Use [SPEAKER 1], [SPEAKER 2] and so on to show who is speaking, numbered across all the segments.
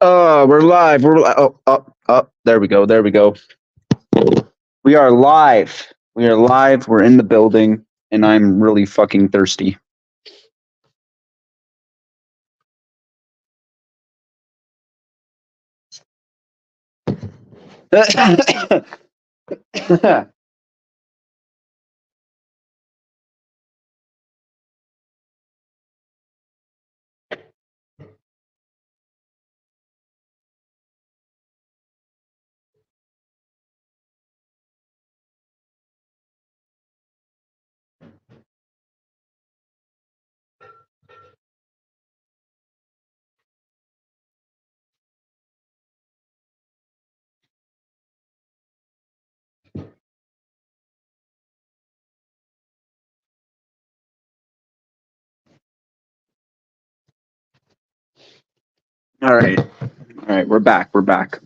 [SPEAKER 1] Oh, we're live. Oh. There we go. There we go. We are live. We are live. We're in the building, and I'm really fucking thirsty. All right. All right. We're back. We're back.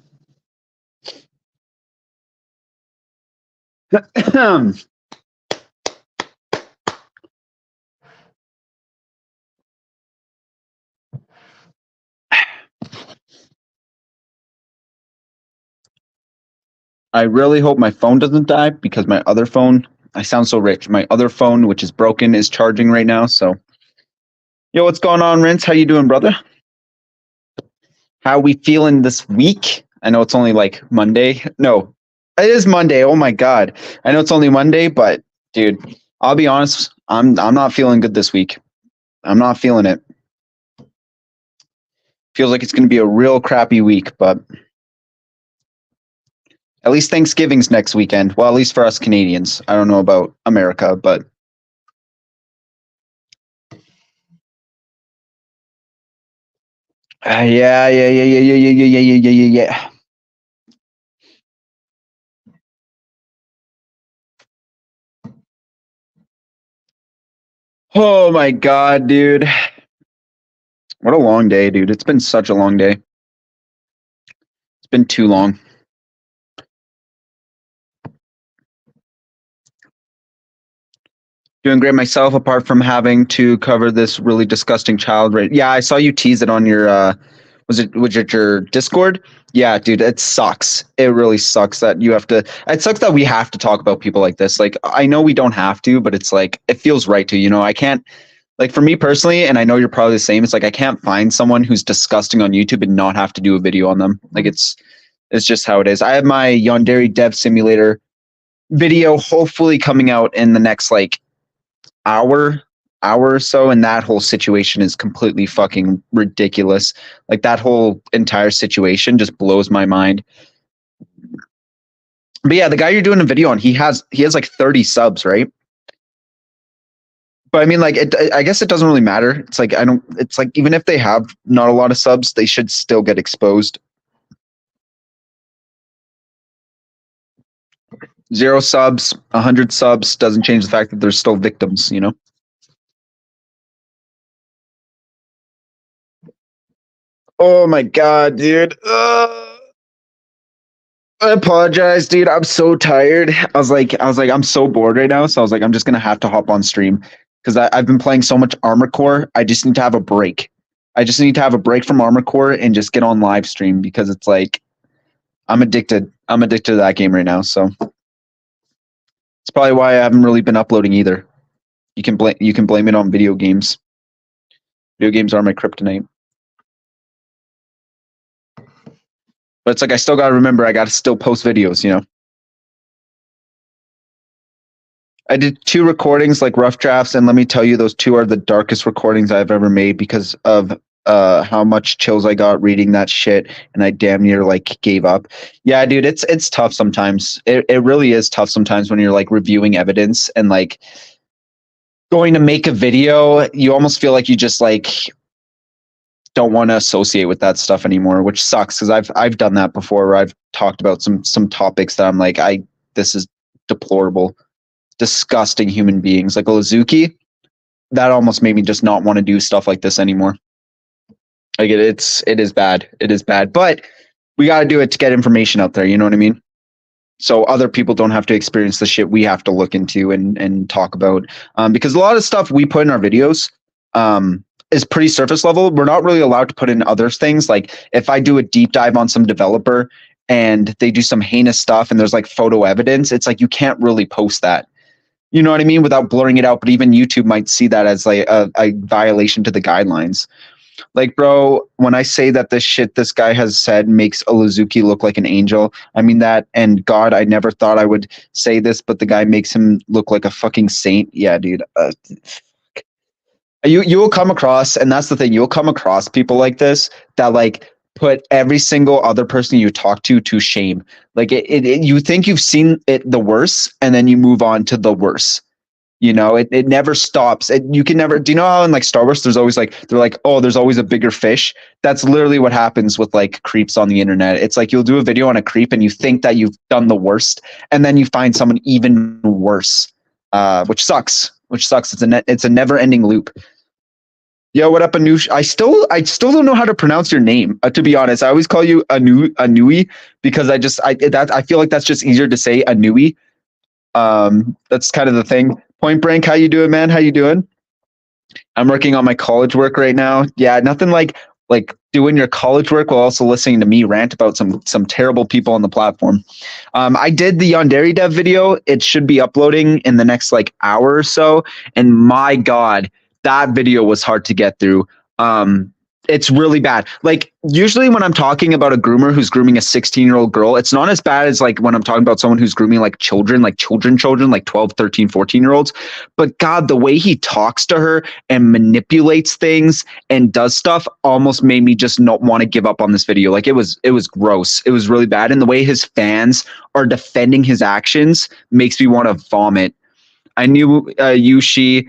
[SPEAKER 1] I really hope my phone doesn't die because my other phone, I sound so rich. My other phone, which is broken, is charging right now. So, yo, what's going on, Rince? How you doing, brother? How we feeling this week? I know it's only like Monday. No, it is Monday. Oh my god. I know it's only Monday, but dude, I'll be honest, I'm not feeling good this week. I'm not feeling it. Feels like it's going to be a real crappy week, but at least Thanksgiving's next weekend. Well, at least for us Canadians. I don't know about America, but yeah. Oh my god, dude. What a long day, dude. It's been such a long day. It's been too long. Doing great myself, apart from having to cover this really disgusting child rape. Yeah, I saw you tease it on your was it your Discord? Yeah, dude, it sucks. It really sucks that you have to. It sucks that we have to talk about people like this. Like, I know we don't have to, but it's like it feels right to, I can't, like, for me personally, and I know you're probably the same. It's like I can't find someone who's disgusting on YouTube and not have to do a video on them. Like it's just how it is. I have my Yandere Dev Simulator video hopefully coming out in the next like hour or so, and that whole situation is completely fucking ridiculous. Like that whole entire situation just blows my mind. But yeah, the guy you're doing a video on, he has like 30 subs, right? But I mean, like, I guess it doesn't really matter. It's like it's like even if they have not a lot of subs, they should still get exposed. 0 subs, 100 subs doesn't change the fact that they're still victims, Oh my god, dude. I apologize, dude. I'm so tired. I'm so bored right now. So I was like, I'm just gonna have to hop on stream because I've been playing so much Armor Core. I just need to have a break. I just need to have a break from Armor Core and just get on live stream because it's like I'm addicted. I'm addicted to that game right now. So it's probably why I haven't really been uploading either. You can blame it on video games. Video games are my kryptonite. But it's like I still gotta remember I gotta still post videos, I did 2 recordings, like rough drafts, and let me tell you, those 2 are the darkest recordings I've ever made because of how much chills I got reading that shit, and I damn near like gave up. Yeah, dude, it's tough sometimes. It really is tough sometimes when you're like reviewing evidence and like going to make a video. You almost feel like you just like don't want to associate with that stuff anymore, which sucks because I've done that before where I've talked about some topics that I'm like, this is deplorable, disgusting human beings. Like Ozuki, that almost made me just not want to do stuff like this anymore. Like it is bad. It is bad. But we gotta do it to get information out there, you know what I mean? So other people don't have to experience the shit we have to look into and talk about. Because a lot of stuff we put in our videos, is pretty surface level. We're not really allowed to put in other things. Like if I do a deep dive on some developer and they do some heinous stuff and there's like photo evidence, it's like you can't really post that. You know what I mean? Without blurring it out. But even YouTube might see that as like a violation to the guidelines. Like, bro, when I say that this shit this guy has said makes a Lazuki look like an angel, I mean that. And God, I never thought I would say this, but the guy makes him look like a fucking saint. Yeah, dude. You will come across, and that's the thing, you'll come across people like this that like put every single other person you talk to shame. Like you think you've seen it the worst, and then you move on to the worst. You know, it never stops. You can never. Do you know how in like Star Wars, there's always like they're like, oh, there's always a bigger fish. That's literally what happens with like creeps on the internet. It's like you'll do a video on a creep, and you think that you've done the worst, and then you find someone even worse, which sucks. Which sucks. It's a never ending loop. Yo, what up, Anush? I still don't know how to pronounce your name. To be honest, I always call you Anui because I feel like that's just easier to say, Anui. That's kind of the thing. Point Blank, how you doing, man? How you doing? I'm working on my college work right now. Yeah, nothing like doing your college work while also listening to me rant about some terrible people on the platform. I did the Yandere Dev video. It should be uploading in the next like hour or so. And my God, that video was hard to get through. It's really bad. Like usually when I'm talking about a groomer who's grooming a 16-year-old girl, it's not as bad as like when I'm talking about someone who's grooming like children, like 12, 13, 14-year-olds. But God, the way he talks to her and manipulates things and does stuff almost made me just not want to give up on this video. Like it was gross. It was really bad. And the way his fans are defending his actions makes me want to vomit. I knew Yushi,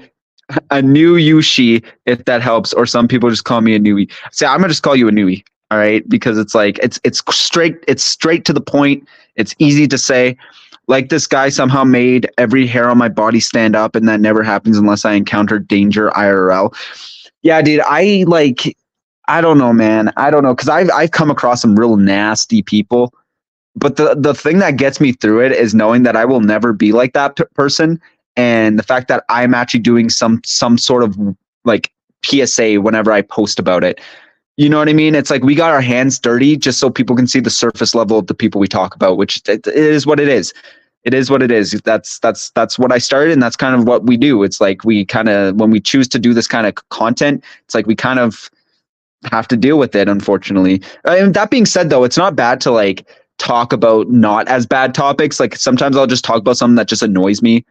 [SPEAKER 1] if that helps, or some people just call me a Nui. So I'm gonna just call you a Nui, all right? Because it's like it's straight to the point. It's easy to say. Like this guy somehow made every hair on my body stand up, and that never happens unless I encounter danger IRL. Yeah, dude, I don't know, man. I don't know, because I've come across some real nasty people. But the thing that gets me through it is knowing that I will never be like that person. And the fact that I'm actually doing some sort of like PSA whenever I post about it. You know what I mean? It's like we got our hands dirty just so people can see the surface level of the people we talk about, which it is what it is. It is what it is. That's what I started, and that's kind of what we do. It's like we kind of, when we choose to do this kind of content, it's like we kind of have to deal with it, unfortunately. And that being said, though, it's not bad to like talk about not as bad topics. Like sometimes I'll just talk about something that just annoys me.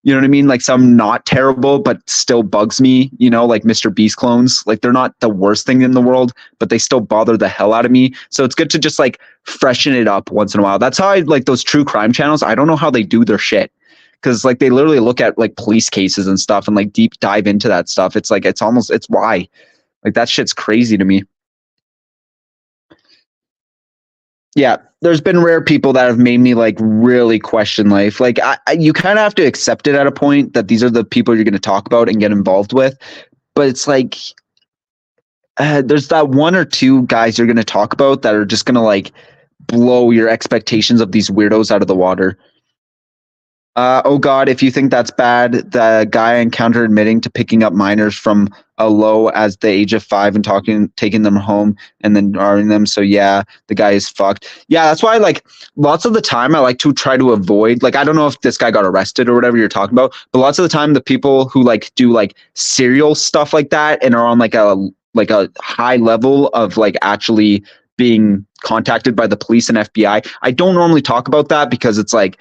[SPEAKER 1] You know what I mean? Like some not terrible, but still bugs me, you know, like Mr. Beast clones. Like they're not the worst thing in the world, but they still bother the hell out of me. So it's good to just like freshen it up once in a while. That's how I like those true crime channels. I don't know how they do their shit. Cause like they literally look at like police cases and stuff and like deep dive into that stuff. It's like, it's why. Like that shit's crazy to me. Yeah, there's been rare people that have made me like really question life. Like you kind of have to accept it at a point that these are the people you're going to talk about and get involved with. But it's like there's that one or two guys you're going to talk about that are just going to like blow your expectations of these weirdos out of the water. Oh God, if you think that's bad, the guy I encountered admitting to picking up minors from a low as the age of 5 and taking them home and then arming them. So yeah, the guy is fucked. Yeah, that's why like lots of the time I like to try to avoid, like, I don't know if this guy got arrested or whatever you're talking about, but lots of the time the people who like do like serial stuff like that and are on like a high level of like actually being contacted by the police and FBI, I don't normally talk about that because it's like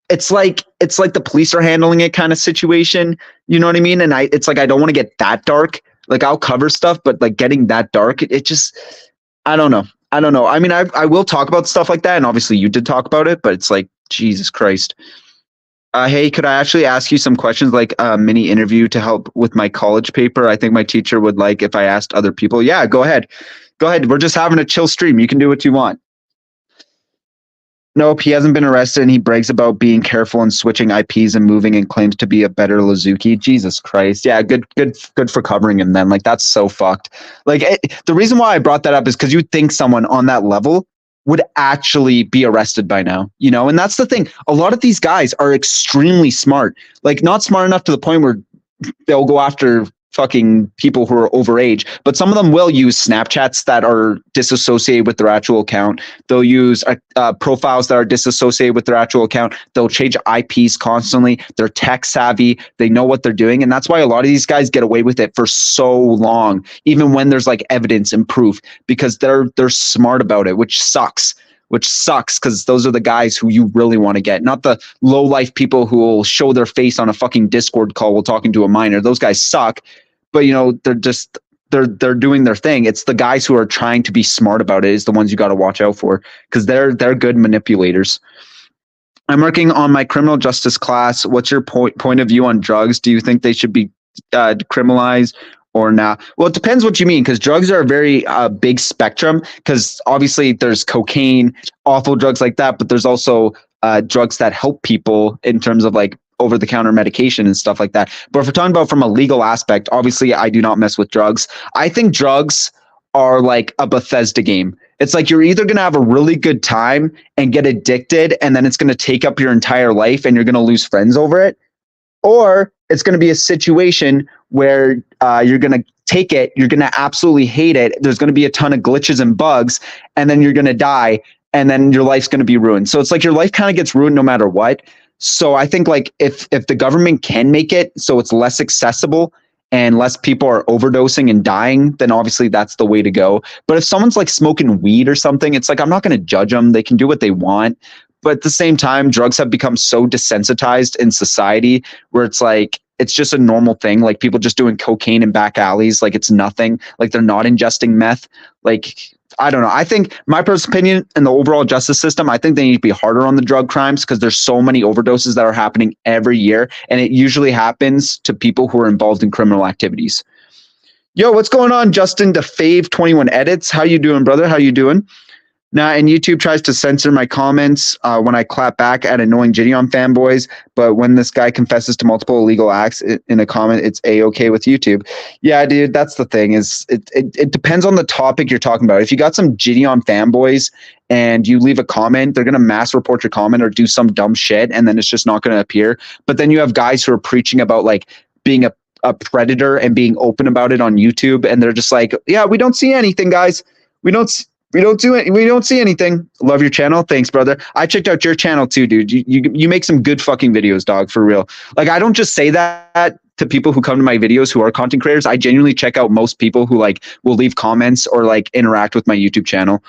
[SPEAKER 1] the police are handling it kind of situation. You know what I mean? And it's like I don't want to get that dark. Like I'll cover stuff, but like getting that dark, it just I don't know. I mean, I will talk about stuff like that, and obviously you did talk about it, but it's like Jesus Christ. Hey, could I actually ask you some questions, like a mini interview to help with my college paper? I think my teacher would like if I asked other people. Yeah, go ahead. Go ahead. We're just having a chill stream. You can do what you want. Nope, he hasn't been arrested, and he brags about being careful and switching IPs and moving and claims to be a better Lazuki. Jesus Christ. Yeah, good for covering him then. Like, that's so fucked. Like, the reason why I brought that up is because you'd think someone on that level would actually be arrested by now, you know? And that's the thing. A lot of these guys are extremely smart. Like, not smart enough to the point where they'll go after fucking people who are overage, but some of them will use Snapchats that are disassociated with their actual account. They'll use profiles that are disassociated with their actual account. They'll change IPs constantly. They're tech savvy. They know what they're doing. And that's why a lot of these guys get away with it for so long, even when there's like evidence and proof, because they're smart about it, which sucks because those are the guys who you really want to get, not the low life people who will show their face on a fucking Discord call while talking to a minor. Those guys suck, but you know, they're doing their thing. It's the guys who are trying to be smart about it is the ones you got to watch out for, because they're good manipulators. I'm working on my criminal justice class. What's your point of view on drugs? Do you think they should be decriminalized or not? Well, it depends what you mean, because drugs are a very big spectrum, because obviously there's cocaine, awful drugs like that, but there's also drugs that help people in terms of like over-the-counter medication and stuff like that. But if we're talking about from a legal aspect, obviously I do not mess with drugs. I think drugs are like a Bethesda game. It's like you're either going to have a really good time and get addicted, and then it's going to take up your entire life and you're going to lose friends over it, or it's going to be a situation where you're going to take it, you're going to absolutely hate it, there's going to be a ton of glitches and bugs, and then you're going to die, and then your life's going to be ruined. So it's like your life kind of gets ruined no matter what. So I think like if the government can make it so it's less accessible and less people are overdosing and dying, then obviously that's the way to go. But if someone's like smoking weed or something, it's like I'm not going to judge them. They can do what they want. But at the same time, drugs have become so desensitized in society where it's like it's just a normal thing. Like people just doing cocaine in back alleys, like it's nothing. Like they're not ingesting meth. Like I don't know. I think my personal opinion in the overall justice system, I think they need to be harder on the drug crimes because there's so many overdoses that are happening every year, and it usually happens to people who are involved in criminal activities. Yo, what's going on, Justin? The Fave 21 Edits. How you doing, brother? How you doing? Now, and YouTube tries to censor my comments when I clap back at annoying Gideon fanboys. But when this guy confesses to multiple illegal acts in a comment, it's A-okay with YouTube. Yeah, dude, that's the thing. Is it depends on the topic you're talking about. If you got some Gideon fanboys and you leave a comment, they're going to mass report your comment or do some dumb shit, and then it's just not going to appear. But then you have guys who are preaching about like being a predator and being open about it on YouTube, and they're just like, yeah, we don't see anything, guys. We don't do it. We don't see anything. Love your channel. Thanks, brother. I checked out your channel too, dude. You make some good fucking videos, dog, for real. Like I don't just say that to people who come to my videos who are content creators. I genuinely check out most people who like will leave comments or like interact with my YouTube channel.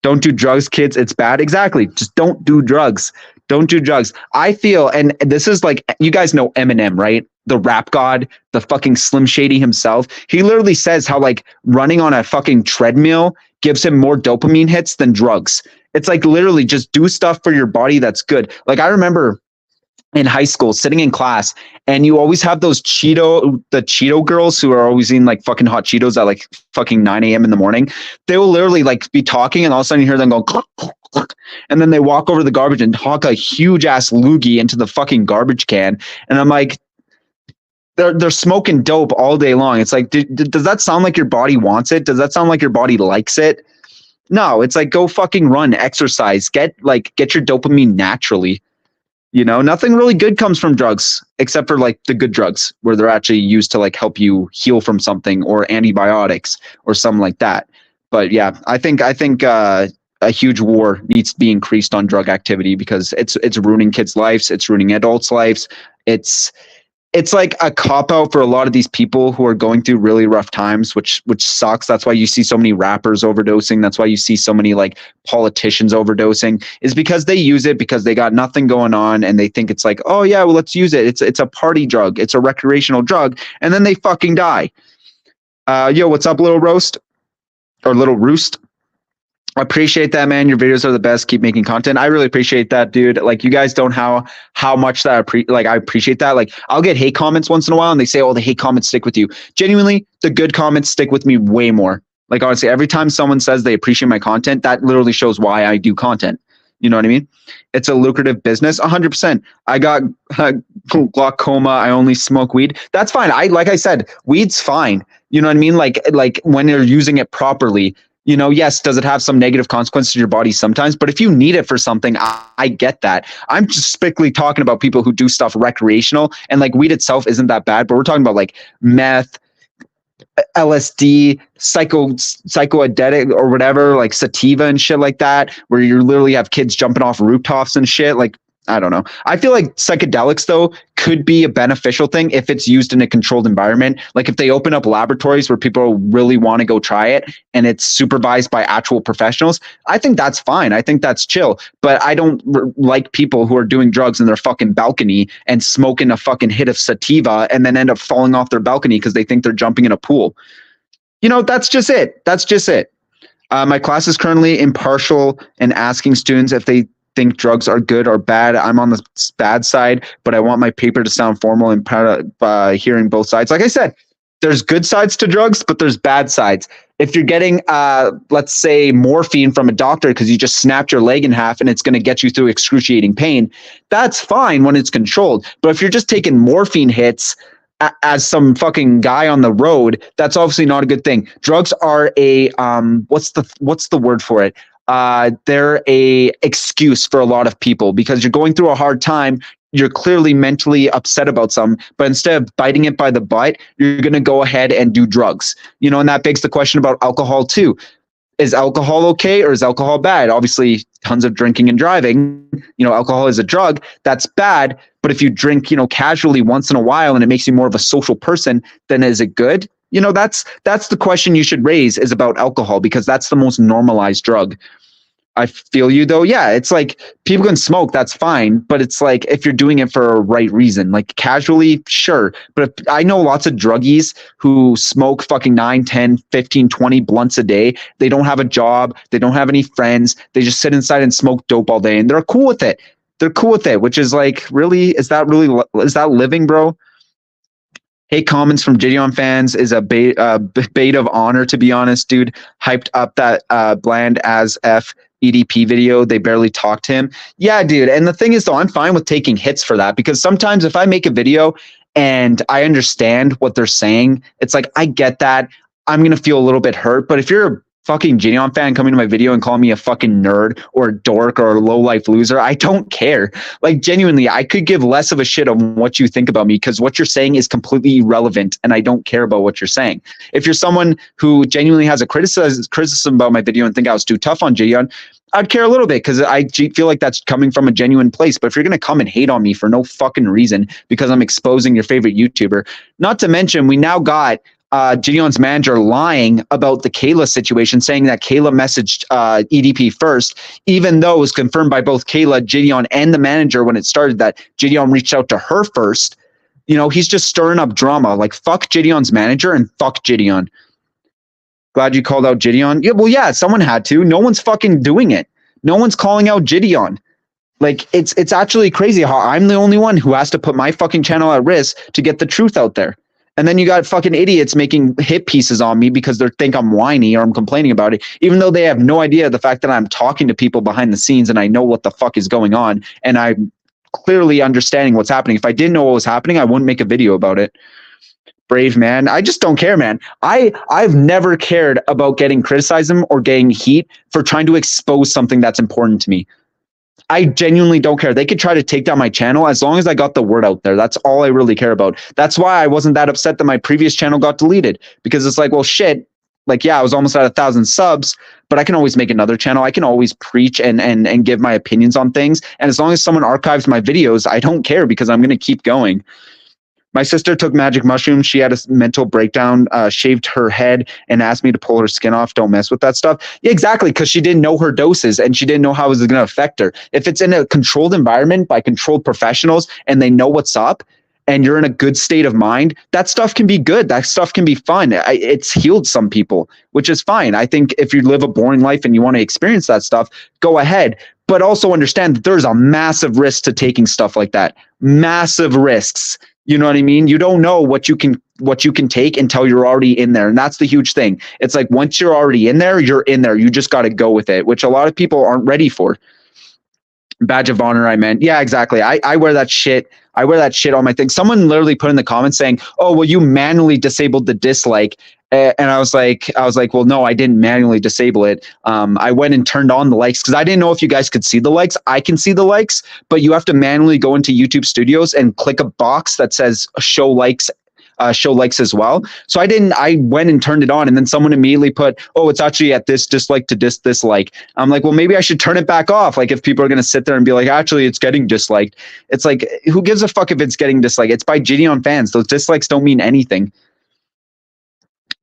[SPEAKER 1] Don't do drugs, kids. It's bad. Exactly. Just don't do drugs. Don't do drugs. I feel, and this is like, you guys know Eminem, right? The rap god, the fucking Slim Shady himself. He literally says how like running on a fucking treadmill gives him more dopamine hits than drugs. It's like literally just do stuff for your body that's good. Like I remember in high school sitting in class, and you always have those Cheeto girls who are always eating like fucking hot Cheetos at like fucking 9 a.m. in the morning. They will literally like be talking, and all of a sudden you hear them go cluck, cluck, cluck, and then they walk over to the garbage and hawk a huge ass loogie into the fucking garbage can. And I'm like, they're smoking dope all day long. It's like, does that sound like your body wants it? Does that sound like your body likes it? No, it's like, go fucking run, exercise, get your dopamine naturally. You know, nothing really good comes from drugs except for like the good drugs where they're actually used to like help you heal from something, or antibiotics or something like that. But yeah, I think a huge war needs to be increased on drug activity because it's ruining kids' lives. It's ruining adults' lives. It's like a cop-out for a lot of these people who are going through really rough times, which sucks. That's why you see so many rappers overdosing. That's why you see so many like politicians overdosing, is because they use it because they got nothing going on and they think it's like, oh yeah, well, let's use it. It's a party drug. It's a recreational drug. And then they fucking die. Yo, what's up, Little Roast? Or Little Roost? I appreciate that, man. Your videos are the best. Keep making content. I really appreciate that, dude. Like, you guys don't how much that I appreciate that. Like, I'll get hate comments once in a while, and they say, "Oh, the hate comments stick with you." Genuinely, the good comments stick with me way more. Like, honestly, every time someone says they appreciate my content, that literally shows why I do content. You know what I mean? It's a lucrative business. 100%. I got glaucoma. I only smoke weed. That's fine. Like I said, weed's fine. You know what I mean? Like when you're using it properly. You know, yes, does it have some negative consequences to your body sometimes? But if you need it for something, I get that. I'm just strictly talking about people who do stuff recreational, and like weed itself isn't that bad, but we're talking about like meth, LSD, psychoedetic or whatever, like sativa and shit like that, where you literally have kids jumping off rooftops and shit. Like, I don't know. I feel like psychedelics though could be a beneficial thing if it's used in a controlled environment. Like if they open up laboratories where people really want to go try it and it's supervised by actual professionals, I think that's fine. I think that's chill. But I don't like people who are doing drugs in their fucking balcony and smoking a fucking hit of sativa and then end up falling off their balcony because they think they're jumping in a pool. You know, that's just it. That's just it. My class is currently impartial and asking students if they think drugs are good or bad. I'm on the bad side, but I want my paper to sound formal and proud of hearing both sides. Like I said, there's good sides to drugs, but there's bad sides. If you're getting, let's say, morphine from a doctor because you just snapped your leg in half and it's going to get you through excruciating pain, that's fine when it's controlled. But if you're just taking morphine hits as some fucking guy on the road, that's obviously not a good thing. Drugs are a what's the word for it? They're a excuse for a lot of people because you're going through a hard time. You're clearly mentally upset about something, but instead of biting it by the butt, you're going to go ahead and do drugs. You know, and that begs the question about alcohol too. Is alcohol okay or is alcohol bad? Obviously, tons of drinking and driving. You know, alcohol is a drug. That's bad. But if you drink, you know, casually once in a while and it makes you more of a social person, then is it good? You know, that's the question you should raise is about alcohol because that's the most normalized drug. I feel you though. Yeah, it's like people can smoke, that's fine. But it's like if you're doing it for a right reason, like casually, sure. But if, I know lots of druggies who smoke fucking 9, 10, 15, 20 blunts a day. They don't have a job. They don't have any friends. They just sit inside and smoke dope all day and they're cool with it. They're cool with it, which is like, really, is that living, bro? Hey, comments from Gideon fans is a bait of honor, to be honest, dude. Hyped up that bland as F EDP video. They barely talked to him. Yeah, dude. And the thing is, though, I'm fine with taking hits for that because sometimes if I make a video and I understand what they're saying, it's like, I get that. I'm going to feel a little bit hurt. But if you're a fucking Gideon fan coming to my video and calling me a fucking nerd or a dork or a low life loser, I don't care. Like genuinely, I could give less of a shit on what you think about me because what you're saying is completely irrelevant and I don't care about what you're saying. If you're someone who genuinely has a criticism about my video and think I was too tough on Gideon, I'd care a little bit because I feel like that's coming from a genuine place. But if you're going to come and hate on me for no fucking reason because I'm exposing your favorite YouTuber, not to mention we now got Gideon's manager lying about the Kayla situation, saying that Kayla messaged EDP first, even though it was confirmed by both Kayla, Gideon, and the manager when it started that Gideon reached out to her first. You know, he's just stirring up drama. Like, fuck Gideon's manager and fuck Gideon. Glad you called out Gideon. Yeah, well, yeah, someone had to. No one's fucking doing it. No one's calling out Gideon. Like, it's actually crazy how I'm the only one who has to put my fucking channel at risk to get the truth out there. And then you got fucking idiots making hit pieces on me because they think I'm whiny or I'm complaining about it, even though they have no idea the fact that I'm talking to people behind the scenes and I know what the fuck is going on. And I'm clearly understanding what's happening. If I didn't know what was happening, I wouldn't make a video about it. Brave, man. I just don't care, man. I've never cared about getting criticism or getting heat for trying to expose something that's important to me. I genuinely don't care. They could try to take down my channel as long as I got the word out there. That's all I really care about. That's why I wasn't that upset that my previous channel got deleted, because it's like, well, shit. Like, yeah, I was almost at 1,000 subs, but I can always make another channel. I can always preach and give my opinions on things. And as long as someone archives my videos, I don't care because I'm going to keep going. My sister took magic mushrooms. She had a mental breakdown, shaved her head, and asked me to pull her skin off. Don't mess with that stuff. Yeah, exactly, because she didn't know her doses and she didn't know how it was going to affect her. If it's in a controlled environment by controlled professionals and they know what's up and you're in a good state of mind, that stuff can be good. That stuff can be fun. It's healed some people, which is fine. I think if you live a boring life and you want to experience that stuff, go ahead. But also understand that there's a massive risk to taking stuff like that. Massive risks. You know what I mean? You don't know what you can take until you're already in there. And that's the huge thing. It's like once you're already in there, you're in there. You just got to go with it, which a lot of people aren't ready for. Badge of honor, I meant. Yeah, exactly. I wear that shit. I wear that shit on my thing. Someone literally put in the comments saying, oh, well, you manually disabled the dislike And I was like, well, no, I didn't manually disable it. I went and turned on the likes because I didn't know if you guys could see the likes. I can see the likes, but you have to manually go into YouTube Studios and click a box that says show likes as well. So I didn't. I went and turned it on, and then someone immediately put, "Oh, it's actually at this dislike to dislike." I'm like, well, maybe I should turn it back off. Like, if people are gonna sit there and be like, "Actually, it's getting disliked," it's like, who gives a fuck if it's getting disliked? It's by Gideon fans. Those dislikes don't mean anything.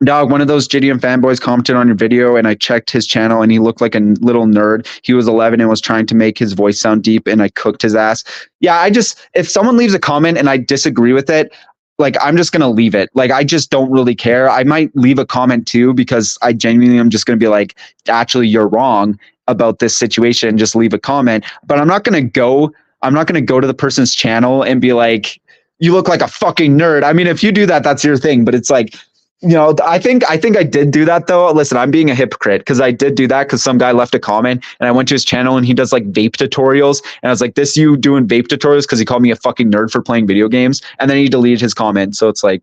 [SPEAKER 1] Dog, one of those Gideon fanboys commented on your video, and I checked his channel, and he looked like a little nerd. He was 11 and was trying to make his voice sound deep, and I cooked his ass. Yeah, if someone leaves a comment and I disagree with it, like, I'm just gonna leave it. Like, I just don't really care. I might leave a comment too because I genuinely am just gonna be like, actually, you're wrong about this situation. Just leave a comment. But I'm not gonna go to the person's channel and be like, you look like a fucking nerd. I mean, if you do that, that's your thing. But it's like, I think I did do that though. Listen, I'm being a hypocrite because I did do that because some guy left a comment and I went to his channel and he does like vape tutorials. And I was like, this you doing vape tutorials? Because he called me a fucking nerd for playing video games. And then he deleted his comment. So it's like,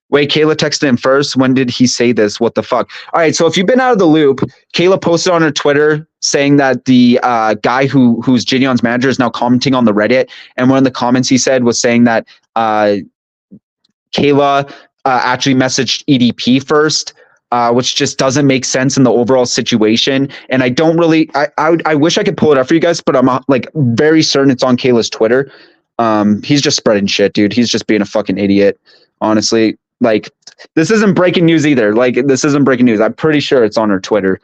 [SPEAKER 1] wait, Kayla texted him first. When did he say this? What the fuck? All right. So if you've been out of the loop, Kayla posted on her Twitter saying that the guy who's Gideon's manager is now commenting on the Reddit. And one of the comments he said was saying that Kayla actually messaged EDP first, which just doesn't make sense in the overall situation. And I don't really, I wish I could pull it up for you guys, but I'm like very certain it's on Kayla's Twitter. He's just spreading shit, dude. He's just being a fucking idiot, honestly. Like, this isn't breaking news either. Like, this isn't breaking news. I'm pretty sure it's on her Twitter.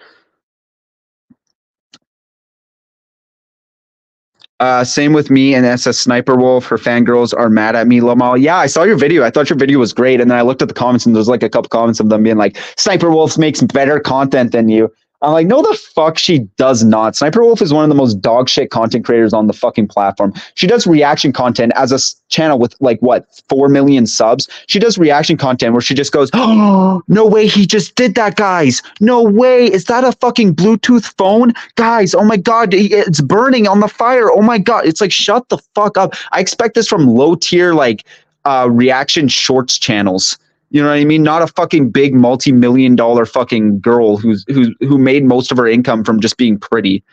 [SPEAKER 1] Same with me and SS Sniper Wolf. Her fangirls are mad at me, Lamal. Yeah, I saw your video. I thought your video was great. And then I looked at the comments and there's like a couple comments of them being like, Sniper Wolf makes better content than you. I'm like, no, the fuck she does not. Sniper Wolf is one of the most dog shit content creators on the fucking platform. She does reaction content as a channel with like, what, 4 million subs? She does reaction content where she just goes, oh, no way, he just did that, guys. No way. Is that a fucking Bluetooth phone? Guys, oh my God, it's burning on the fire. Oh my God. It's like, shut the fuck up. I expect this from low tier, like, reaction shorts channels. You know what I mean? Not a fucking big multi-million-dollar fucking girl who made most of her income from just being pretty.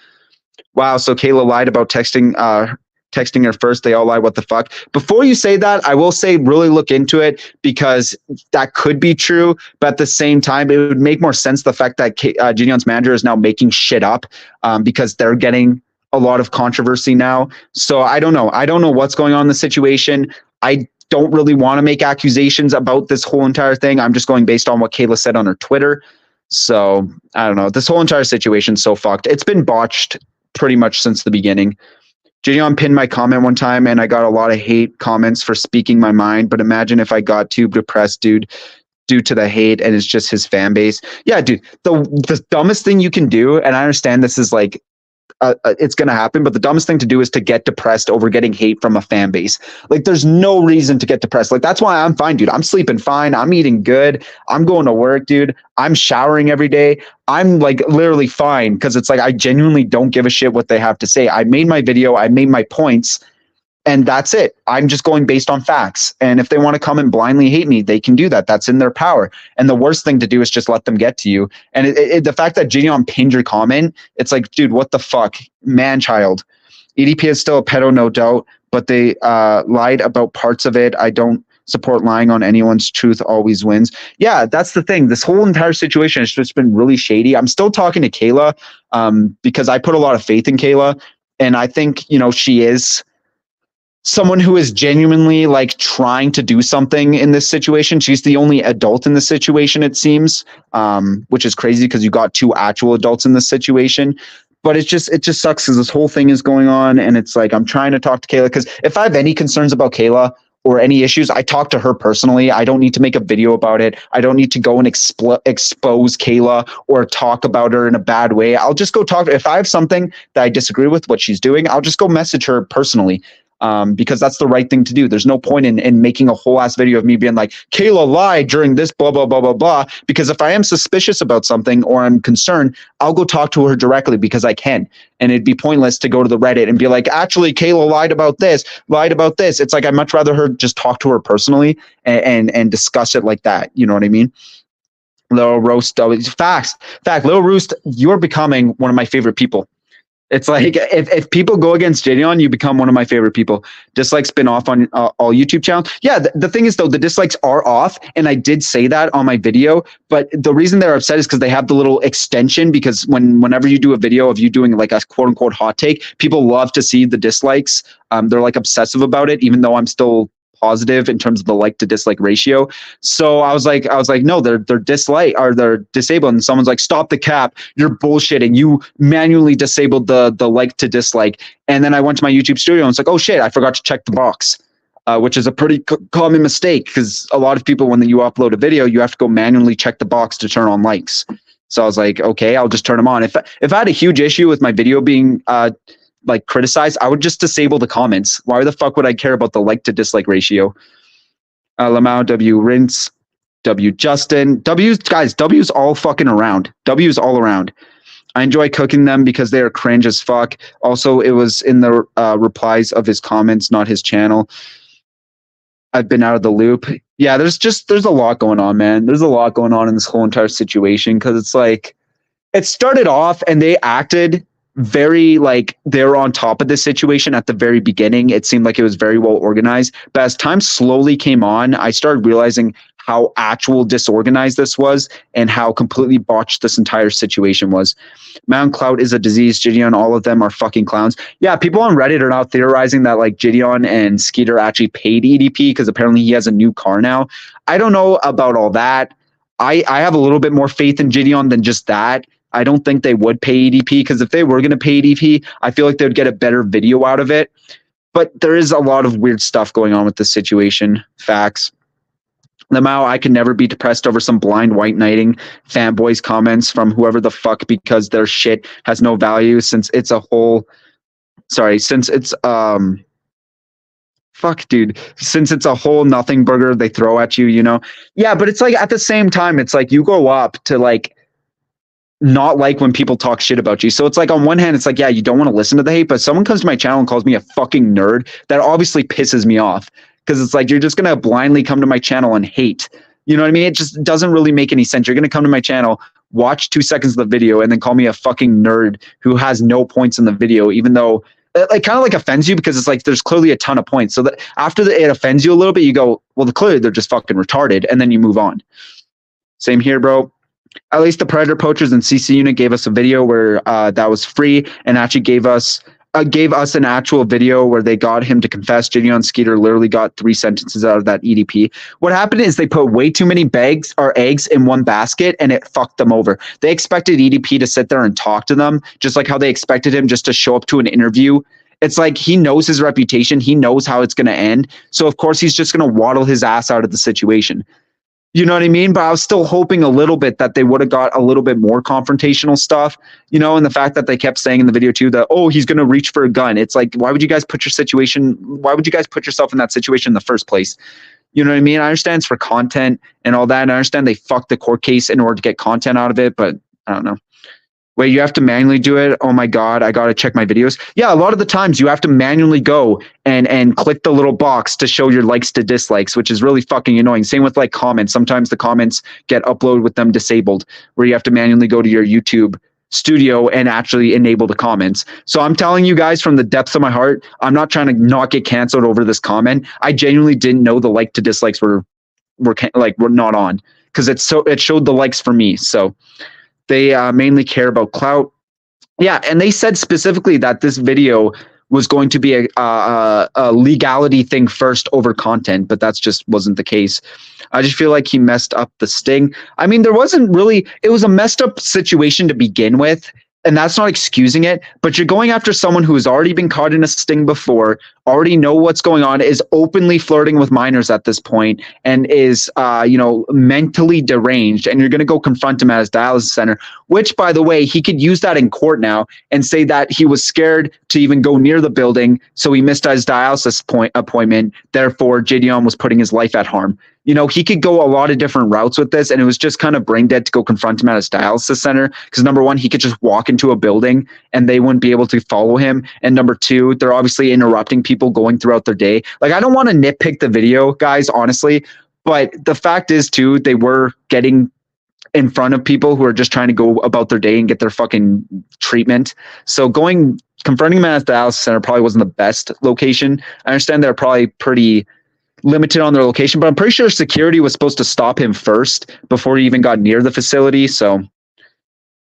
[SPEAKER 1] Wow, so Kayla lied about texting her first. They all lie. What the fuck? Before you say that, I will say really look into it because that could be true. But at the same time, it would make more sense the fact that Gideon's manager is now making shit up because they're getting a lot of controversy now. So I don't know. I don't know what's going on in the situation. I don't really want to make accusations about this whole entire thing. I'm just going based on what Kayla said on her Twitter. So I don't know. This whole entire situation's so fucked. It's been botched pretty much since the beginning. Gideon pinned my comment one time and I got a lot of hate comments for speaking my mind. But imagine if I got too depressed, dude, due to the hate and it's just his fan base. Yeah, dude, the dumbest thing you can do, and I understand this is like, it's going to happen, but the dumbest thing to do is to get depressed over getting hate from a fan base. Like, there's no reason to get depressed. Like, that's why I'm fine, dude. I'm sleeping fine. I'm eating good. I'm going to work, dude. I'm showering every day. I'm like literally fine because it's like I genuinely don't give a shit what they have to say. I made my video. I made my points. And that's it. I'm just going based on facts. And if they want to come and blindly hate me, they can do that. That's in their power. And the worst thing to do is just let them get to you. And the fact that Gideon pinned your comment, it's like, dude, what the fuck? Man child. EDP is still a pedo, no doubt, but they lied about parts of it. I don't support lying on anyone's. Truth always wins. Yeah, that's the thing. This whole entire situation has just been really shady. I'm still talking to Kayla because I put a lot of faith in Kayla. And I think, she is someone who is genuinely like trying to do something in this situation. She's the only adult in the situation, it seems, which is crazy because you got two actual adults in this situation. But it just sucks because this whole thing is going on. And it's like, I'm trying to talk to Kayla because if I have any concerns about Kayla or any issues, I talk to her personally. I don't need to make a video about it. I don't need to go and expose Kayla or talk about her in a bad way. I'll just go talk to her. If I have something that I disagree with what she's doing, I'll just go message her personally. Because that's the right thing to do. There's no point in making a whole ass video of me being like, Kayla lied during this, blah, blah, blah, blah, blah. Because if I am suspicious about something or I'm concerned, I'll go talk to her directly because I can. And it'd be pointless to go to the Reddit and be like, actually, Kayla lied about this. It's like, I'd much rather her just talk to her personally and discuss it like that. You know what I mean? Little Roast, Little Roast, you're becoming one of my favorite people. It's like if people go against Gideon, you become one of my favorite people. Dislikes been off on all YouTube channels. Yeah, the thing is though, the dislikes are off, and I did say that on my video. But the reason they're upset is because they have the little extension. Because whenever you do a video of you doing like a quote unquote hot take, people love to see the dislikes. They're like obsessive about it, even though I'm still positive in terms of the like to dislike ratio. So I was like, no, they're dislike or they're disabled. And someone's like, stop the cap, you're bullshitting. You manually disabled the like to dislike. And then I went to my YouTube studio and it's like, oh shit, I forgot to check the box. Which is a pretty common mistake because a lot of people, when you upload a video, you have to go manually check the box to turn on likes. So I was like, okay, I'll just turn them on. If I had a huge issue with my video being like criticized, I would just disable the comments. Why the fuck would I care about the like to dislike ratio? Lamau, W, Rinse, W, Justin, W's all fucking around. W's all around. I enjoy cooking them because they are cringe as fuck. Also, it was in the replies of his comments, not his channel. I've been out of the loop. Yeah, there's a lot going on, man. There's a lot going on in this whole entire situation because it's like it started off and they acted very like they were on top of this situation at the very beginning. It seemed like it was very well organized. But as time slowly came on, I started realizing how actual disorganized this was and how completely botched this entire situation was. Mount Cloud is a disease. Gideon, all of them are fucking clowns. Yeah, people on Reddit are now theorizing that like Gideon and Skeeter actually paid EDP because apparently he has a new car now. I don't know about all that. I have a little bit more faith in Gideon than just that. I don't think they would pay EDP because if they were going to pay EDP, I feel like they would get a better video out of it. But there is a lot of weird stuff going on with this situation. Facts. Lamau, I can never be depressed over some blind white knighting fanboys comments from whoever the fuck because their shit has no value since it's a whole. Sorry, since it's fuck, dude. Since it's a whole nothing burger they throw at you, you know. Yeah, but it's like at the same time, it's like you go up to like. Not like when people talk shit about you. So it's like on one hand, it's like, yeah, you don't want to listen to the hate, but someone comes to my channel and calls me a fucking nerd. That obviously pisses me off because it's like, you're just going to blindly come to my channel and hate. You know what I mean? It just doesn't really make any sense. You're going to come to my channel, watch 2 seconds of the video and then call me a fucking nerd who has no points in the video, even though it like kind of like offends you because it's like, there's clearly a ton of points. So that after it offends you a little bit, you go, well, clearly they're just fucking retarded. And then you move on. Same here, bro. At least the Predator Poachers and CC Unit gave us a video where that was free and actually gave us an actual video where they got him to confess. Gideon Skeeter literally got 3 sentences out of that EDP. What happened is they put way too many bags or eggs in one basket and it fucked them over. They expected EDP to sit there and talk to them, just like how they expected him just to show up to an interview. It's like he knows his reputation. He knows how it's going to end. So, of course, he's just going to waddle his ass out of the situation. You know what I mean? But I was still hoping a little bit that they would have got a little bit more confrontational stuff, you know, and the fact that they kept saying in the video too that, oh, he's going to reach for a gun. It's like, why would you guys put yourself in that situation in the first place? You know what I mean? I understand it's for content and all that. And I understand they fucked the court case in order to get content out of it, but I don't know. Wait, you have to manually do it? Oh my God, I got to check my videos. Yeah, a lot of the times you have to manually go and click the little box to show your likes to dislikes, which is really fucking annoying. Same with like comments. Sometimes the comments get uploaded with them disabled, where you have to manually go to your YouTube studio and actually enable the comments. So I'm telling you guys from the depths of my heart, I'm not trying to not get canceled over this comment. I genuinely didn't know the like to dislikes were not on because it showed the likes for me. So they mainly care about clout. Yeah, and they said specifically that this video was going to be a legality thing first over content, but that's just wasn't the case. I just feel like he messed up the sting. I mean, it was a messed up situation to begin with, and that's not excusing it, but you're going after someone who has already been caught in a sting before, already know what's going on, is openly flirting with minors at this point, and is, mentally deranged, and you're going to go confront him at his dialysis center, which, by the way, he could use that in court now and say that he was scared to even go near the building, so he missed his dialysis appointment, therefore Gideon was putting his life at harm. You know, he could go a lot of different routes with this, and it was just kind of brain dead to go confront him at his dialysis center because, number one, he could just walk into a building and they wouldn't be able to follow him. And number two, they're obviously interrupting people going throughout their day. Like, I don't want to nitpick the video, guys, honestly, but the fact is, too, they were getting in front of people who are just trying to go about their day and get their fucking treatment. So confronting him at the dialysis center probably wasn't the best location. I understand they're probably pretty limited on their location, but I'm pretty sure security was supposed to stop him first before he even got near the facility. So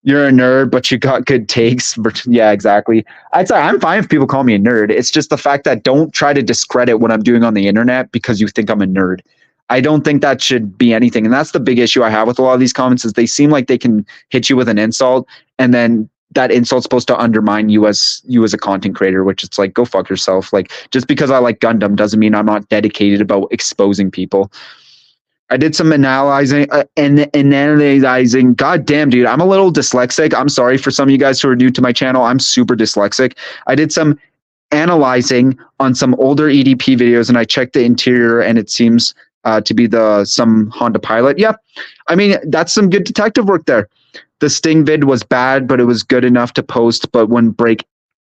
[SPEAKER 1] you're a nerd, but you got good takes. Yeah, exactly. I'd say I'm fine if people call me a nerd. It's just the fact that don't try to discredit what I'm doing on the internet because you think I'm a nerd. I don't think that should be anything. And that's the big issue I have with a lot of these comments is they seem like they can hit you with an insult and then that insult's supposed to undermine you as a content creator, which it's like, go fuck yourself. Like just because I like Gundam doesn't mean I'm not dedicated about exposing people. I did some analyzing and analyzing. God damn, dude, I'm a little dyslexic. I'm sorry for some of you guys who are new to my channel. I'm super dyslexic. I did some analyzing on some older EDP videos and I checked the interior and it seems to be some Honda Pilot. Yeah, I mean, that's some good detective work there. The Sting vid was bad, but it was good enough to post, but wouldn't break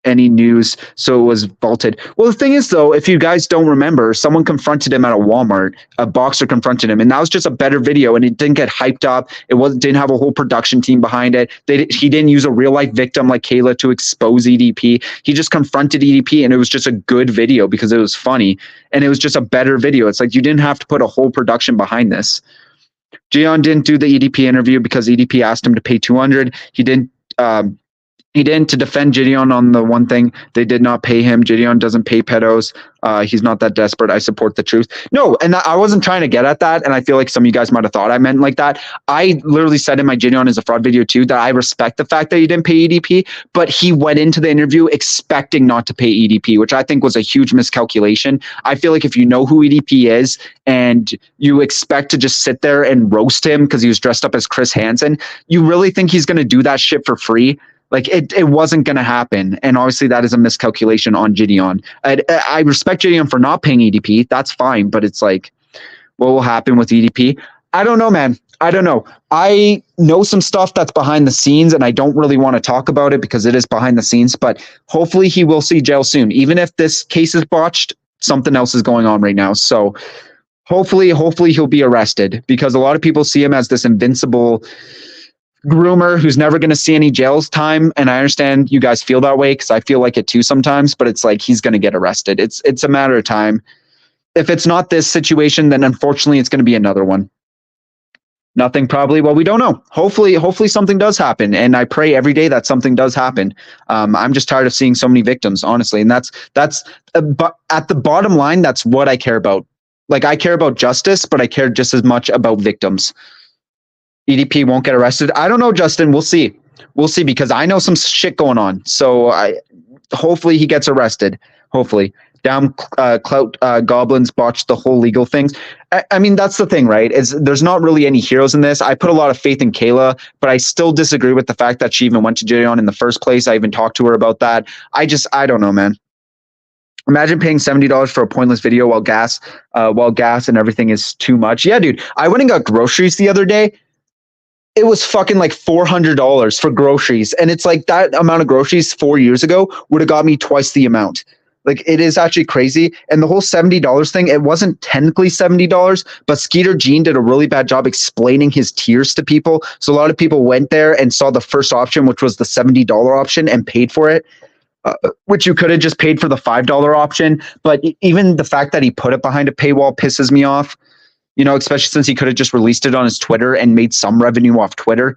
[SPEAKER 1] any news, so it was vaulted. Well, the thing is, though, if you guys don't remember, someone confronted him at a Walmart. A boxer confronted him, and that was just a better video, and it didn't get hyped up. Didn't have a whole production team behind it. He didn't use a real life victim like Kayla to expose EDP. He just confronted EDP, and it was just a good video because it was funny, and it was just a better video. It's like you didn't have to put a whole production behind this. Gion didn't do the EDP interview because EDP asked him to pay $200. He didn't. To defend Gideon on the one thing, they did not pay him. Gideon doesn't pay pedos. He's not that desperate. I support the truth. No, and I wasn't trying to get at that. And I feel like some of you guys might have thought I meant like that. I literally said in my Gideon is a fraud video too that I respect the fact that he didn't pay EDP, but he went into the interview expecting not to pay EDP, which I think was a huge miscalculation. I feel like if you know who EDP is and you expect to just sit there and roast him because he was dressed up as Chris Hansen, you really think he's going to do that shit for free? Like it wasn't going to happen. And obviously that is a miscalculation on Gideon. I respect Gideon for not paying EDP. That's fine. But it's like, what will happen with EDP? I don't know, man. I don't know. I know some stuff that's behind the scenes and I don't really want to talk about it because it is behind the scenes, but hopefully he will see jail soon. Even if this case is botched, something else is going on right now. So hopefully he'll be arrested because a lot of people see him as this invincible groomer who's never going to see any jail time. And I understand you guys feel that way because I feel like it too sometimes, but it's like he's going to get arrested. It's a matter of time. If it's not this situation, then unfortunately it's going to be another one. Nothing probably. Well, we don't know. Hopefully something does happen. And I pray every day that something does happen. I'm just tired of seeing so many victims, honestly. And that's but at the bottom line, that's what I care about. Like I care about justice, but I care just as much about victims. EDP won't get arrested. I don't know, Justin. We'll see. We'll see because I know some shit going on. So hopefully he gets arrested. Hopefully. Down Clout Goblins botched the whole legal things. I mean, that's the thing, right? There's not really any heroes in this. I put a lot of faith in Kayla, but I still disagree with the fact that she even went to Gideon in the first place. I even talked to her about that. I don't know, man. Imagine paying $70 for a pointless video while gas and everything is too much. Yeah, dude. I went and got groceries the other day. It was fucking like $400 for groceries. And it's like that amount of groceries 4 years ago would have got me twice the amount. Like it is actually crazy. And the whole $70 thing, it wasn't technically $70, but Skeeter Jean did a really bad job explaining his tiers to people. So a lot of people went there and saw the first option, which was the $70 option and paid for it, which you could have just paid for the $5 option. But even the fact that he put it behind a paywall pisses me off. You know, especially since he could have just released it on his Twitter and made some revenue off Twitter.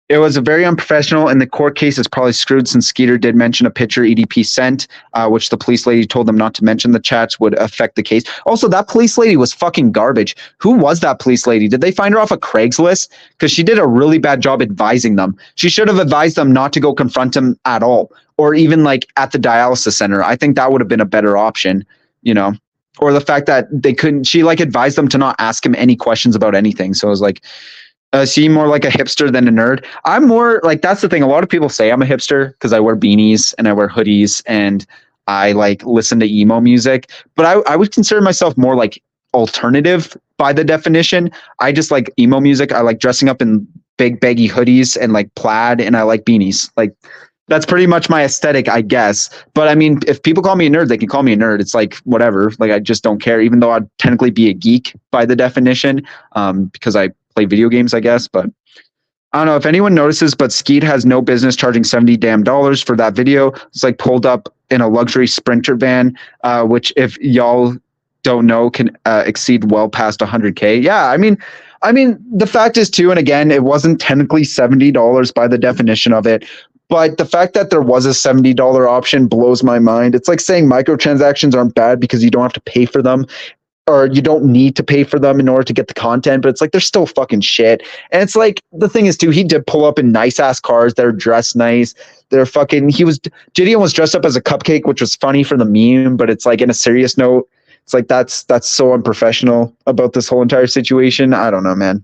[SPEAKER 1] It was a very unprofessional, and the court case is probably screwed since Skeeter did mention a picture EDP sent, which the police lady told them not to mention. The chats would affect the case. Also, that police lady was fucking garbage. Who was that police lady? Did they find her off of Craigslist? Because she did a really bad job advising them. She should have advised them not to go confront him at all, or even like at the dialysis center. I think that would have been a better option, you know. Or the fact that she like advised them to not ask him any questions about anything. So I was like, seem more like a hipster than a nerd. I'm more like, that's the thing. A lot of people say I'm a hipster because I wear beanies and I wear hoodies and I like listen to emo music, but I would consider myself more like alternative by the definition. I just like emo music. I like dressing up in big baggy hoodies and like plaid, and I like beanies. Like, that's pretty much my aesthetic, I guess. But I mean, if people call me a nerd, they can call me a nerd. It's like, whatever. Like, I just don't care, even though I'd technically be a geek by the definition, because I play video games, I guess. But I don't know if anyone notices, but Skeet has no business charging $70 for that video. It's like pulled up in a luxury Sprinter van, which if y'all don't know can exceed well past 100K. Yeah, I mean the fact is too, and again, it wasn't technically $70 by the definition of it. But the fact that there was a $70 option blows my mind. It's like saying microtransactions aren't bad because you don't have to pay for them, or you don't need to pay for them in order to get the content, but it's like they're still fucking shit. And it's like the thing is too, he did pull up in nice ass cars. They're dressed nice. They're fucking. Gideon was dressed up as a cupcake, which was funny for the meme, but it's like in a serious note, it's like that's so unprofessional about this whole entire situation. I don't know, man.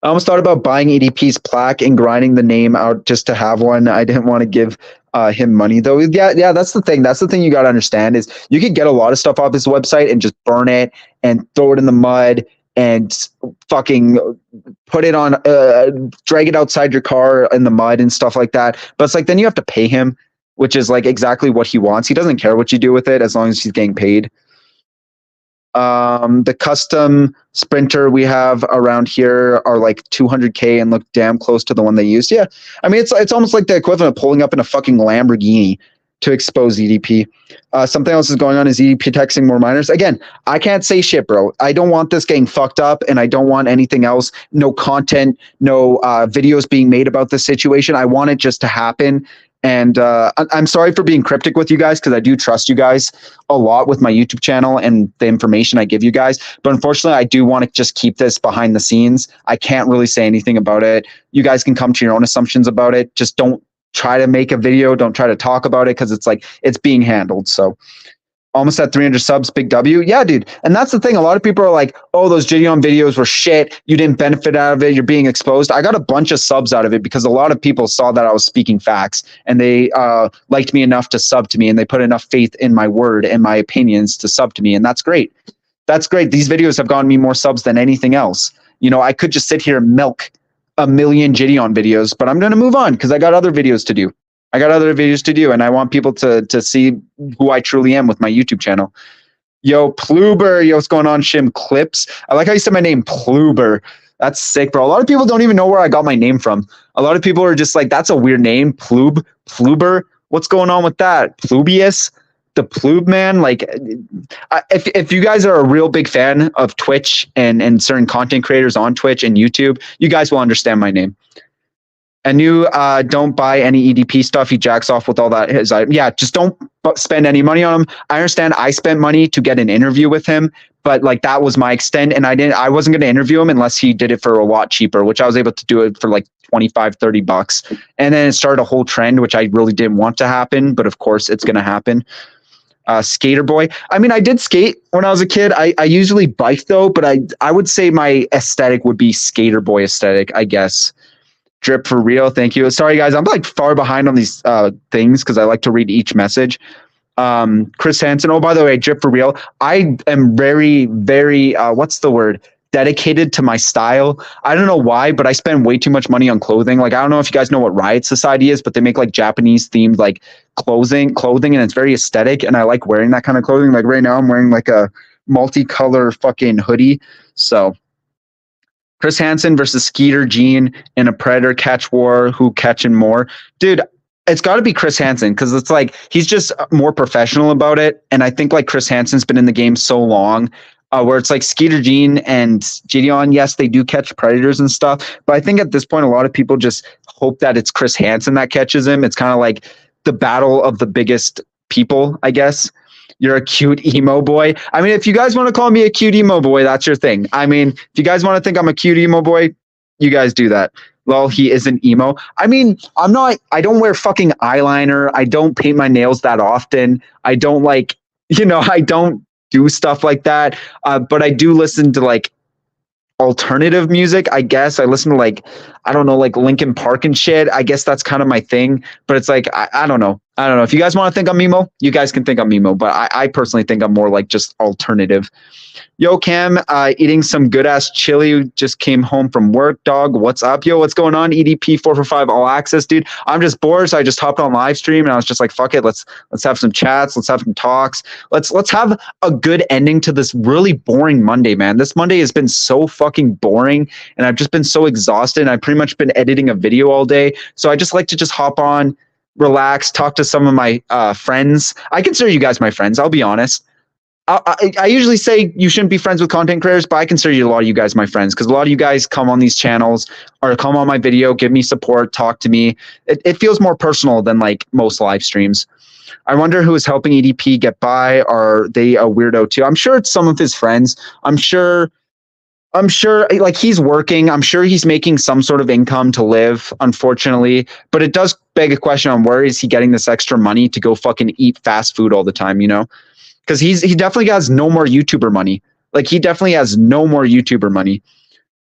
[SPEAKER 1] I almost thought about buying EDP's plaque and grinding the name out just to have one. I didn't want to give him money though. Yeah, that's the thing. That's the thing you got to understand is you could get a lot of stuff off his website and just burn it and throw it in the mud and fucking put it on, drag it outside your car in the mud and stuff like that. But it's like then you have to pay him, which is like exactly what he wants. He doesn't care what you do with it as long as he's getting paid. The custom Sprinter we have around here are like 200K and look damn close to the one they used. Yeah, I mean it's almost like the equivalent of pulling up in a fucking Lamborghini to expose EDP. Something else is going on is EDP texting more minors. Again, I can't say shit, bro. I don't want this getting fucked up, and I don't want anything else. No content, no videos being made about this situation. I want it just to happen. And I'm sorry for being cryptic with you guys because I do trust you guys a lot with my YouTube channel and the information I give you guys. But unfortunately, I do want to just keep this behind the scenes. I can't really say anything about it. You guys can come to your own assumptions about it. Just don't try to make a video. Don't try to talk about it because it's like it's being handled. So almost at 300 subs, big W. Yeah, dude. And that's the thing. A lot of people are like, oh, those Gideon videos were shit. You didn't benefit out of it. You're being exposed. I got a bunch of subs out of it because a lot of people saw that I was speaking facts and they liked me enough to sub to me and they put enough faith in my word and my opinions to sub to me. And that's great. That's great. These videos have gotten me more subs than anything else. You know, I could just sit here and milk a million Gideon videos, but I'm going to move on because I got other videos to do. And I want people to see who I truly am with my YouTube channel. Yo, Pluber. Yo, what's going on, Shim Clips? I like how you said my name, Pluber. That's sick, bro. A lot of people don't even know where I got my name from. A lot of people are just like, that's a weird name, Pluber. What's going on with that? Plubius? The Plube man? Like, if you guys are a real big fan of Twitch and certain content creators on Twitch and YouTube, you guys will understand my name. And you don't buy any EDP stuff. He jacks off with all that. Yeah, just don't spend any money on him. I understand I spent money to get an interview with him, but like that was my extent. And I wasn't going to interview him unless he did it for a lot cheaper, which I was able to do it for like $25-$30. And then it started a whole trend, which I really didn't want to happen. But of course, it's going to happen. Skater boy. I mean, I did skate when I was a kid. I usually bike though, but I would say my aesthetic would be skater boy aesthetic, I guess. Drip for real. Thank you. Sorry, guys. I'm like far behind on these things because I like to read each message. Chris Hansen. Oh, by the way, Drip for real. I am very, very, what's the word? Dedicated to my style. I don't know why, but I spend way too much money on clothing. Like, I don't know if you guys know what Riot Society is, but they make like Japanese themed like clothing, and it's very aesthetic. And I like wearing that kind of clothing. Like right now I'm wearing like a multicolor fucking hoodie. So Chris Hansen versus Skeeter Gene in a Predator catch war. Who catching more? Dude, it's got to be Chris Hansen because it's like he's just more professional about it. And I think like Chris Hansen's been in the game so long where it's like Skeeter Gene and Gideon, yes, they do catch predators and stuff. But I think at this point, a lot of people just hope that it's Chris Hansen that catches him. It's kind of like the battle of the biggest people, I guess. You're a cute emo boy. I mean, if you guys want to call me a cute emo boy, that's your thing. I mean, if you guys want to think I'm a cute emo boy, you guys do that. Well, he isn't emo. I mean, I don't wear fucking eyeliner. I don't paint my nails that often. I don't like, I don't do stuff like that. But I do listen to like alternative music, I guess. I listen to like, I don't know, like Linkin Park and shit. I guess that's kind of my thing. But it's like I don't know. I don't know. If you guys want to think I'm emo, you guys can think I'm emo. But I personally think I'm more like just alternative. Yo, Cam, eating some good ass chili. Just came home from work, dog. What's up, yo? What's going on? EDP 445 All Access, dude. I'm just bored, so I just hopped on live stream and I was just like, fuck it, let's have some chats, let's have some talks, let's have a good ending to this really boring Monday, man. This Monday has been so fucking boring, and I've just been so exhausted. And I've pretty much been editing a video all day, so I just like to just hop on, relax, talk to some of my friends. I consider you guys my friends. I'll be honest. I usually say you shouldn't be friends with content creators, but I consider a lot of you guys my friends because a lot of you guys come on these channels or come on my video, give me support, talk to me. It feels more personal than like most live streams. I wonder who is helping EDP get by. Are they a weirdo too? I'm sure it's some of his friends. I'm sure like he's working. I'm sure he's making some sort of income to live, unfortunately. But it does beg a question on where is he getting this extra money to go fucking eat fast food all the time, you know? Because he definitely has no more YouTuber money. Like he definitely has no more YouTuber money.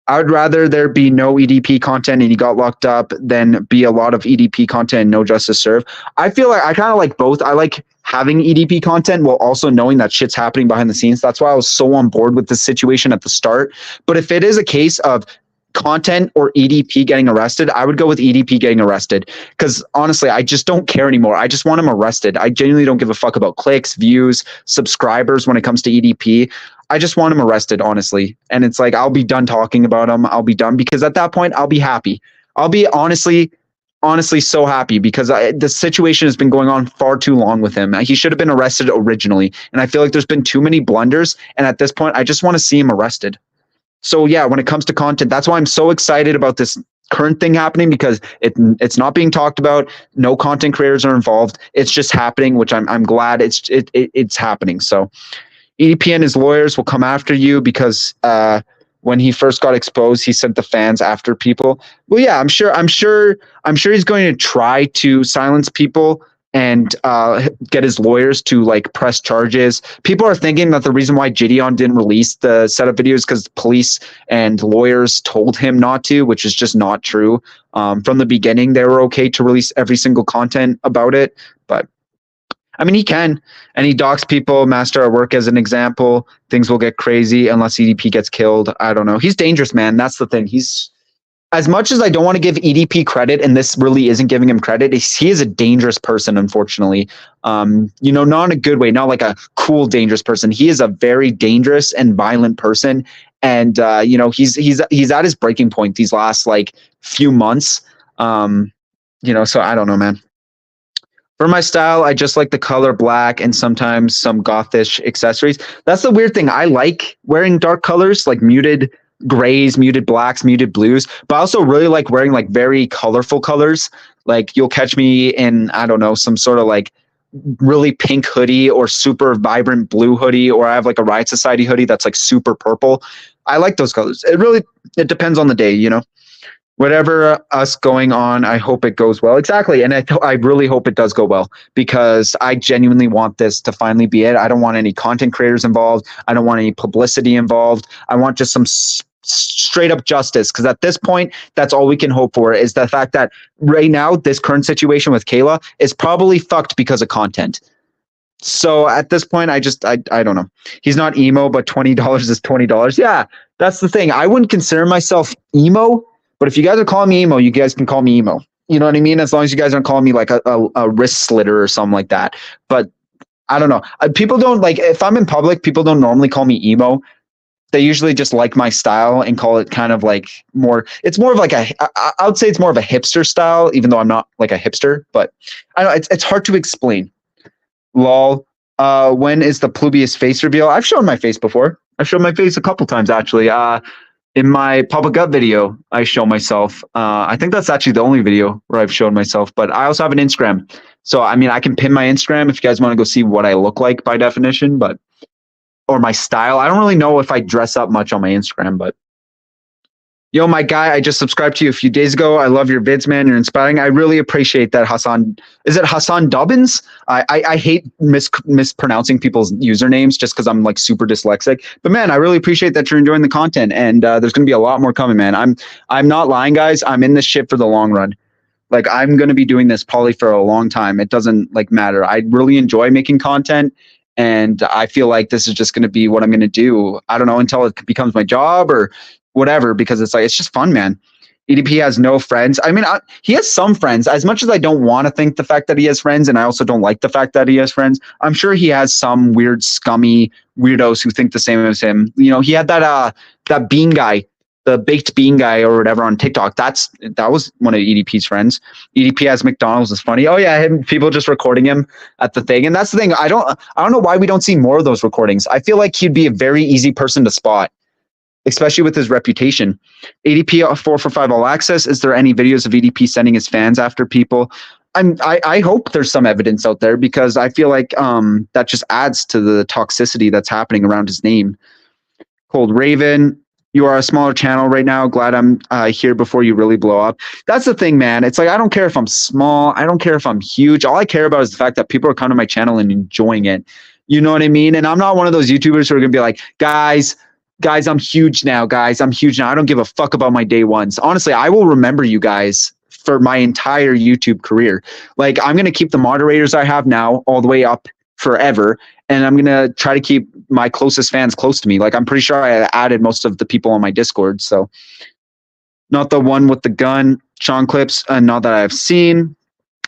[SPEAKER 1] I would rather there be no EDP content and he got locked up than be a lot of EDP content and no justice served. I feel like I kind of like both. I like having EDP content while also knowing that shit's happening behind the scenes. That's why I was so on board with this situation at the start. But if it is a case of content or EDP getting arrested, I would go with EDP getting arrested because honestly, I just don't care anymore. I just want him arrested. I genuinely don't give a fuck about clicks, views, subscribers when it comes to EDP. I just want him arrested, honestly. And it's like, I'll be done talking about him. I'll be done because at that point, I'll be happy. I'll be honestly so happy because the situation has been going on far too long with him. He should have been arrested originally. And I feel like there's been too many blunders. And at this point, I just want to see him arrested. So yeah, when it comes to content, that's why I'm so excited about this current thing happening because it's not being talked about. No content creators are involved. It's just happening, which I'm glad it's happening. So EDP and his lawyers will come after you because when he first got exposed, he sent the fans after people. Well, yeah, I'm sure he's going to try to silence people and get his lawyers to like press charges. People are thinking that the reason why Gideon didn't release the setup videos because police and lawyers told him not to, which is just not true. From the beginning, they were okay to release every single content about it, but I mean, he can, and he docks people. Master at work as an example. Things will get crazy unless EDP gets killed. I don't know. He's dangerous, man. That's the thing. He's as much as I don't want to give EDP credit, and this really isn't giving him credit, he is a dangerous person, unfortunately. Not in a good way, not like a cool, dangerous person. He is a very dangerous and violent person. And, he's at his breaking point these last like few months. So I don't know, man. For my style, I just like the color black and sometimes some gothish accessories. That's the weird thing. I like wearing dark colors, like muted grays, muted blacks, muted blues, but I also really like wearing like very colorful colors. Like you'll catch me in, I don't know, some sort of like really pink hoodie or super vibrant blue hoodie, or I have like a Riot Society hoodie that's like super purple. I like those colors. It depends on the day, you know. Whatever us going on, I hope it goes well. Exactly. And I really hope it does go well because I genuinely want this to finally be it. I don't want any content creators involved. I don't want any publicity involved. I want just some straight up justice because at this point, that's all we can hope for is the fact that right now, this current situation with Kayla is probably fucked because of content. So at this point, I don't know. He's not emo, but $20 is $20. Yeah, that's the thing. I wouldn't consider myself emo. But if you guys are calling me emo, you guys can call me emo. You know what I mean? As long as you guys aren't calling me like a wrist slitter or something like that. But I don't know. People don't like, if I'm in public, people don't normally call me emo. They usually just like my style and call it kind of like it's more of like I would say it's more of a hipster style, even though I'm not like a hipster. But I don't know, it's hard to explain. Lol. When is the Plubius face reveal? I've shown my face before. I've shown my face a couple times, actually. In my Papa Gut video, I show myself. I think that's actually the only video where I've shown myself, but I also have an Instagram. So, I mean, I can pin my Instagram if you guys want to go see what I look like by definition, or my style. I don't really know if I dress up much on my Instagram, but Yo, my guy, I just subscribed to you a few days ago. I love your vids, man. You're inspiring. I really appreciate that, Hassan. Is it Hassan Dobbins? I hate mispronouncing people's usernames just because I'm like super dyslexic. But man, I really appreciate that you're enjoying the content, and there's going to be a lot more coming, man. I'm not lying, guys. I'm in this shit for the long run. Like I'm going to be doing this probably for a long time. It doesn't like matter. I really enjoy making content, and I feel like this is just going to be what I'm going to do. I don't know until it becomes my job or whatever, because it's like it's just fun, man. EDP has no friends. I mean, he has some friends. As much as I don't want to think the fact that he has friends, and I also don't like the fact that he has friends, I'm sure he has some weird, scummy weirdos who think the same as him. You know, he had that bean guy, the baked bean guy or whatever on TikTok. That was one of EDP's friends. EDP has McDonald's is funny. Oh yeah, people just recording him at the thing, and that's the thing. I don't know why we don't see more of those recordings. I feel like he'd be a very easy person to spot, especially with his reputation. ADP 445 All Access. Is there any videos of EDP sending his fans after people? I hope there's some evidence out there, because I feel like that just adds to the toxicity that's happening around his name. Cold Raven, you are a smaller channel right now. Glad I'm here before you really blow up. That's the thing, man. It's like, I don't care if I'm small. I don't care if I'm huge. All I care about is the fact that people are coming to my channel and enjoying it. You know what I mean? And I'm not one of those YouTubers who are going to be like, guys, I'm huge now. Guys, I'm huge now. I don't give a fuck about my day ones. Honestly, I will remember you guys for my entire YouTube career. Like, I'm going to keep the moderators I have now all the way up forever. And I'm going to try to keep my closest fans close to me. Like, I'm pretty sure I added most of the people on my Discord. So not the one with the gun, Sean clips, not that I've seen.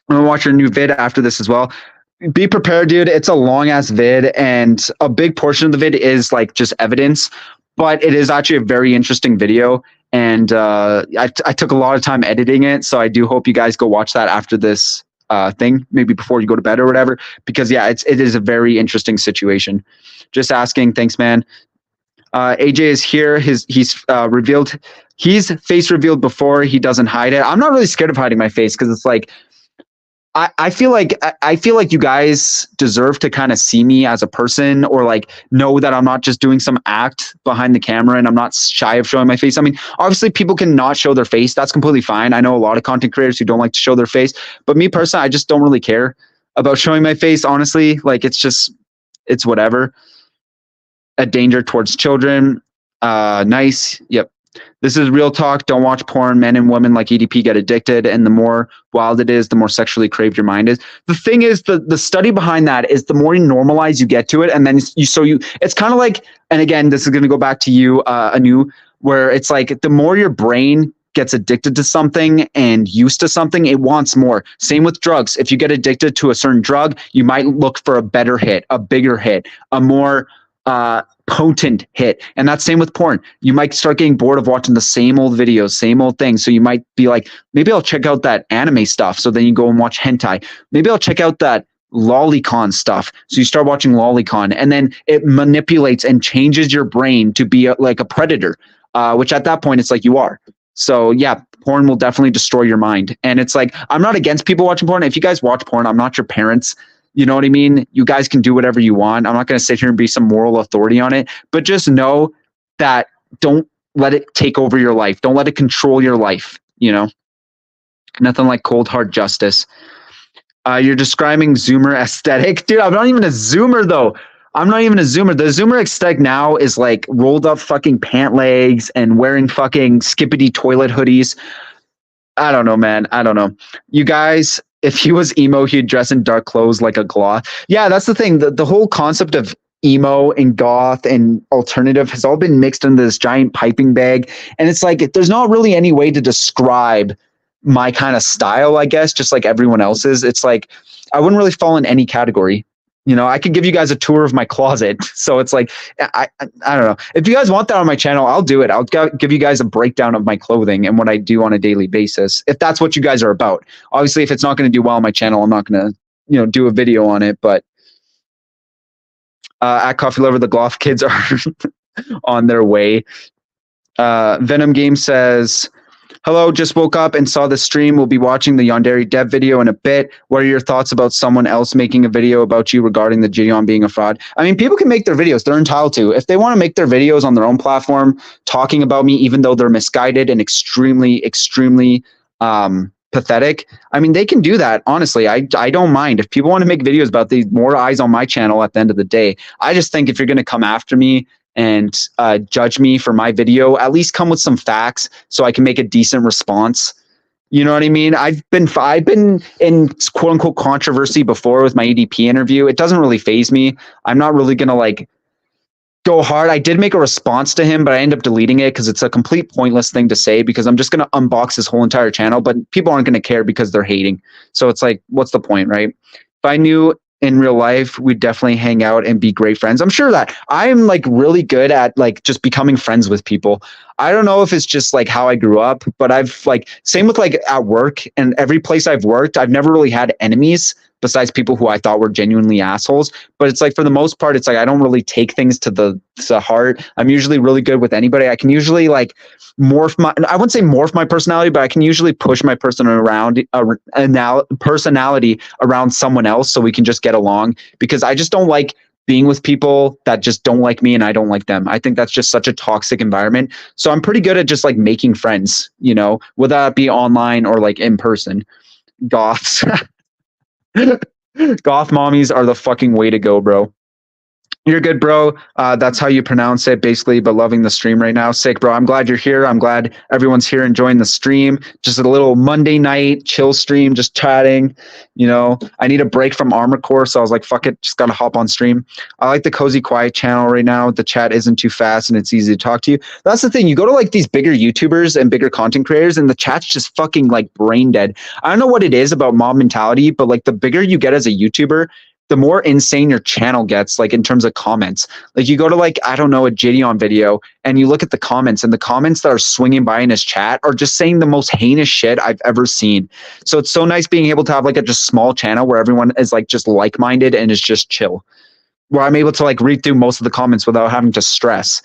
[SPEAKER 1] I'm going to watch your new vid after this as well. Be prepared, dude. It's a long ass vid, and a big portion of the vid is like just evidence, but it is actually a very interesting video. And I took a lot of time editing it. So I do hope you guys go watch that after this thing, maybe before you go to bed or whatever, because yeah, it is a very interesting situation. Just asking. Thanks, man. AJ is here. He's revealed his face revealed before. He doesn't hide it. I'm not really scared of hiding my face, because it's like, I feel like you guys deserve to kind of see me as a person, or like know that I'm not just doing some act behind the camera and I'm not shy of showing my face. I mean, obviously people can not show their face. That's completely fine. I know a lot of content creators who don't like to show their face, but me personally, I just don't really care about showing my face. Honestly, like it's whatever. A danger towards children. Nice. Yep. This is real talk. Don't watch porn. Men and women like EDP get addicted, and the more wild it is, the more sexually craved your mind is. The thing is, the study behind that is the more you normalize you get to it, and then it's kind of like, and again, this is going to go back to you, Anu, where it's like the more your brain gets addicted to something and used to something, it wants more. Same with drugs. If you get addicted to a certain drug, you might look for a better hit, a bigger hit, a more potent hit. And that's same with porn. You might start getting bored of watching the same old videos, same old things. So you might be like, maybe I'll check out that anime stuff. So then you go and watch hentai. Maybe I'll check out that lolicon stuff. So you start watching lolicon, and then it manipulates and changes your brain to be like a predator, which at that point it's like you are. So yeah, porn will definitely destroy your mind. And it's like, I'm not against people watching porn. If you guys watch porn, I'm not your parents. You know what I mean? You guys can do whatever you want. I'm not going to sit here and be some moral authority on it, but just know that don't let it take over your life. Don't let it control your life. You know, nothing like cold hard justice. You're describing Zoomer aesthetic. Dude, I'm not even a Zoomer though. I'm not even a Zoomer. The Zoomer aesthetic now is like rolled up fucking pant legs and wearing fucking skippity toilet hoodies. I don't know, man. I don't know. You guys, if he was emo, he'd dress in dark clothes like a goth. Yeah, that's the thing. The whole concept of emo and goth and alternative has all been mixed into this giant piping bag. And it's like, there's not really any way to describe my kind of style, I guess, just like everyone else's. It's like, I wouldn't really fall in any category. You know, I could give you guys a tour of my closet. So it's like, I don't know. If you guys want that on my channel, I'll do it. I'll give you guys a breakdown of my clothing and what I do on a daily basis, if that's what you guys are about. Obviously, if it's not going to do well on my channel, I'm not going to, do a video on it. But at Coffee Lover, the Gloth kids are on their way. Venom Game says, Hello, just woke up and saw the stream. We'll be watching the Yandere dev video in a bit. What are your thoughts about someone else making a video about you regarding the Gideon being a fraud? I mean, people can make their videos. They're entitled to. If they want to make their videos on their own platform talking about me, even though they're misguided and extremely pathetic, I mean, they can do that. Honestly, I don't mind. If people want to make videos about these, more eyes on my channel at the end of the day. I just think if you're going to come after me and judge me for my video, at least come with some facts so I can make a decent response. You know what I mean? I've been in quote unquote controversy before with my EDP interview. It doesn't really faze me. I'm not really gonna like go hard. I did make a response to him, but I end up deleting it because it's a complete pointless thing to say because I'm just gonna unbox his whole entire channel, but people aren't gonna care because they're hating. So it's like, what's the point, right? If I knew in real life, we'd definitely hang out and be great friends. I'm sure that I'm like really good at like just becoming friends with people. I don't know if it's just like how I grew up, but I've like same with like at work and every place I've worked, I've never really had enemies besides people who I thought were genuinely assholes. But it's like for the most part, it's like I don't really take things to the heart. I'm usually really good with anybody. I can usually like I wouldn't say morph my personality, but I can usually push my personality around someone else so we can just get along because I just don't like being with people that just don't like me and I don't like them. I think that's just such a toxic environment. So I'm pretty good at just like making friends, you know, whether that be online or like in person. Goths. Goth mommies are the fucking way to go, bro. You're good, bro. That's how you pronounce it, basically, but loving the stream right now. Sick, bro. I'm glad you're here. I'm glad everyone's here enjoying the stream. Just a little Monday night chill stream, just chatting. You know, I need a break from Armor Core, so I was like, fuck it, just gotta hop on stream. I like the Cozy Quiet channel right now. The chat isn't too fast and it's easy to talk to you. That's the thing. You go to like these bigger YouTubers and bigger content creators, and the chat's just fucking like brain dead. I don't know what it is about mob mentality, but like the bigger you get as a YouTuber, the more insane your channel gets, like in terms of comments. Like you go to like, I don't know, a Gideon video and you look at the comments and the comments that are swinging by in his chat are just saying the most heinous shit I've ever seen. So it's so nice being able to have like a just small channel where everyone is like just like-minded and is just chill. Where I'm able to like read through most of the comments without having to stress.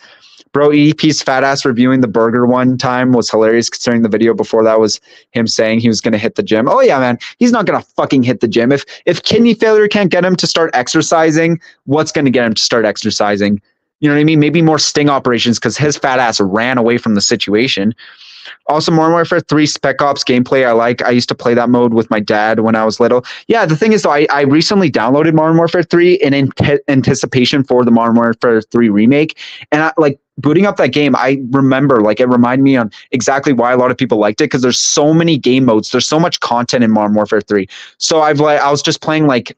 [SPEAKER 1] Bro, EDP's fat ass reviewing the burger one time was hilarious considering the video before that was him saying he was going to hit the gym. Oh yeah, man. He's not going to fucking hit the gym. If kidney failure can't get him to start exercising, what's going to get him to start exercising? You know what I mean? Maybe more sting operations because his fat ass ran away from the situation. Also, Modern Warfare 3 Spec Ops gameplay I like. I used to play that mode with my dad when I was little. Yeah, the thing is, though, I recently downloaded Modern Warfare 3 in anticipation for the Modern Warfare 3 remake. And I, like, booting up that game, I remember, like, it reminded me on exactly why a lot of people liked it because there's so many game modes. There's so much content in Modern Warfare 3. So I was just playing, like,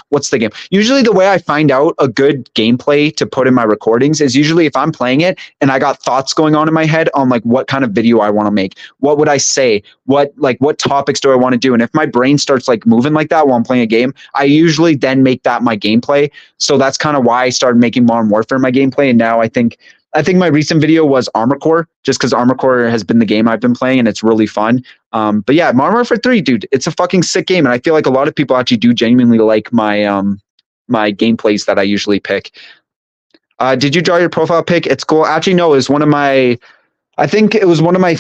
[SPEAKER 1] what's the game? Usually the way I find out a good gameplay to put in my recordings is usually if I'm playing it and I got thoughts going on in my head on, like, what kind of video I want to make. What would I say? What topics do I want to do? And if my brain starts, like, moving like that while I'm playing a game, I usually then make that my gameplay. So that's kind of why I started making Modern Warfare my gameplay. And now I think my recent video was Armor Core, just because Armor Core has been the game I've been playing and it's really fun. But yeah, Modern Warfare 3, dude, it's a fucking sick game. And I feel like a lot of people actually do genuinely like my my gameplays that I usually pick. Did you draw your profile pic? It's cool. Actually, no, it was one of my, I think it was one of my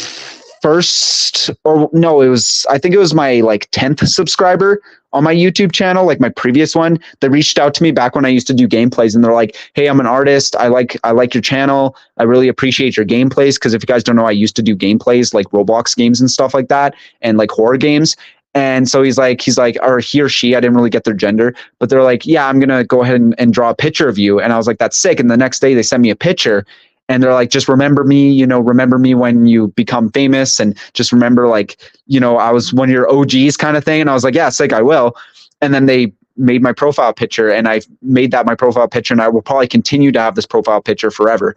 [SPEAKER 1] first, or no, I think it was my like 10th subscriber on my YouTube channel, like my previous one, that reached out to me back when I used to do gameplays, and they're like, "Hey, I'm an artist. I like your channel. I really appreciate your gameplays." Because if you guys don't know, I used to do gameplays like Roblox games and stuff like that, and like horror games. And so he's like, or he or she, I didn't really get their gender, but they're like, "Yeah, I'm gonna go ahead and draw a picture of you." And I was like, "That's sick." And the next day they sent me a picture. And they're like, just remember me, remember me when you become famous, and just remember, like, I was one of your OGs kind of thing. And I was like, yeah, sick, I will. And then they made my profile picture, and I made that my profile picture, and I will probably continue to have this profile picture forever,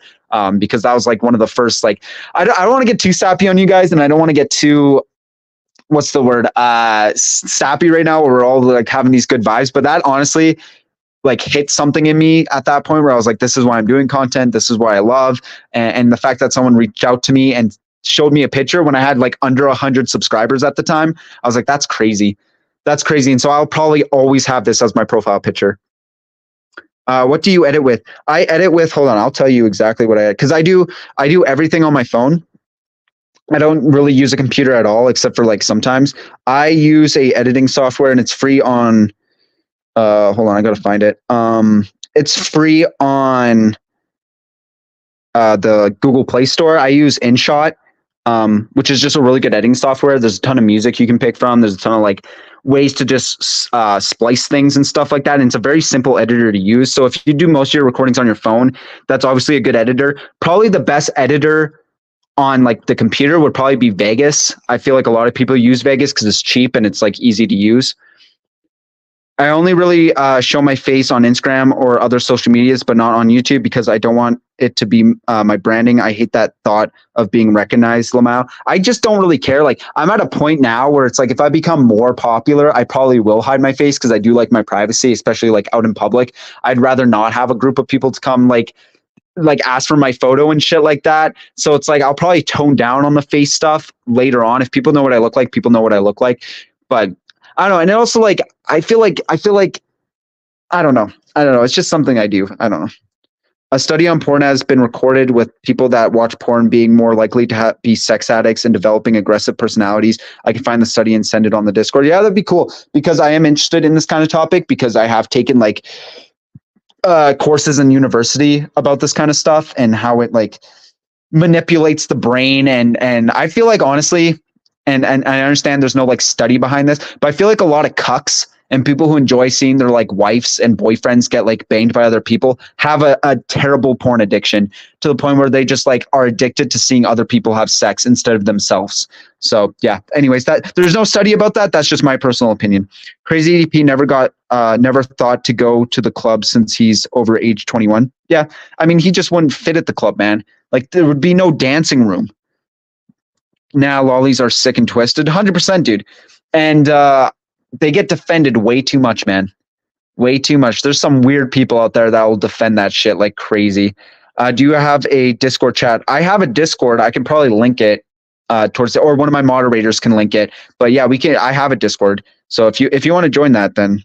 [SPEAKER 1] because that was like one of the first, like, I don't want to get too sappy on you guys, and I don't want to get too, what's the word, sappy right now, where we're all like having these good vibes. But that honestly, like, hit something in me at that point where I was like, this is why I'm doing content. This is why I love. And the fact that someone reached out to me and showed me a picture when I had like under 100 subscribers at the time, I was like, that's crazy. That's crazy. And so I'll probably always have this as my profile picture. What do you edit with? I edit with, hold on, I'll tell you exactly what I edit. Cause I do everything on my phone. I don't really use a computer at all, except for like sometimes. I use a editing software, and it's free on. Hold on, I gotta find it. It's free on the Google Play Store. I use InShot, which is just a really good editing software. There's a ton of music you can pick from. There's a ton of like ways to just splice things and stuff like that. And it's a very simple editor to use. So if you do most of your recordings on your phone, that's obviously a good editor. Probably the best editor on like the computer would probably be Vegas. I feel like a lot of people use Vegas because it's cheap and it's like easy to use. I only really show my face on Instagram or other social medias, but not on YouTube because I don't want it to be my branding. I hate that thought of being recognized, Lamau. I just don't really care. Like I'm at a point now where it's like if I become more popular, I probably will hide my face because I do like my privacy, especially like out in public. I'd rather not have a group of people to come like ask for my photo and shit like that. So it's like I'll probably tone down on the face stuff later on. If people know what I look like, people know what I look like. But I don't know. And also like I feel like I don't know. I don't know. It's just something I do. I don't know. A study on porn has been recorded with people that watch porn being more likely to be sex addicts and developing aggressive personalities. I can find the study and send it on the Discord. Yeah, that'd be cool because I am interested in this kind of topic because I have taken like courses in university about this kind of stuff and how it like manipulates the brain. And I feel like honestly, and I understand there's no like study behind this, but I feel like a lot of cucks and people who enjoy seeing their like wives and boyfriends get like banged by other people have a terrible porn addiction to the point where they just like are addicted to seeing other people have sex instead of themselves. So yeah, anyways, that there's no study about that. That's just my personal opinion. Crazy EDP never thought to go to the club since he's over age 21. Yeah. I mean, he just wouldn't fit at the club, man. Like there would be no dancing room. Now lollies are sick and twisted. 100%, dude. And they get defended way too much, man. Way too much. There's some weird people out there that will defend that shit like crazy. Do you have a Discord chat? I have a Discord. I can probably link it towards or one of my moderators can link it. But yeah, we can. I have a Discord. So if you want to join that, then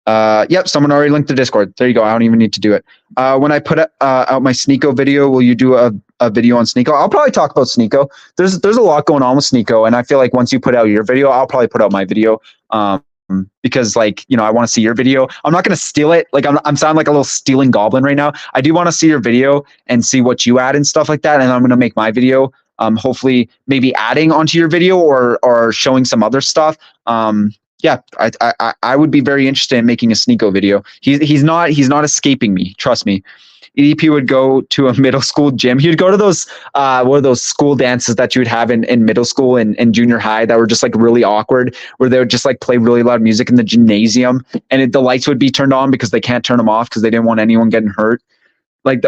[SPEAKER 1] yep, someone already linked the Discord. There you go. I don't even need to do it. When I put out my Sneeko video, will you do a video on Sneeko? I'll probably talk about Sneeko. There's a lot going on with Sneeko, and I feel like once you put out your video, I'll probably put out my video. Because like, you know, I want to see your video. I'm not going to steal it. Like I'm sounding like a little stealing goblin right now. I do want to see your video and see what you add and stuff like that. And I'm going to make my video, hopefully maybe adding onto your video or showing some other stuff. Yeah, I would be very interested in making a Sneeko video. He's not escaping me. Trust me. EDP would go to a middle school gym. He would go to those what are those school dances that you would have in middle school and junior high that were just like really awkward, where they would just like play really loud music in the gymnasium, and the lights would be turned on because they can't turn them off because they didn't want anyone getting hurt. Like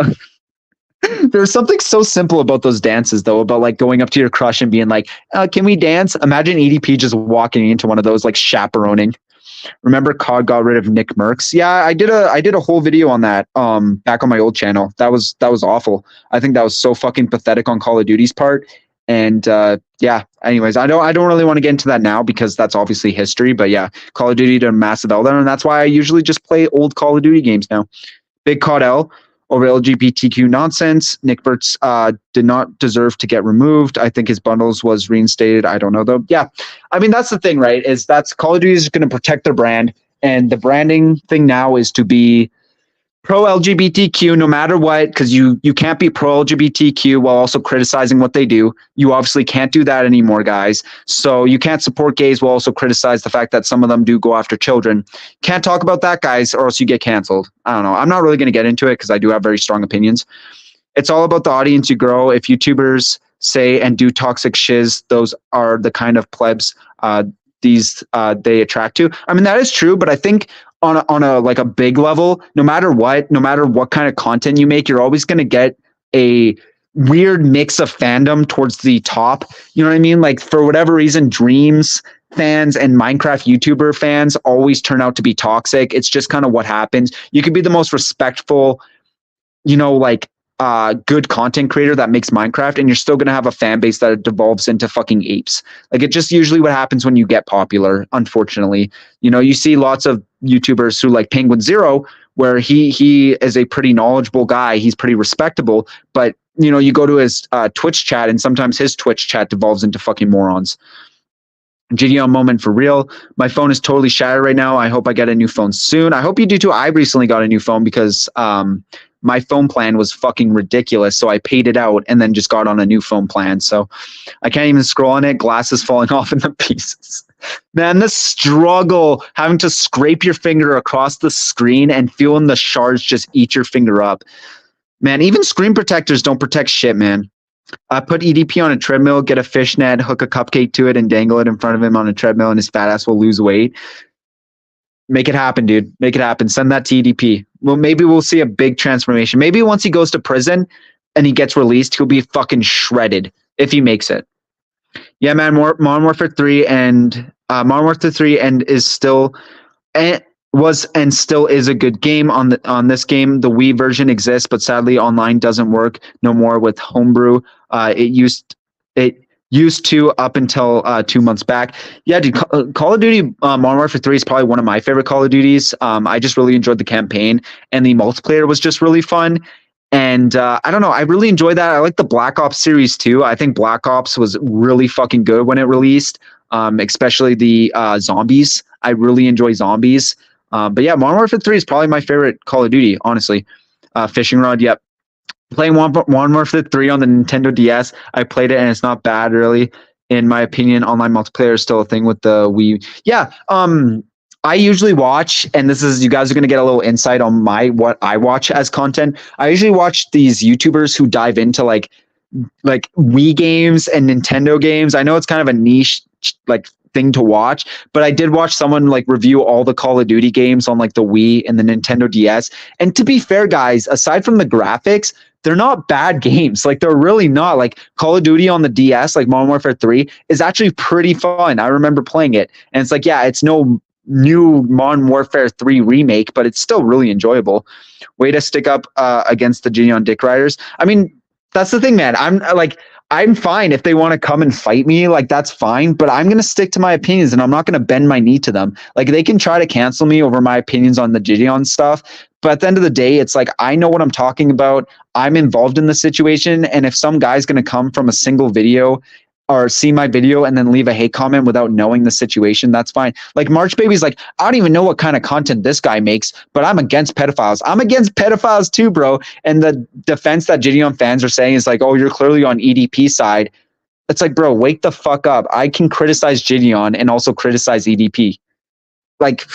[SPEAKER 1] there's something so simple about those dances, though, about like going up to your crush and being like, "Can we dance?" Imagine EDP just walking into one of those, like chaperoning. Remember COD got rid of Nick Merckx? Yeah, I did a whole video on that back on my old channel. That was awful. I think that was so fucking pathetic on Call of Duty's part. And yeah, anyways, I don't really want to get into that now because that's obviously history, but yeah, Call of Duty did a massive meltdown, and that's why I usually just play old Call of Duty games now. Big COD L over LGBTQ nonsense. Nick Merckx did not deserve to get removed. I think his bundles was reinstated. I don't know though. Yeah, I mean that's the thing, right? Is that's Call of Duty is going to protect their brand, and the branding thing now is to be pro LGBTQ no matter what, because you can't be pro LGBTQ while also criticizing what they do. You obviously can't do that anymore, guys. So you can't support gays while also criticize the fact that some of them do go after children. Can't talk about that, guys, or else you get canceled. I don't know. I'm not really going to get into it because I do have very strong opinions. It's all about the audience you grow. If YouTubers say and do toxic shiz, those are the kind of plebs they attract to. I mean, that is true, but I think on a like a big level, no matter what kind of content you make, you're always going to get a weird mix of fandom towards the top. You know what I mean? Like for whatever reason, Dreams fans and Minecraft YouTuber fans always turn out to be toxic. It's just kind of what happens. You could be the most respectful, you know, like good content creator that makes Minecraft, and you're still going to have a fan base that devolves into fucking apes. Like it's just usually what happens when you get popular, unfortunately. You know, you see lots of YouTubers who like Penguin Zero, where he is a pretty knowledgeable guy. He's pretty respectable, but you go to his Twitch chat, and sometimes his Twitch chat devolves into fucking morons. GDO moment for real. My phone is totally shattered right now. I hope I get a new phone soon. I hope you do too. I recently got a new phone because my phone plan was fucking ridiculous. So I paid it out and then just got on a new phone plan. So I can't even scroll on it. Glasses falling off into pieces. Man, the struggle having to scrape your finger across the screen and feeling the shards just eat your finger up. Man, even screen protectors don't protect shit, man. Put EDP on a treadmill, get a fishnet, hook a cupcake to it, and dangle it in front of him on a treadmill, and his fat ass will lose weight. Make it happen, dude. Make it happen. Send that to EDP. Well, maybe we'll see a big transformation. Maybe once he goes to prison and he gets released, he'll be fucking shredded if he makes it. Yeah, man. Modern Warfare 3 and Modern Warfare 3 and is still was and still is a good game on this game. The Wii version exists, but sadly online doesn't work no more with homebrew. It used to up until 2 months back. Yeah, dude, Call of Duty Modern Warfare 3 is probably one of my favorite Call of Duties. I just really enjoyed the campaign, and the multiplayer was just really fun. And I don't know, I really enjoyed that. I like the Black Ops series too. I think Black Ops was really fucking good when it released, especially the zombies. I really enjoy zombies. But yeah, Modern Warfare 3 is probably my favorite Call of Duty, honestly. Fishing rod, yep. Playing Modern Warfare 3 on the Nintendo DS, I played it and it's not bad, really. In my opinion, online multiplayer is still a thing with the Wii. Yeah, I usually watch, and this is, you guys are going to get a little insight on what I watch as content. I usually watch these YouTubers who dive into like Wii games and Nintendo games. I know it's kind of a niche like thing to watch, but I did watch someone like review all the Call of Duty games on like the Wii and the Nintendo DS. And to be fair, guys, aside from the graphics, they're not bad games. Like, they're really not. Like, Call of Duty on the DS, like Modern Warfare 3, is actually pretty fun. I remember playing it, and it's like, yeah, it's no new Modern Warfare 3 remake, but it's still really enjoyable. Way to stick up against the Gideon Dick Riders. I mean, that's the thing, man. I'm fine if they want to come and fight me, like, that's fine, but I'm going to stick to my opinions and I'm not going to bend my knee to them. Like, they can try to cancel me over my opinions on the Gideon stuff, but at the end of the day, it's like, I know what I'm talking about. I'm involved in the situation, and if some guy's going to come from a single video or see my video and then leave a hate comment without knowing the situation, that's fine. Like, March Baby's like, I don't even know what kind of content this guy makes, but I'm against pedophiles. I'm against pedophiles too, bro. And the defense that Gideon fans are saying is like, oh, you're clearly on EDP side. It's like, bro, wake the fuck up. I can criticize Gideon and also criticize EDP. Like,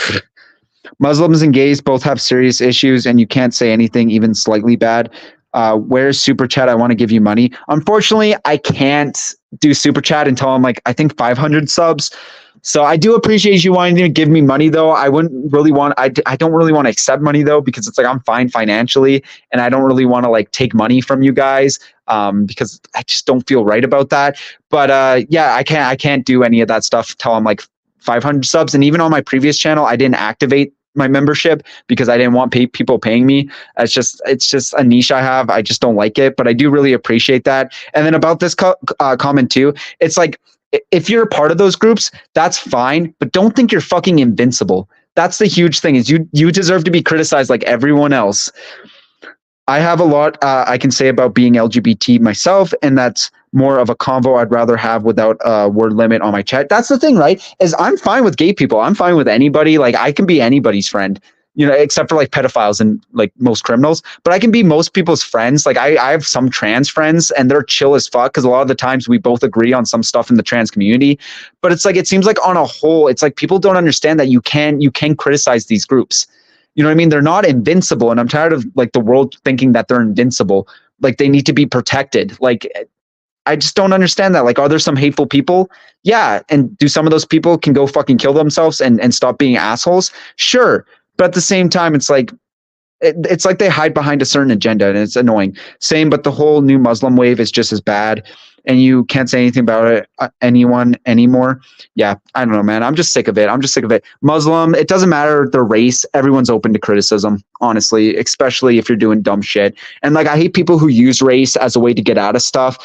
[SPEAKER 1] Muslims and gays both have serious issues, and you can't say anything even slightly bad. Where's Super Chat? I want to give you money. Unfortunately, I can't do Super Chat until I'm like, I think 500 subs. So I do appreciate you wanting to give me money, though. I wouldn't really want, I don't really want to accept money, though, because it's like, I'm fine financially, and I don't really want to like take money from you guys, because I just don't feel right about that. But yeah, I can't do any of that stuff till I'm like 500 subs. And even on my previous channel, I didn't activate my membership because I didn't want people paying me. It's just a niche I have. I just don't like it, but I do really appreciate that. And then about this comment too, it's like, if you're a part of those groups, that's fine, but don't think you're fucking invincible. That's the huge thing, is you deserve to be criticized like everyone else. I have a lot I can say about being LGBT myself, and that's more of a convo I'd rather have without a word limit on my chat. That's the thing, right? Is I'm fine with gay people. I'm fine with anybody. Like, I can be anybody's friend, you know, except for like pedophiles and like most criminals. But I can be most people's friends. Like, I have some trans friends, and they're chill as fuck, because a lot of the times we both agree on some stuff in the trans community. But it's like, it seems like on a whole, it's like people don't understand that you can criticize these groups. You know what I mean? They're not invincible, and I'm tired of like the world thinking that they're invincible. Like, they need to be protected. Like, I just don't understand that. Like, are there some hateful people? Yeah. And do some of those people can go fucking kill themselves and stop being assholes? Sure. But at the same time, it's like, it's like they hide behind a certain agenda, and it's annoying. Same, but the whole new Muslim wave is just as bad, and you can't say anything about it, anyone anymore. Yeah, I don't know, man. I'm just sick of it. Muslim, it doesn't matter the race. Everyone's open to criticism, honestly, especially if you're doing dumb shit. And like, I hate people who use race as a way to get out of stuff.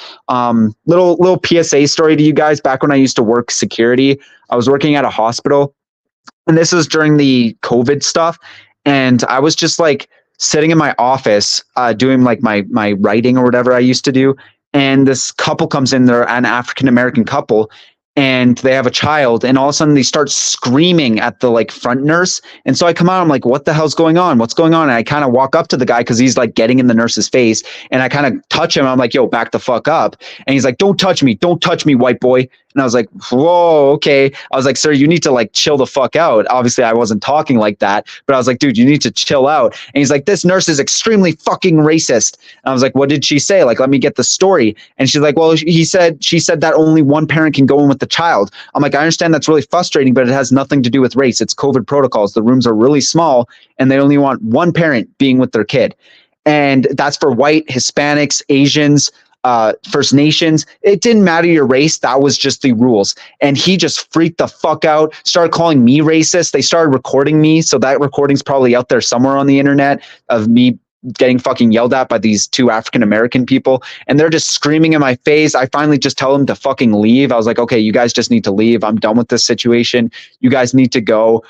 [SPEAKER 1] Little PSA story to you guys. Back when I used to work security, I was working at a hospital, and this was during the COVID stuff. And I was just like, sitting in my office doing like my writing or whatever I used to do, and this couple comes in. They're an African American couple, and they have a child, and all of a sudden they start screaming at the like front nurse. And so I come out, I'm like, what the hell's going on? What's going on? And I kind of walk up to the guy because he's like getting in the nurse's face, and I kind of touch him. I'm like, yo, back the fuck up. And he's like, don't touch me, white boy. And I was like, whoa, okay. I was like, sir, you need to like chill the fuck out. Obviously, I wasn't talking like that, but I was like, dude, you need to chill out. And he's like, this nurse is extremely fucking racist. And I was like, what did she say? Like, let me get the story. And she's like, well, she said that only one parent can go in with the child. I'm like, I understand that's really frustrating, but it has nothing to do with race. It's COVID protocols. The rooms are really small, and they only want one parent being with their kid. And that's for white, Hispanics, Asians, First Nations. It didn't matter your race. That was just the rules. And he just freaked the fuck out, started calling me racist. They started recording me. So that recording's probably out there somewhere on the internet of me getting fucking yelled at by these two African American people. And they're just screaming in my face. I finally just tell them to fucking leave. I was like, okay, you guys just need to leave. I'm done with this situation. You guys need to go.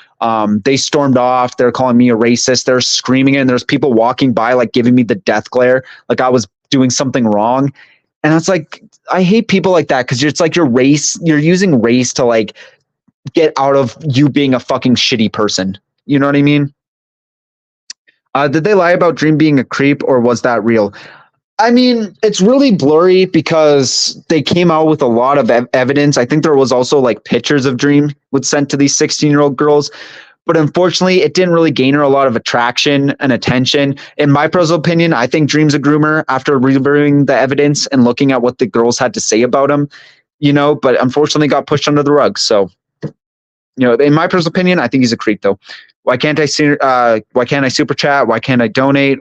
[SPEAKER 1] They stormed off. They're calling me a racist. They're screaming, and there's people walking by, like giving me the death glare, like I was doing something wrong. And it's like, I hate people like that, because it's like you're using race to like get out of you being a fucking shitty person. You know what I mean? Did they lie about Dream being a creep, or was that real? I mean, it's really blurry because they came out with a lot of evidence. I think there was also like pictures of Dream was sent to these 16-year-old girls. But unfortunately, it didn't really gain her a lot of attraction and attention. In my personal opinion, I think Dream's a groomer after reviewing the evidence and looking at what the girls had to say about him, but unfortunately got pushed under the rug. So, in my personal opinion, I think he's a creep though. Why can't I super chat? Why can't I donate?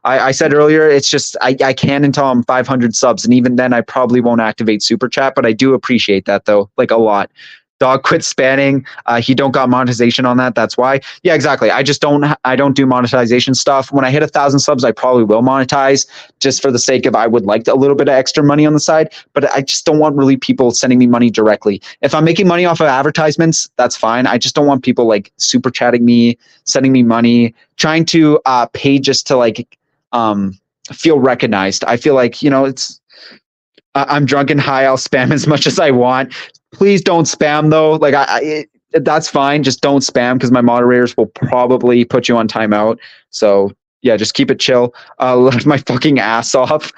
[SPEAKER 1] I said earlier, it's just, I can until I'm 500 subs. And even then I probably won't activate super chat, but I do appreciate that though, like a lot. Dog quit spanning. He don't got monetization on that. That's why. Yeah, exactly. I don't do monetization stuff. When I hit 1,000 subs, I probably will monetize, just for the sake of, I would like a little bit of extra money on the side, but I just don't want really people sending me money directly. If I'm making money off of advertisements, that's fine. I just don't want people like super chatting me, sending me money, trying to pay just to like feel recognized. I feel like, it's, I'm drunk and high. I'll spam as much as I want. Please don't spam though. Like that's fine. Just don't spam, because my moderators will probably put you on timeout. So yeah, just keep it chill. Left my fucking ass off.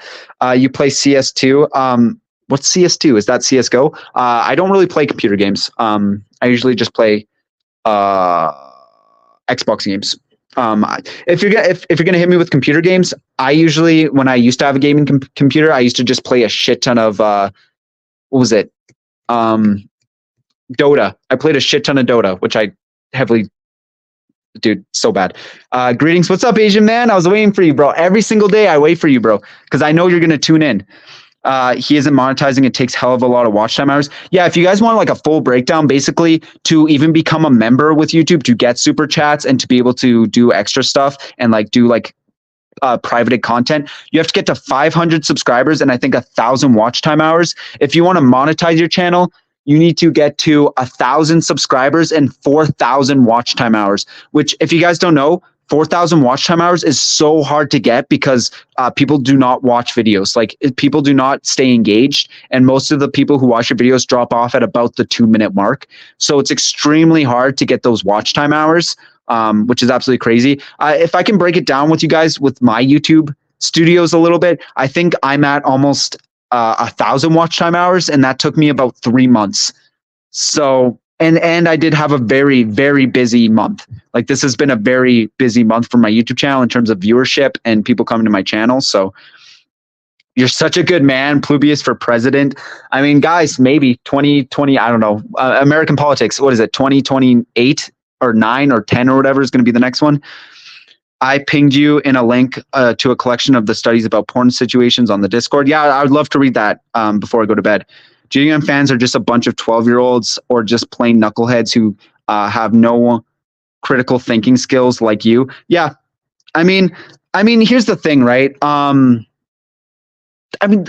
[SPEAKER 1] You play CS2. What's CS2? Is that CSGO? I don't really play computer games. I usually just play Xbox games. If you're gonna hit me with computer games, I usually, when I used to have a gaming computer, I used to just play a shit ton of what was it? Dota. I played a shit ton of Dota, which I heavily, dude, so bad. Greetings. What's up, Asian man? I was waiting for you, bro. Every single day I wait for you, bro, because I know you're going to tune in. He isn't monetizing. It takes hell of a lot of watch time hours. Yeah, if you guys want like a full breakdown, basically to even become a member with YouTube, to get super chats and to be able to do extra stuff and like do like private content, you have to get to 500 subscribers and I think 1,000 watch time hours. If you want to monetize your channel, you need to get to 1,000 subscribers and 4,000 watch time hours, which, if you guys don't know, 4,000 watch time hours is so hard to get because people do not watch videos. Like, people do not stay engaged. And most of the people who watch your videos drop off at about the 2-minute mark. So it's extremely hard to get those watch time hours, which is absolutely crazy. If I can break it down with you guys with my YouTube studios a little bit, I think I'm at almost 1,000 watch time hours, and that took me about 3 months. So, and I did have a very, very busy month. Like, this has been a very busy month for my YouTube channel in terms of viewership and people coming to my channel. So you're such a good man. Plubius for president. I mean, guys, maybe 2020, I don't know. American politics, what is it? 2028 or 9 or 10 or whatever is going to be the next one. I pinged you in a link to a collection of the studies about porn situations on the Discord. Yeah, I would love to read that before I go to bed. GM fans are just a bunch of 12-year-olds or just plain knuckleheads who have no critical thinking skills like you. Yeah, I mean, here's the thing, right? I mean,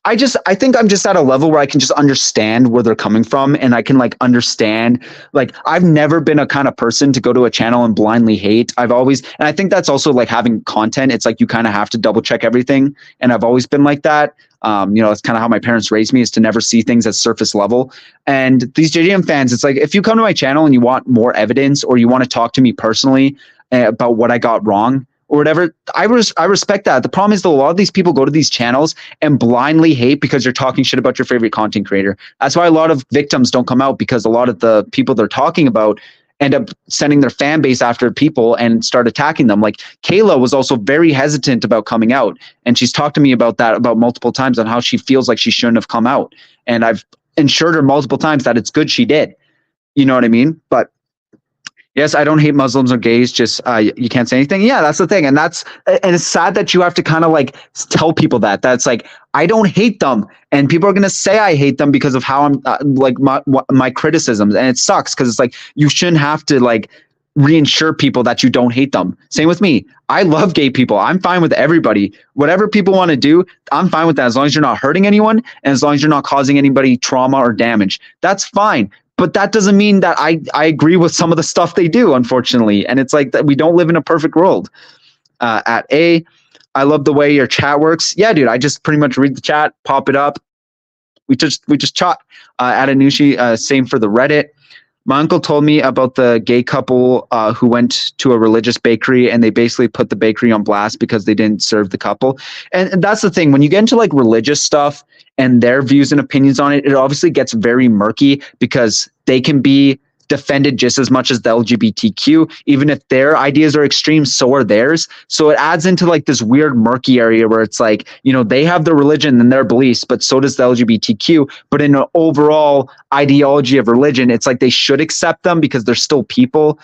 [SPEAKER 1] I think I'm just at a level where I can just understand where they're coming from, and I can like understand. Like, I've never been a kind of person to go to a channel and blindly hate. I've always, and I think that's also like having content. It's like you kind of have to double check everything, and I've always been like that. That's kind of how my parents raised me, is to never see things at surface level. And these JDM fans, it's like, if you come to my channel and you want more evidence, or you want to talk to me personally about what I got wrong or whatever, I respect that. The problem is that a lot of these people go to these channels and blindly hate because you're talking shit about your favorite content creator. That's why a lot of victims don't come out, because a lot of the people they're talking about end up sending their fan base after people and start attacking them. Like, Kayla was also very hesitant about coming out, and she's talked to me about that about multiple times, on how she feels like she shouldn't have come out. And I've assured her multiple times that it's good she did. You know what I mean? But yes, I don't hate Muslims or gays. Just you can't say anything. Yeah, that's the thing, and it's sad that you have to kind of like tell people that. That's like, I don't hate them, and people are gonna say I hate them because of how I'm like my criticisms, and it sucks, because it's like, you shouldn't have to like reinsure people that you don't hate them. Same with me. I love gay people. I'm fine with everybody. Whatever people want to do, I'm fine with that, as long as you're not hurting anyone, and as long as you're not causing anybody trauma or damage. That's fine. But that doesn't mean that I agree with some of the stuff they do, unfortunately. And it's like that we don't live in a perfect world. At A, I love the way your chat works. Yeah, dude, I just pretty much read the chat, pop it up. We just chat. At Anushi, same for the Reddit. My uncle told me about the gay couple who went to a religious bakery, and they basically put the bakery on blast because they didn't serve the couple. And that's the thing. When you get into like religious stuff and their views and opinions on it, it obviously gets very murky, because they can be defended just as much as the LGBTQ. Even if their ideas are extreme, so are theirs. So it adds into like this weird murky area where it's like, they have their religion and their beliefs, but so does the LGBTQ. But in an overall ideology of religion, it's like they should accept them because they're still people.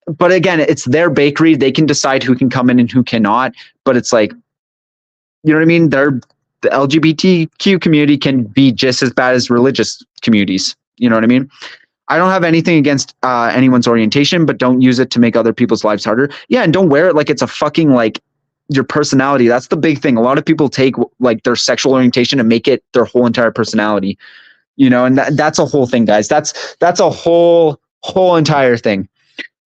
[SPEAKER 1] But again, it's their bakery. They can decide who can come in and who cannot. But it's like, you know what I mean? The LGBTQ community can be just as bad as religious communities. You know what I mean? I don't have anything against anyone's orientation, but don't use it to make other people's lives harder. Yeah, and don't wear it like it's a fucking like your personality. That's the big thing. A lot of people take like their sexual orientation and make it their whole entire personality. And that's a whole thing, guys. That's a whole entire thing.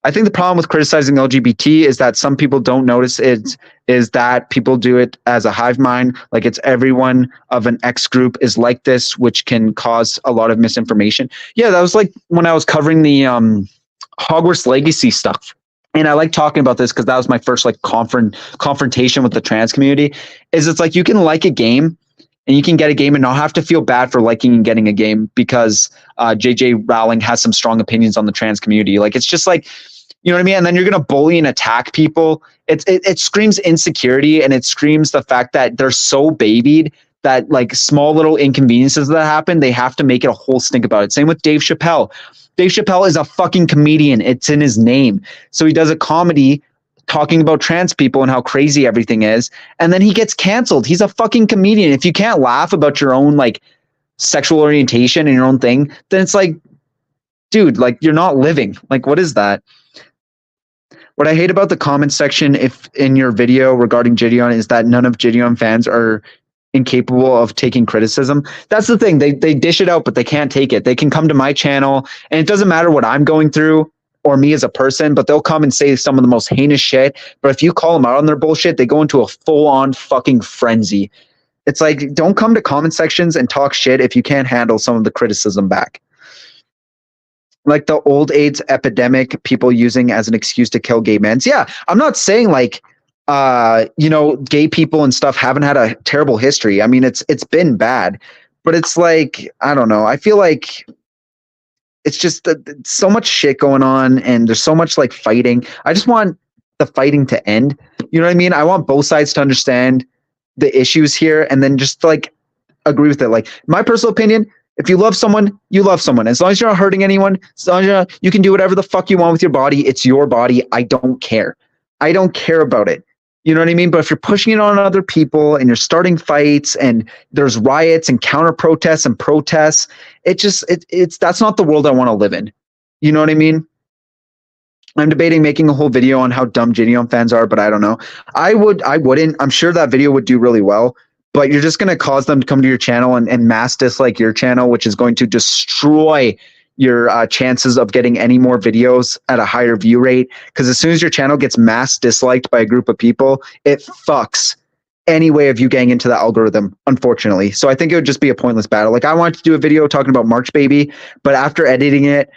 [SPEAKER 1] I think the problem with criticizing LGBT is that some people don't notice it is that people do it as a hive mind. Like, it's everyone of an X group is like this, which can cause a lot of misinformation. Yeah, that was like when I was covering the Hogwarts Legacy stuff. And I like talking about this because that was my first like confrontation with the trans community. It's like, you can like a game and you can get a game and not have to feel bad for liking and getting a game because JJ Rowling has some strong opinions on the trans community. Like, it's just like, you know what I mean? And then you're going to bully and attack people. It screams insecurity, and it screams the fact that they're so babied that like small little inconveniences that happen, they have to make it a whole stink about it. Same with Dave Chappelle. Dave Chappelle is a fucking comedian. It's in his name. So he does a comedy talking about trans people and how crazy everything is. And then he gets canceled. He's a fucking comedian. If you can't laugh about your own like sexual orientation and your own thing, then it's like, dude, like, you're not living. Like, what is that? What I hate about the comment section if in your video regarding Gideon is that none of Gideon fans are incapable of taking criticism. That's the thing. They dish it out, but they can't take it. They can come to my channel, and it doesn't matter what I'm going through or me as a person, but they'll come and say some of the most heinous shit. But if you call them out on their bullshit, they go into a full-on fucking frenzy. It's like, don't come to comment sections and talk shit if you can't handle some of the criticism back. Like the old AIDS epidemic, people using as an excuse to kill gay men. Yeah, I'm not saying like, gay people and stuff haven't had a terrible history. I mean, it's been bad, but it's like, I don't know. I feel like it's just so much shit going on, and there's so much like fighting. I just want the fighting to end. You know what I mean? I want both sides to understand the issues here, and then just like agree with it. Like, my personal opinion, if you love someone, you love someone. As long as you're not hurting anyone, as long as you can do whatever the fuck you want with your body. It's your body. I don't care. I don't care about it. You know what I mean? But if you're pushing it on other people and you're starting fights and there's riots and counter protests and protests, that's not the world I want to live in. You know what I mean? I'm debating making a whole video on how dumb Gideon fans are, but I don't know. I wouldn't. I'm sure that video would do really well, but you're just going to cause them to come to your channel and mass dislike your channel, which is going to destroy your chances of getting any more videos at a higher view rate. Because as soon as your channel gets mass disliked by a group of people, it fucks any way of you getting into the algorithm, unfortunately. So I think it would just be a pointless battle. Like I wanted to do a video talking about March Baby, but after editing it,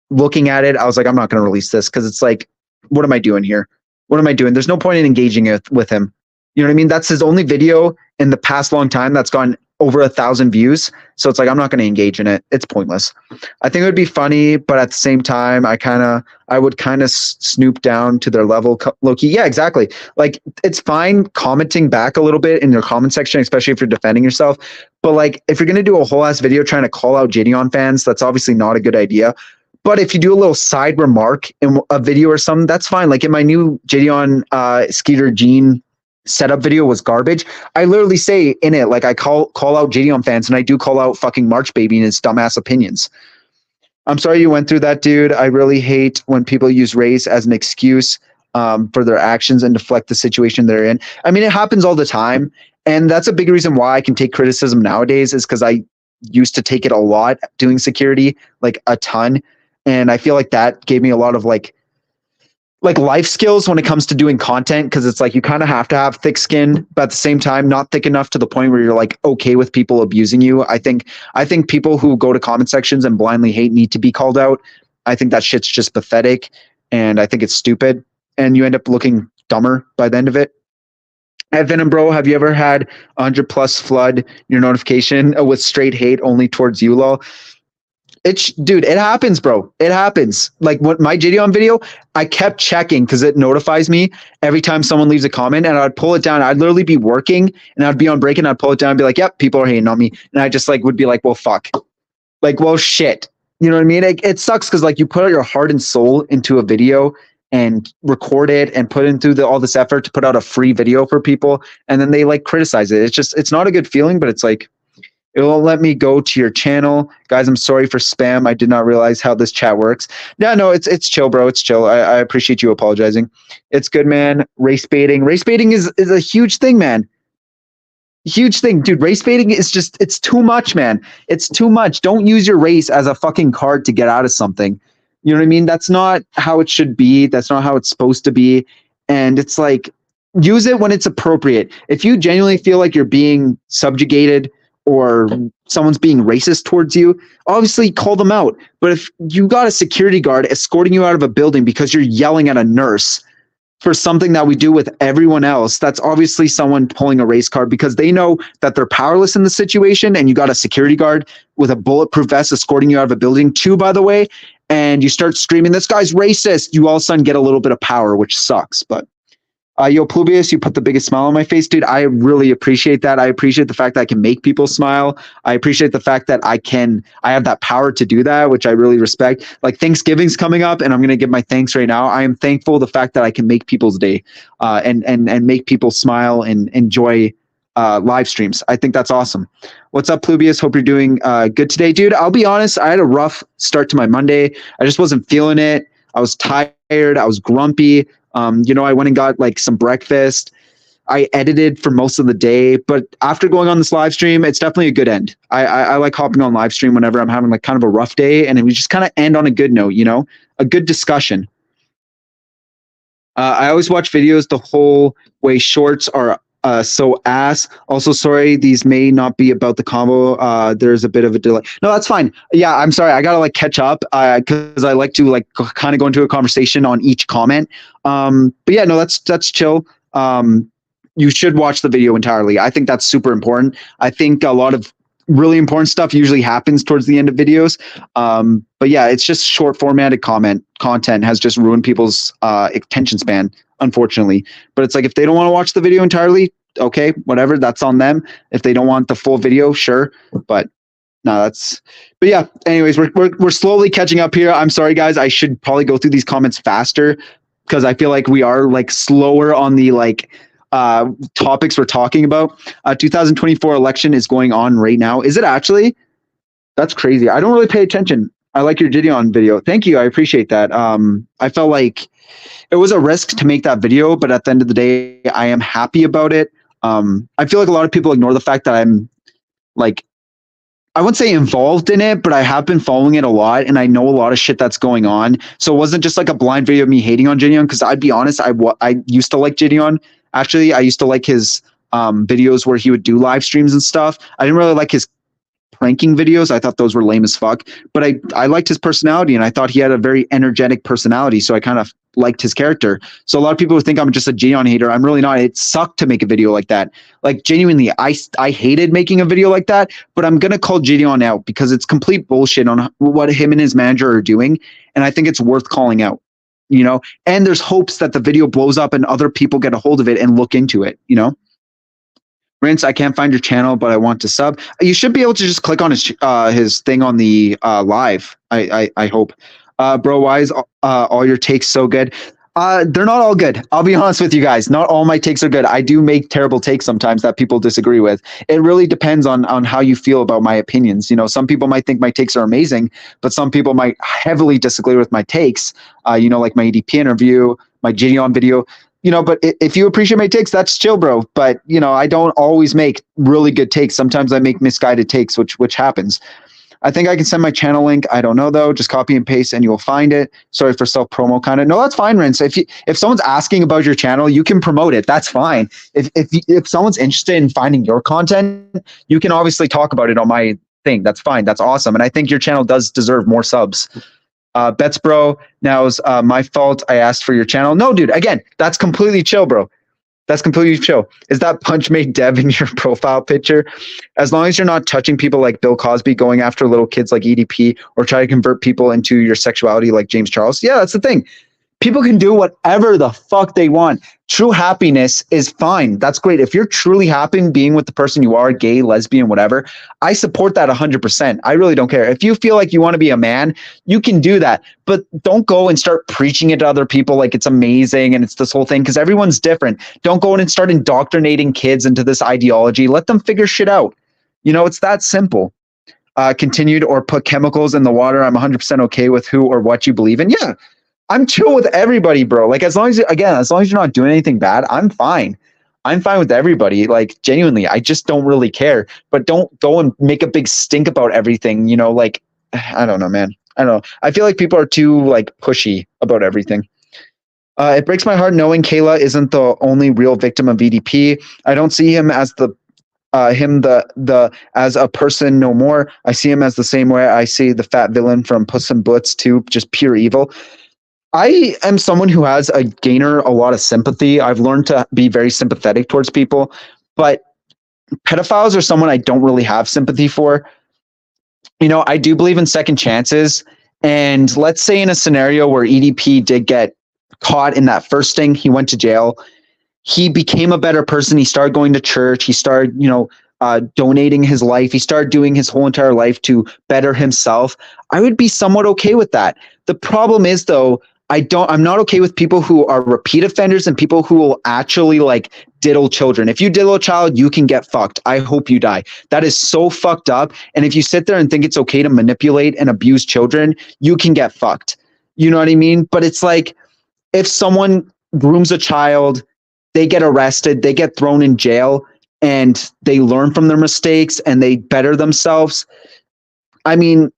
[SPEAKER 1] looking at it, I was like, I'm not going to release this because it's like, what am I doing here? What am I doing? There's no point in engaging with him. You know what I mean? That's his only video in the past long time that's gone over 1,000 views. So it's like, I'm not going to engage in it. It's pointless. I think it would be funny, but at the same time, I would kind of snoop down to their level, low-key. Yeah, exactly. Like it's fine commenting back a little bit in your comment section, especially if you're defending yourself. But like, if you're going to do a whole ass video trying to call out JDon fans, that's obviously not a good idea. But if you do a little side remark in a video or something, that's fine. Like in my new JDon Skeeter Gene setup video was garbage. I literally say in it, like I call out JDon fans, and I do call out fucking March Baby and his dumbass opinions. I'm sorry you went through that, dude. I really hate when people use race as an excuse for their actions and deflect the situation they're in. I mean, it happens all the time. And that's a big reason why I can take criticism nowadays is because I used to take it a lot doing security, like a ton. And I feel like that gave me a lot of like life skills when it comes to doing content, because it's like you kind of have to have thick skin, but at the same time not thick enough to the point where you're like okay with people abusing you. I think people who go to comment sections and blindly hate need to be called out. I think that shit's just pathetic, and I think it's stupid, and you end up looking dumber by the end of it. Venom Bro, have you ever had 100+ flood your notification with straight hate only towards you, lol? Dude, it happens, bro. It happens. Like what my JDon video, I kept checking because it notifies me every time someone leaves a comment, and I'd pull it down. I'd literally be working and I'd be on break and I'd pull it down and be like, yep, people are hating on me. And I just like would be like, well, fuck. Like, well, shit. You know what I mean? It sucks because like you put out your heart and soul into a video and record it and put into all this effort to put out a free video for people, and then they like criticize it. It's not a good feeling, but it's like, it won't let me go to your channel. Guys, I'm sorry for spam. I did not realize how this chat works. Yeah, no, it's chill, bro. It's chill. I appreciate you apologizing. It's good, man. Race baiting. Race baiting is a huge thing, man. Huge thing. Dude, race baiting is just, it's too much, man. It's too much. Don't use your race as a fucking card to get out of something. You know what I mean? That's not how it should be. That's not how it's supposed to be. And it's like, use it when it's appropriate. If you genuinely feel like you're being subjugated or someone's being racist towards you, obviously call them out. But if you got a security guard escorting you out of a building because you're yelling at a nurse for something that we do with everyone else, that's obviously someone pulling a race card because they know that they're powerless in the situation, and you got a security guard with a bulletproof vest escorting you out of a building too, by the way, and you start screaming, this guy's racist, you all of a sudden get a little bit of power, which sucks. But yo, Plubius, you put the biggest smile on my face, dude. I really appreciate that. I appreciate the fact that I can make people smile. I appreciate the fact that I have that power to do that, which I really respect. Like Thanksgiving's coming up, and I'm going to give my thanks right now. I am thankful the fact that I can make people's day and make people smile and enjoy live streams. I think that's awesome. What's up, Plubius? Hope you're doing good today, dude. I'll be honest. I had a rough start to my Monday. I just wasn't feeling it. I was tired. I was grumpy. I went and got like some breakfast. I edited for most of the day, but after going on this live stream, it's definitely a good end. I like hopping on live stream whenever I'm having like kind of a rough day, and we just kind of end on a good note, a good discussion. I always watch videos the whole way. Shorts are so ass. Also, sorry, these may not be about the combo. There's a bit of a delay. No, that's fine. Yeah, I'm sorry. I gotta like catch up because I like to like kind of go into a conversation on each comment. But yeah, no, that's chill. You should watch the video entirely. I think that's super important. I think a lot of really important stuff usually happens towards the end of videos. But yeah, it's just short formatted content has just ruined people's attention span, unfortunately. But it's like, if they don't want to watch the video entirely, okay, whatever, that's on them. If they don't want the full video, sure. But no, but yeah, anyways, we're slowly catching up here. I'm sorry, guys. I should probably go through these comments faster because I feel like we are like slower on the like topics we're talking about. 2024 election is going on right now. Is it actually? That's crazy. I don't really pay attention. I like your JDon video. Thank you. I appreciate that. I felt like it was a risk to make that video, but at the end of the day, I am happy about it. I feel like a lot of people ignore the fact that I'm like, I wouldn't say involved in it, but I have been following it a lot, and I know a lot of shit that's going on. So it wasn't just like a blind video of me hating on Gideon. Because I'd be honest, I used to like Gideon. Actually, I used to like his videos where he would do live streams and stuff. I didn't really like his pranking videos. I thought those were lame as fuck. But I liked his personality, and I thought he had a very energetic personality. So I kind of liked his character. So a lot of people would think I'm just a Gideon hater. I'm really not. It sucked to make a video like that. Like genuinely, I hated making a video like that. But I'm gonna call Gideon out because it's complete bullshit on what him and his manager are doing, and I think it's worth calling out. You know, and there's hopes that the video blows up and other people get a hold of it and look into it. You know. Rince, I can't find your channel, but I want to sub. You should be able to just click on his thing on the live. I hope, bro. Why is all your takes so good? They're not all good. I'll be honest with you guys. Not all my takes are good. I do make terrible takes sometimes that people disagree with. It really depends on how you feel about my opinions. You know, some people might think my takes are amazing, but some people might heavily disagree with my takes. You know, like my EDP interview, my Gideon video. You know, but if you appreciate my takes, that's chill, bro. But you know, I don't always make really good takes. Sometimes I make misguided takes, which happens. I think I can send my channel link. I don't know though. Just copy and paste, and you will find it. Sorry for self promo, kind of. No, that's fine, Rince. If someone's asking about your channel, you can promote it. That's fine. If someone's interested in finding your content, you can obviously talk about it on my thing. That's fine. That's awesome. And I think your channel does deserve more subs. Bets, bro. Now is my fault. I asked for your channel. No, dude. Again, that's completely chill, bro. That's completely chill. Is that punch made Dev in your profile picture? As long as you're not touching people like Bill Cosby, going after little kids like EDP, or try to convert people into your sexuality like James Charles. Yeah, that's the thing. People can do whatever the fuck they want. True happiness is fine. That's great. If you're truly happy being with the person you are, gay, lesbian, whatever, I support that 100%. I really don't care. If you feel like you want to be a man, you can do that. But don't go and start preaching it to other people like it's amazing and it's this whole thing, because everyone's different. Don't go in and start indoctrinating kids into this ideology. Let them figure shit out. You know, it's that simple. Continued or put chemicals in the water. I'm 100% okay with who or what you believe in. Yeah. I'm chill with everybody, bro. Like as long as you're not doing anything bad, I'm fine. I'm fine with everybody. Like genuinely, I just don't really care. But don't go and make a big stink about everything. You know, like I don't know, man. I don't know. I feel like people are too like pushy about everything. It breaks my heart knowing Kayla isn't the only real victim of EDP. I don't see him as the as a person no more. I see him as the same way I see the fat villain from Puss in Boots 2, just pure evil. I am someone who has gainer a lot of sympathy. I've learned to be very sympathetic towards people, but pedophiles are someone I don't really have sympathy for. You know, I do believe in second chances. And let's say in a scenario where EDP did get caught in that first thing, he went to jail. He became a better person. He started going to church. He started, donating his life. He started doing his whole entire life to better himself. I would be somewhat okay with that. The problem is, though, I'm not okay with people who are repeat offenders and people who will actually like diddle children. If you diddle a child, you can get fucked. I hope you die. That is so fucked up. And if you sit there and think it's okay to manipulate and abuse children, you can get fucked. You know what I mean? But it's like if someone grooms a child, they get arrested, they get thrown in jail, and they learn from their mistakes and they better themselves. I mean,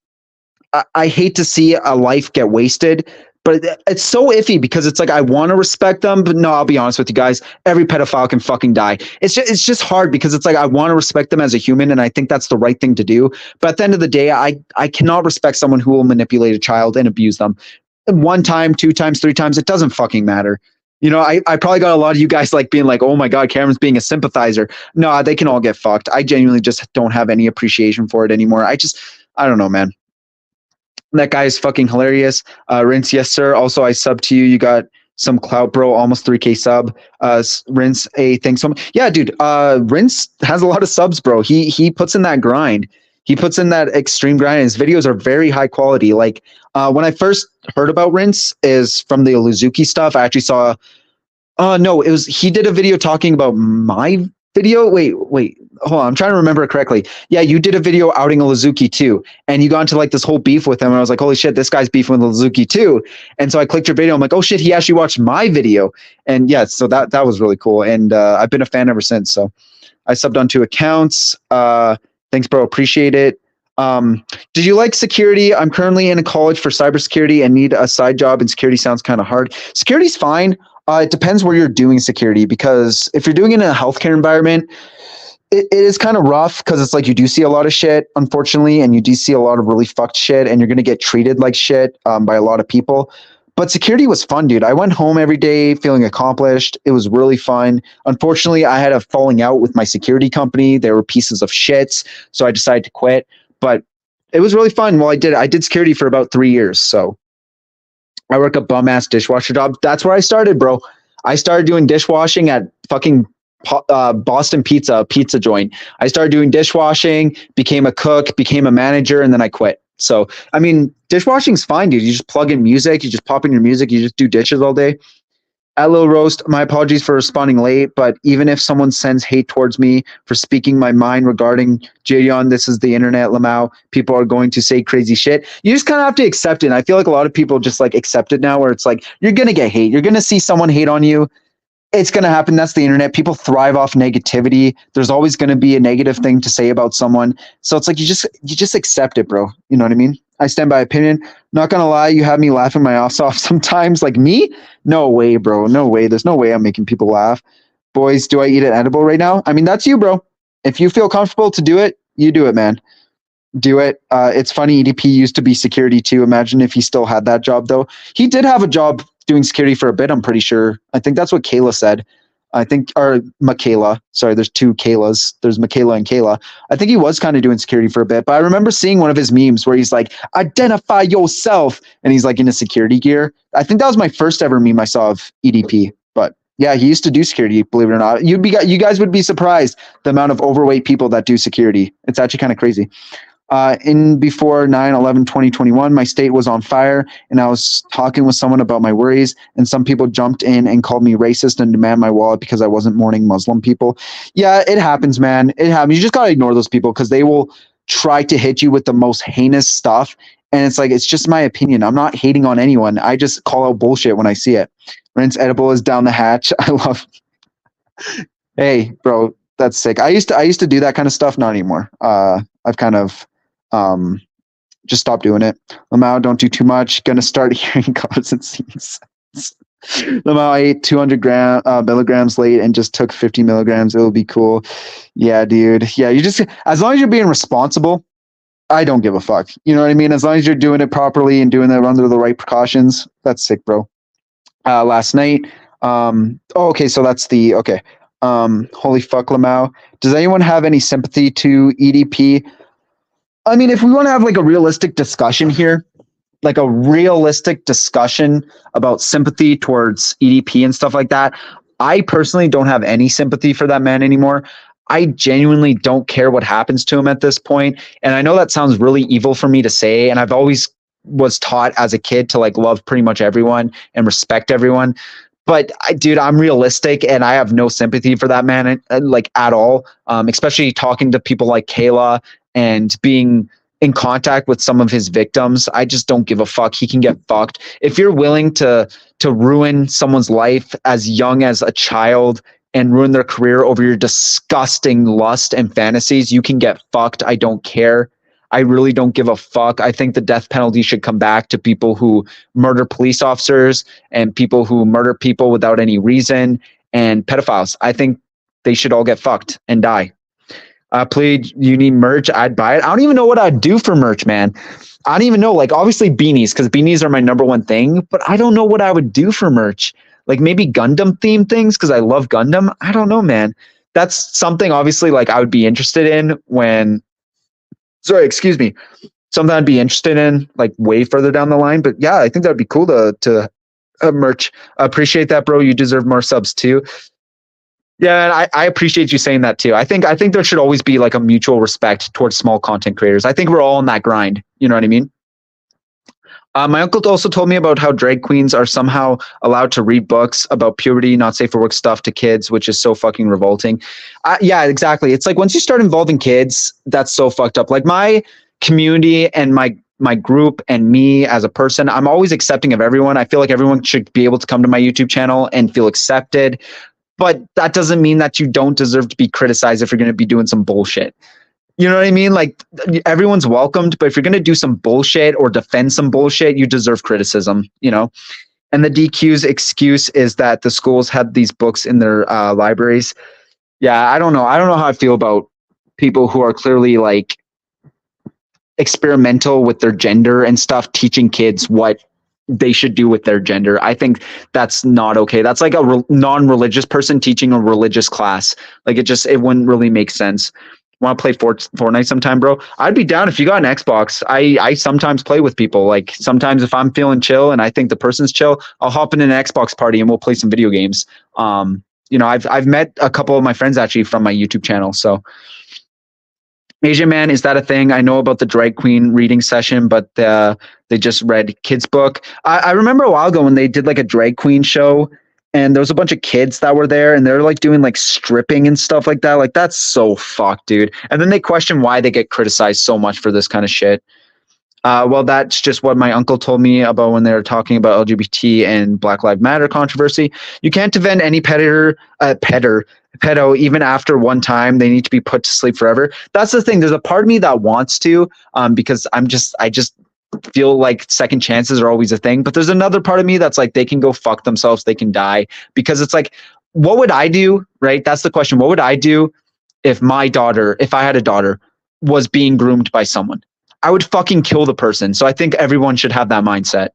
[SPEAKER 1] I hate to see a life get wasted. But it's so iffy because it's like I want to respect them, but no, I'll be honest with you guys. Every pedophile can fucking die. It's just hard because it's like I want to respect them as a human, and I think that's the right thing to do. But at the end of the day, I cannot respect someone who will manipulate a child and abuse them. 1 time, 2 times, 3 times, it doesn't fucking matter. You know, I probably got a lot of you guys like being like, oh my God, Cameron's being a sympathizer. No, they can all get fucked. I genuinely just don't have any appreciation for it anymore. I don't know, man. That guy is fucking hilarious. Rince, yes, sir. Also, I subbed to you. You got some clout, bro. Almost 3K sub. Rince, thanks so much. Yeah, dude. Rince has a lot of subs, bro. He puts in that grind. He puts in that extreme grind. His videos are very high quality. Like when I first heard about Rince is from the Oluzuki stuff. I actually saw. No, he did a video talking about my video. Wait. hold on, I'm trying to remember it correctly. Yeah, you did a video outing a Lazuki too, and you got into like this whole beef with him. And I was like, holy shit, this guy's beefing with Lazuki too. And so I clicked your video. I'm like, oh shit, he actually watched my video. And yeah, so that was really cool. And I've been a fan ever since. So I subbed on 2 accounts. Thanks, bro. Appreciate it. Did you like security? I'm currently in a college for cybersecurity and need a side job, and security sounds kind of hard. Security's fine. It depends where you're doing security, because if you're doing it in a healthcare environment, it is kind of rough, because it's like you do see a lot of shit, unfortunately, and you do see a lot of really fucked shit, and you're going to get treated like shit by a lot of people. But security was fun, dude. I went home every day feeling accomplished. It was really fun. Unfortunately, I had a falling out with my security company. They were pieces of shits, so I decided to quit. But it was really fun. Well, I did security for about 3 years. So I work a bum ass dishwasher job. That's where I started, bro. I started doing dishwashing at fucking Boston pizza joint. I started doing dishwashing, became a cook, became a manager, and then I quit. So, I mean, dishwashing's fine, dude. You just plug in music, you just pop in your music, you just do dishes all day. Hello, Roast. My apologies for responding late, but even if someone sends hate towards me for speaking my mind regarding Jayon, this is the internet, Lamau. People are going to say crazy shit. You just kind of have to accept it. And I feel like a lot of people just like accept it now, where it's like, you're going to get hate. You're going to see someone hate on you. It's going to happen. That's the internet. People thrive off negativity. There's always going to be a negative thing to say about someone. So it's like, you just accept it, bro. You know what I mean? I stand by opinion. Not going to lie, you have me laughing my ass off sometimes. Like me? No way, bro. No way. There's no way I'm making people laugh. Boys, do I eat an edible right now? I mean, that's you, bro. If you feel comfortable to do it, you do it, man. Do it. It's funny, EDP used to be security too. Imagine if he still had that job, though. He did have a job doing security for a bit, I'm pretty sure. I think that's what Kayla said. I think, or Michaela. Sorry, there's two Kaylas. There's Michaela and Kayla. I think he was kind of doing security for a bit, but I remember seeing one of his memes where he's like, identify yourself. And he's like in a security gear. I think that was my first ever meme I saw of EDP. But yeah, he used to do security, believe it or not. You guys would be surprised the amount of overweight people that do security. It's actually kind of crazy. In before 9/11/2021, my state was on fire, and I was talking with someone about my worries, and some people jumped in and called me racist and demand my wallet because I wasn't mourning Muslim people. Yeah, it happens, man. It happens. You just gotta ignore those people, because they will try to hit you with the most heinous stuff. And it's like, it's just my opinion. I'm not hating on anyone. I just call out bullshit when I see it. Rinse edible is down the hatch. I love. Hey, bro, that's sick. I used to do that kind of stuff. Not anymore. I've kind of just stop doing it. Lamau, don't do too much. Gonna start hearing carbs and seeds. Lamau, I ate 200 milligrams late and just took 50 milligrams. It'll be cool. Yeah, dude. Yeah, you just, as long as you're being responsible, I don't give a fuck. You know what I mean? As long as you're doing it properly and doing it under the right precautions, that's sick, bro. Last night, okay, so that's the, okay. Holy fuck, Lamau. Does anyone have any sympathy to EDP? I mean, if we want to have like a realistic discussion here, like a realistic discussion about sympathy towards EDP and stuff like that, I personally don't have any sympathy for that man anymore. I genuinely don't care what happens to him at this point. And I know that sounds really evil for me to say, and I've always was taught as a kid to like love pretty much everyone and respect everyone. But dude, I'm realistic, and I have no sympathy for that man, like at all. Especially talking to people like Kayla and being in contact with some of his victims. I just don't give a fuck. He can get fucked. If you're willing to ruin someone's life as young as a child and ruin their career over your disgusting lust and fantasies, you can get fucked. I don't care. I really don't give a fuck. I think the death penalty should come back to people who murder police officers and people who murder people without any reason, and pedophiles. I think they should all get fucked and die. Please, you need merch? I'd buy it. I don't even know what I'd do for merch, man. I don't even know. Like, obviously beanies, because beanies are my number one thing, but I don't know what I would do for merch. Like maybe Gundam themed things, because I love Gundam. I don't know, man. That's something obviously like I would be interested in when, sorry, excuse me, something I'd be interested in like way further down the line. But yeah, I think that'd be cool to merch. Appreciate that, bro. You deserve more subs too. Yeah, and I appreciate you saying that too. I think there should always be like a mutual respect towards small content creators. I think we're all on that grind. You know what I mean? My uncle also told me about how drag queens are somehow allowed to read books about puberty, not safe for work stuff to kids, which is so fucking revolting. Yeah, exactly. It's like once you start involving kids, that's so fucked up. Like my community and my group and me as a person, I'm always accepting of everyone. I feel like everyone should be able to come to my YouTube channel and feel accepted. But that doesn't mean that you don't deserve to be criticized if you're going to be doing some bullshit. You know what I mean? Like everyone's welcomed, but if you're going to do some bullshit or defend some bullshit, you deserve criticism, you know? And the DQ's excuse is that the schools had these books in their libraries. Yeah, I don't know. I don't know how I feel about people who are clearly like experimental with their gender and stuff, teaching kids what they should do with their gender. I think that's not okay. That's like a non-religious person teaching a religious class. Like it wouldn't really make sense. Want to play Fortnite sometime, bro? I'd be down if you got an Xbox. I sometimes play with people. Like sometimes if I'm feeling chill and I think the person's chill, I'll hop in an Xbox party and we'll play some video games. I've met a couple of my friends actually from my YouTube channel. So Asian man, is that a thing? I know about the drag queen reading session, but they just read kids' book. I remember a while ago when they did like a drag queen show and there was a bunch of kids that were there and they're like doing like stripping and stuff like that. Like that's so fucked, dude. And then they question why they get criticized so much for this kind of shit. Well, that's just what my uncle told me about when they were talking about LGBT and Black Lives Matter controversy. You can't defend any pedo, even after one time. They need to be put to sleep forever. That's the thing. There's a part of me that wants to, because I just feel like second chances are always a thing. But there's another part of me that's like, they can go fuck themselves. They can die, because it's like, what would I do? Right? That's the question. What would I do if I had a daughter, was being groomed by someone? I would fucking kill the person. So I think everyone should have that mindset.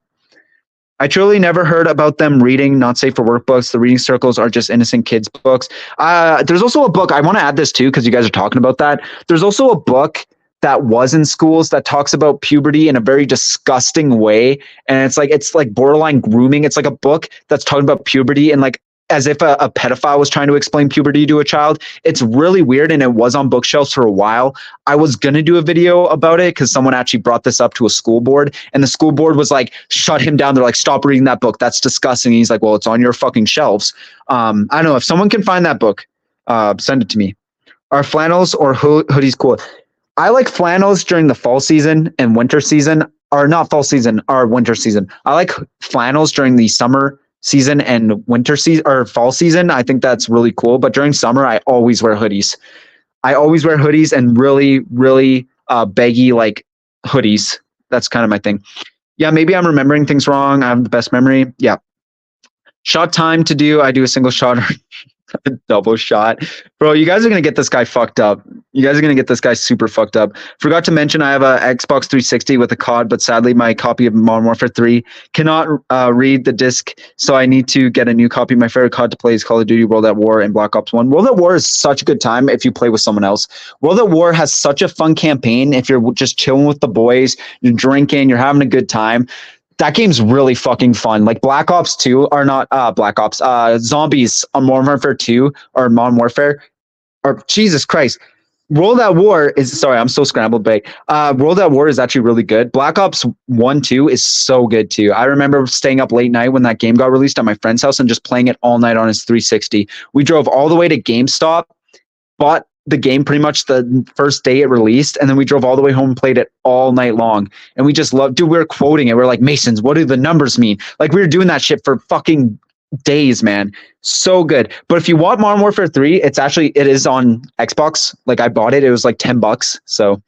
[SPEAKER 1] I truly never heard about them reading not safe for work books. The reading circles are just innocent kids books. There's also a book. I want to add this too, because you guys are talking about that. There's also a book that was in schools that talks about puberty in a very disgusting way. And it's like borderline grooming. It's like a book that's talking about puberty and like as if a pedophile was trying to explain puberty to a child. It's really weird, and it was on bookshelves for a while. I was going to do a video about it because someone actually brought this up to a school board, and the school board was like, shut him down. They're like, stop reading that book. That's disgusting. And he's like, well, it's on your fucking shelves. I don't know. If someone can find that book, send it to me. Are flannels or hoodies cool? I like flannels during the fall season and winter season, or not fall season, or winter season. I like flannels during the summer season and winter season or fall season. I think that's really cool. But during summer, I always wear hoodies. I always wear hoodies and really, really baggy like hoodies. That's kind of my thing. Yeah, maybe I'm remembering things wrong. I have the best memory. Yeah. Shot time to do. I do a single shot or a double shot. Bro, you guys are going to get this guy fucked up. You guys are going to get this guy super fucked up. Forgot to mention I have a Xbox 360 with a COD, but sadly my copy of Modern Warfare 3 cannot read the disc, so I need to get a new copy. My favorite COD to play is Call of Duty, World at War, and Black Ops 1. World at War is such a good time if you play with someone else. World at War has such a fun campaign if you're just chilling with the boys, you're drinking, you're having a good time. That game's really fucking fun. Like Black Ops 2 are not Black Ops. Zombies on Modern Warfare 2 or Modern Warfare, or Jesus Christ. World at War is, sorry, I'm so scrambled, babe. World at War is actually really good. Black Ops 1, 2 is so good too. I remember staying up late night when that game got released at my friend's house and just playing it all night on his 360. We drove all the way to GameStop, bought the game pretty much the first day it released, and then we drove all the way home and played it all night long. And we just loved, dude, we were quoting it. We're like, Masons, what do the numbers mean? Like we were doing that shit for fucking days, man. So good. But if you want Modern Warfare 3, it is on Xbox. Like I bought it. It was like $10. So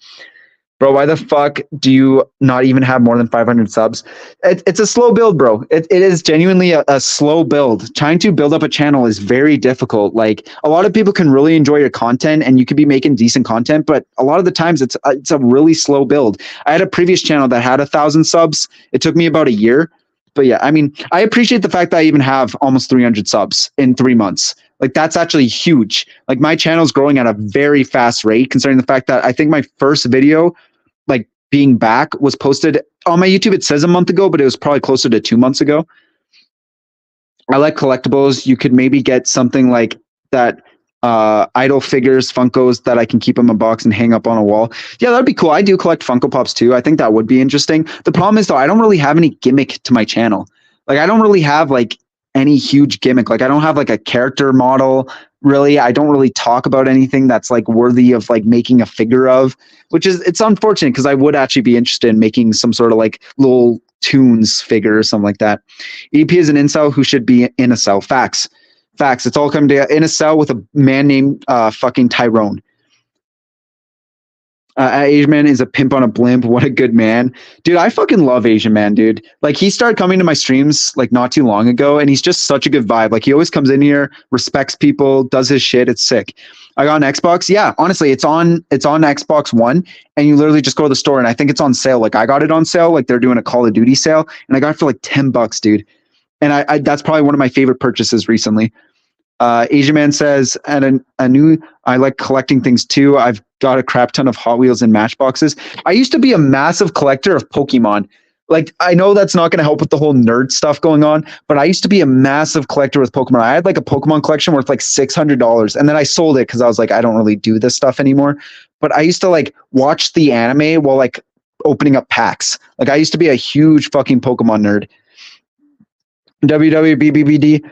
[SPEAKER 1] bro, why the fuck do you not even have more than 500 subs? It's a slow build, bro. It is genuinely a slow build. Trying to build up a channel is very difficult. Like a lot of people can really enjoy your content and you could be making decent content, but a lot of the times it's a really slow build. I had a previous channel that had 1,000 subs. It took me about a year. But yeah, I mean, I appreciate the fact that I even have almost 300 subs in 3 months. Like that's actually huge. Like my channel's growing at a very fast rate, considering the fact that I think my first video, like being back, was posted on my YouTube. It says a month ago, but it was probably closer to 2 months ago. I like collectibles. You could maybe get something like that idol figures, Funkos that I can keep in a box and hang up on a wall. Yeah, that'd be cool. I do collect Funko Pops too. I think that would be interesting. The problem is though, I don't really have any gimmick to my channel. Like I don't really have like any huge gimmick. Like I don't have like a character model really. I don't really talk about anything that's like worthy of like making a figure of, which is it's unfortunate because I would actually be interested in making some sort of like little tunes figure or something like that. EP is an incel who should be in a cell. Facts. Facts. It's all coming together in a cell with a man named fucking Tyrone. Asian Man is a pimp on a blimp. What a good man, dude. I fucking love Asian Man, dude. Like he started coming to my streams like not too long ago, and he's just such a good vibe. Like he always comes in here, respects people, does his shit. It's sick. I got an Xbox. Yeah, honestly, it's on Xbox One, and you literally just go to the store, and I think it's on sale. Like I got it on sale. Like they're doing a Call of Duty sale, and I got it for like $10, dude. And I that's probably one of my favorite purchases recently. Asian Man says, and a new, I like collecting things too. I've got a crap ton of Hot Wheels and Matchboxes. I used to be a massive collector of Pokemon. Like, I know that's not going to help with the whole nerd stuff going on, but I used to be a massive collector with Pokemon. I had like a Pokemon collection worth like $600, and then I sold it because I was like, I don't really do this stuff anymore. But I used to like watch the anime while like opening up packs. Like, I used to be a huge fucking Pokemon nerd. WWBBBD.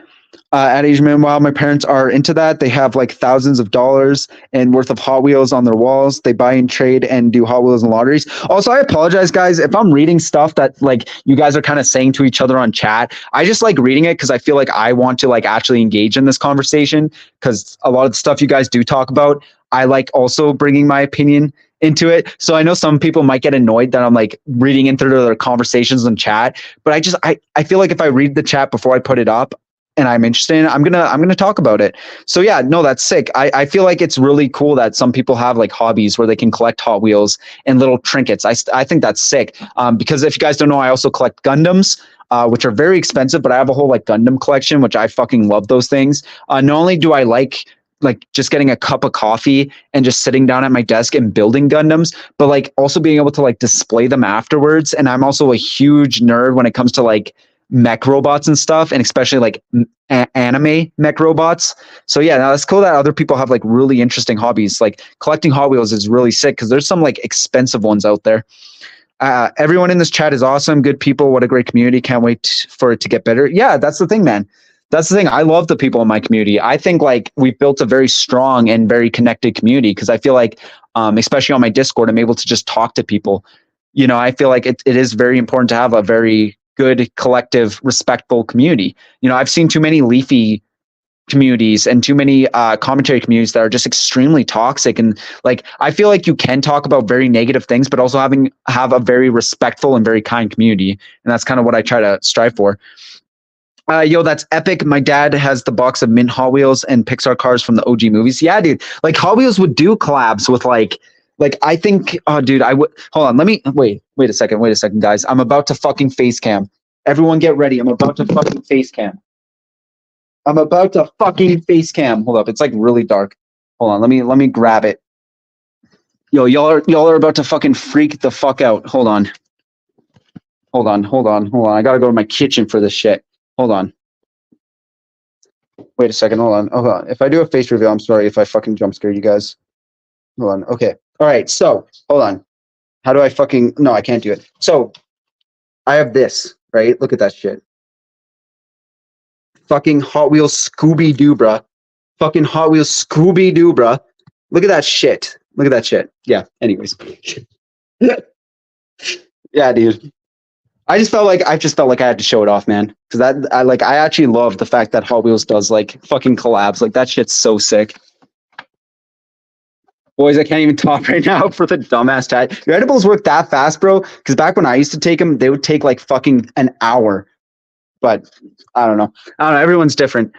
[SPEAKER 1] At Asian Man, while my parents are into that, they have like thousands of dollars and worth of Hot Wheels on their walls. They buy and trade and do Hot Wheels and lotteries. Also, I apologize, guys, if I'm reading stuff that like you guys are kind of saying to each other on chat. I just like reading it because I feel like I want to like actually engage in this conversation because a lot of the stuff you guys do talk about, I like also bringing my opinion into it. So I know some people might get annoyed that I'm like reading into their conversations in chat, but I feel like if I read the chat before I put it up, and I'm interested in it, I'm gonna talk about it. So yeah, no, that's sick. I feel like it's really cool that some people have like hobbies where they can collect Hot Wheels and little trinkets. I think that's sick. Because if you guys don't know, I also collect Gundams, which are very expensive, but I have a whole like Gundam collection, which I fucking love those things. Not only do I like just getting a cup of coffee and just sitting down at my desk and building Gundams, but like also being able to like display them afterwards. And I'm also a huge nerd when it comes to like mech robots and stuff, and especially like anime mech robots. So yeah, now it's cool that other people have like really interesting hobbies. Like collecting Hot Wheels is really sick because there's some like expensive ones out there. Everyone in this chat is awesome, good people. What a great community. Can't wait for it to get better. Yeah, that's the thing, man. That's the thing. I love the people in my community. I think like we've built a very strong and very connected community because I feel like, especially on my Discord, I'm able to just talk to people. You know, I feel like it is very important to have a very good, collective, respectful community. You know, I've seen too many leafy communities and too many commentary communities that are just extremely toxic. And like, I feel like you can talk about very negative things, but also have a very respectful and very kind community. And that's kind of what I try to strive for. Yo, that's epic. My dad has the box of mint Hot Wheels and Pixar cars from the OG movies. Yeah, dude. Like Hot Wheels would do collabs with like I think, oh, dude, I would hold on. Let me wait a second, guys. I'm about to fucking face cam. Everyone get ready. I'm about to fucking face cam. Hold up. It's like really dark. Hold on. Let me grab it. Yo, y'all are about to fucking freak the fuck out. Hold on. I gotta go to my kitchen for this shit. Hold on. Wait a second. Hold on. If I do a face reveal, I'm sorry if I fucking jump scare you guys. Hold on. Okay. All right. So hold on. How do I fucking, no, I can't do it. So I have this, right? Look at that shit. Fucking Hot Wheels Scooby-Doo, bruh. Fucking Hot Wheels Scooby-Doo, bruh. Look at that shit. Yeah. Anyways. Yeah, dude. I just felt like I had to show it off, man. Because I actually love the fact that Hot Wheels does like fucking collabs. Like that shit's so sick. Boys, I can't even talk right now for the dumbass chat. Your edibles work that fast, bro? Because back when I used to take them, they would take like fucking an hour. But I don't know. Everyone's different.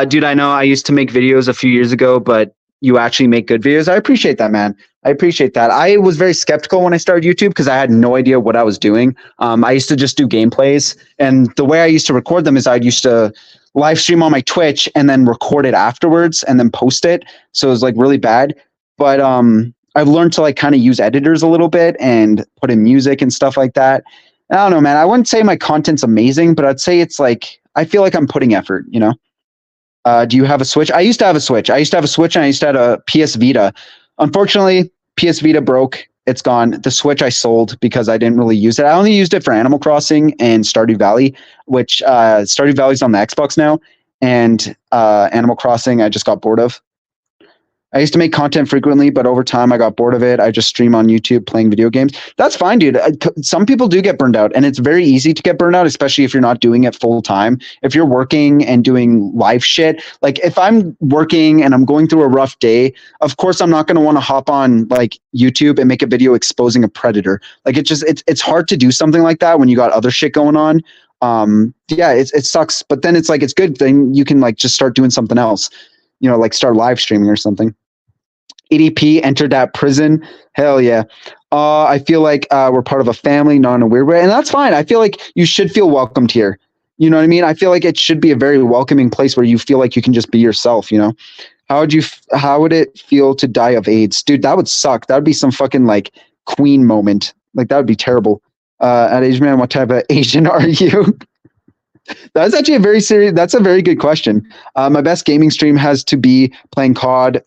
[SPEAKER 1] Dude, I know I used to make videos a few years ago, but you actually make good videos. I appreciate that, man. I appreciate that. I was very skeptical when I started YouTube because I had no idea what I was doing. I used to just do gameplays. And the way I used to record them is I used to live stream on my Twitch and then record it afterwards and then post it. So it was like really bad. But I've learned to like kind of use editors a little bit and put in music and stuff like that. I don't know, man. I wouldn't say my content's amazing, but I'd say it's like, I feel like I'm putting effort, you know? Do you have a Switch? I used to have a Switch. I used to have a Switch, and I used to have a PS Vita. Unfortunately, PS Vita broke. It's gone. The Switch I sold because I didn't really use it. I only used it for Animal Crossing and Stardew Valley, which Stardew Valley's on the Xbox now, and Animal Crossing I just got bored of. I used to make content frequently, but over time I got bored of it. I just stream on YouTube playing video games. That's fine, dude. Some people do get burned out, and it's very easy to get burned out, especially if you're not doing it full time. If you're working and doing live shit, like if I'm working and I'm going through a rough day, of course I'm not going to want to hop on like YouTube and make a video exposing a predator. Like it's hard to do something like that when you got other shit going on. Yeah, it sucks, but then it's like it's good. Then you can like just start doing something else. You know, like start live streaming or something. EDP entered that prison. Hell yeah. I feel like we're part of a family, not in a weird way. And that's fine. I feel like you should feel welcomed here. You know what I mean? I feel like it should be a very welcoming place where you feel like you can just be yourself, you know? How would it feel to die of AIDS? Dude, that would suck. That would be some fucking like Queen moment. Like that would be terrible. At Asian Man, what type of Asian are you? That's actually that's a very good question. My best gaming stream has to be playing COD,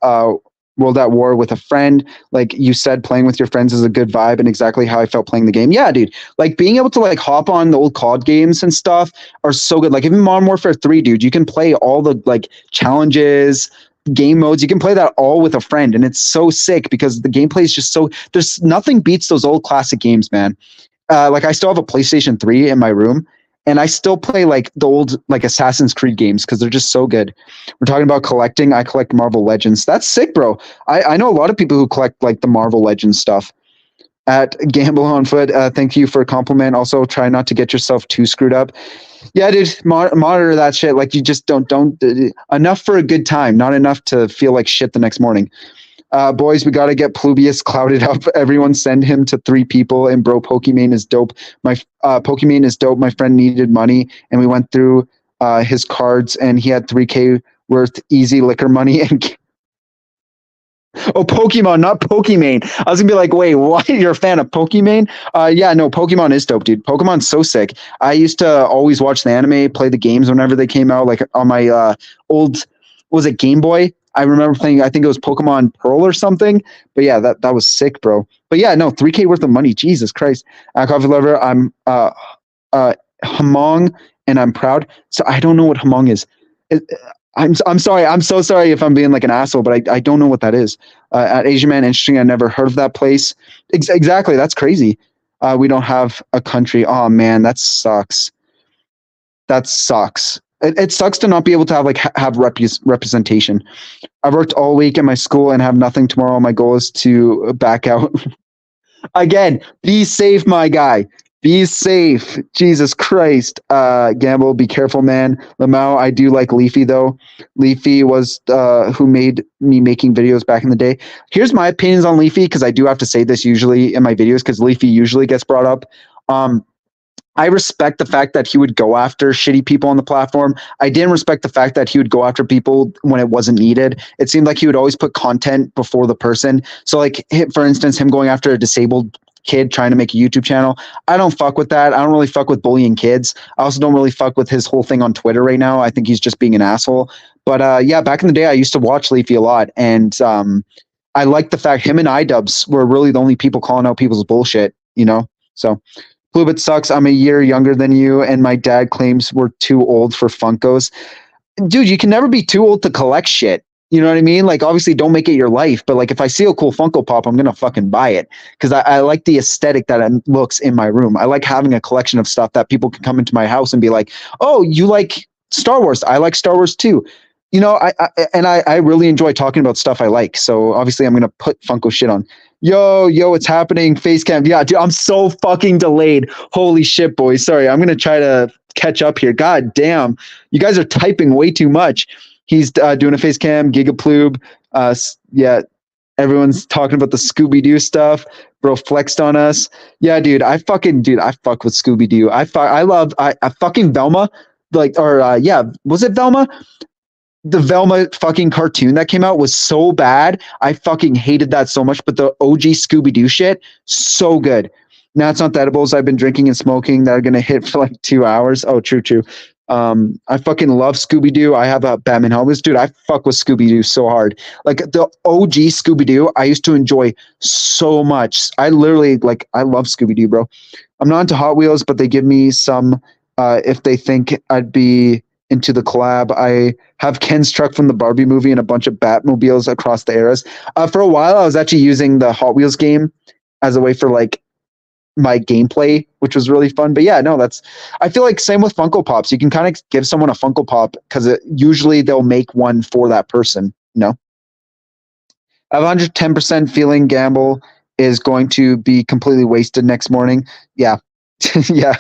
[SPEAKER 1] World at War with a friend. Like you said, playing with your friends is a good vibe and exactly how I felt playing the game. Yeah, dude. Like being able to like hop on the old COD games and stuff are so good. Like even Modern Warfare 3, dude, you can play all the like challenges, game modes. You can play that all with a friend. And it's so sick because the gameplay is just so, there's nothing beats those old classic games, man. Like I still have a PlayStation 3 in my room, and I still play like the old like Assassin's Creed games because they're just so good. We're talking about collecting. I collect Marvel Legends. That's sick, bro. I know a lot of people who collect like the Marvel Legends stuff. At Gamble on Foot, thank you for a compliment. Also, try not to get yourself too screwed up. Yeah, dude, monitor that shit. Like you just don't enough for a good time, not enough to feel like shit the next morning. Boys, we gotta get Plubius clouded up. Everyone send him to 3 people. And bro, Pokimane is dope. My Pokimane is dope. My friend needed money, and we went through his cards, and he had 3K worth easy liquor money. And oh, Pokemon, not Pokimane. I was gonna be like, wait, what? You're a fan of Pokimane? Yeah, no, Pokemon is dope, dude. Pokemon's so sick. I used to always watch the anime, play the games whenever they came out. Like on my old, was it Game Boy? I remember playing, I think it was Pokemon Pearl or something. But yeah, that was sick, bro. But yeah, no, 3K worth of money. Jesus Christ. Coffee lover, I'm Hamong, and I'm proud. So I don't know what Hamong is. I'm sorry. I'm so sorry if I'm being like an asshole, but I don't know what that is. At Asian Man, interesting. I never heard of that place. Exactly. That's crazy. We don't have a country. Oh man, that sucks. That sucks. It sucks to not be able to have like have representation. I worked all week at my school and have nothing tomorrow. My goal is to back out. Again, be safe, my guy. Be safe. Jesus Christ. Gamble, be careful, man. Lamau, I do like Leafy, though. Leafy was who made me making videos back in the day. Here's my opinions on Leafy, because I do have to say this usually in my videos, because Leafy usually gets brought up. I respect the fact that he would go after shitty people on the platform. I didn't respect the fact that he would go after people when it wasn't needed. It seemed like he would always put content before the person. So like, for instance, him going after a disabled kid trying to make a YouTube channel. I don't fuck with that. I don't really fuck with bullying kids. I also don't really fuck with his whole thing on Twitter right now. I think he's just being an asshole. But yeah, back in the day, I used to watch Leafy a lot. And I like the fact him and iDubbbz were really the only people calling out people's bullshit, you know? So Bluebit sucks. I'm a year younger than you, and my dad claims we're too old for Funkos. Dude, you can never be too old to collect shit. You know what I mean? Like, obviously, don't make it your life. But, like, if I see a cool Funko Pop, I'm going to fucking buy it. Because I like the aesthetic that it looks in my room. I like having a collection of stuff that people can come into my house and be like, oh, you like Star Wars. I like Star Wars, too. You know, I really enjoy talking about stuff I like. So, obviously, I'm going to put Funko shit on. Yo, it's happening. Facecam. Yeah, dude, I'm so fucking delayed. Holy shit, boys. Sorry, I'm going to try to catch up here. God damn. You guys are typing way too much. He's doing a face cam, Gigaplube. Yeah, everyone's talking about the Scooby-Doo stuff. Bro flexed on us. Yeah, dude, I fuck with Scooby-Doo. I fucking Velma. Like, or yeah, was it Velma? The Velma fucking cartoon that came out was so bad. I fucking hated that so much. But the OG Scooby-Doo shit, so good. Now it's not the edibles I've been drinking and smoking that are going to hit for like 2 hours. Oh, true. I fucking love Scooby Doo. I have a Batman helmet, dude. I fuck with Scooby Doo so hard. Like the OG Scooby Doo, I used to enjoy so much. I literally like. I love Scooby Doo, bro. I'm not into Hot Wheels, but they give me some if they think I'd be into the collab. I have Ken's truck from the Barbie movie and a bunch of Batmobiles across the eras. For a while, I was actually using the Hot Wheels game as a way for like my gameplay, which was really fun. But yeah, no, that's I feel like same with Funko Pops. You can kind of give someone a Funko Pop because usually they'll make one for that person. You know, a 110% feeling gamble is going to be completely wasted next morning. Yeah, yeah.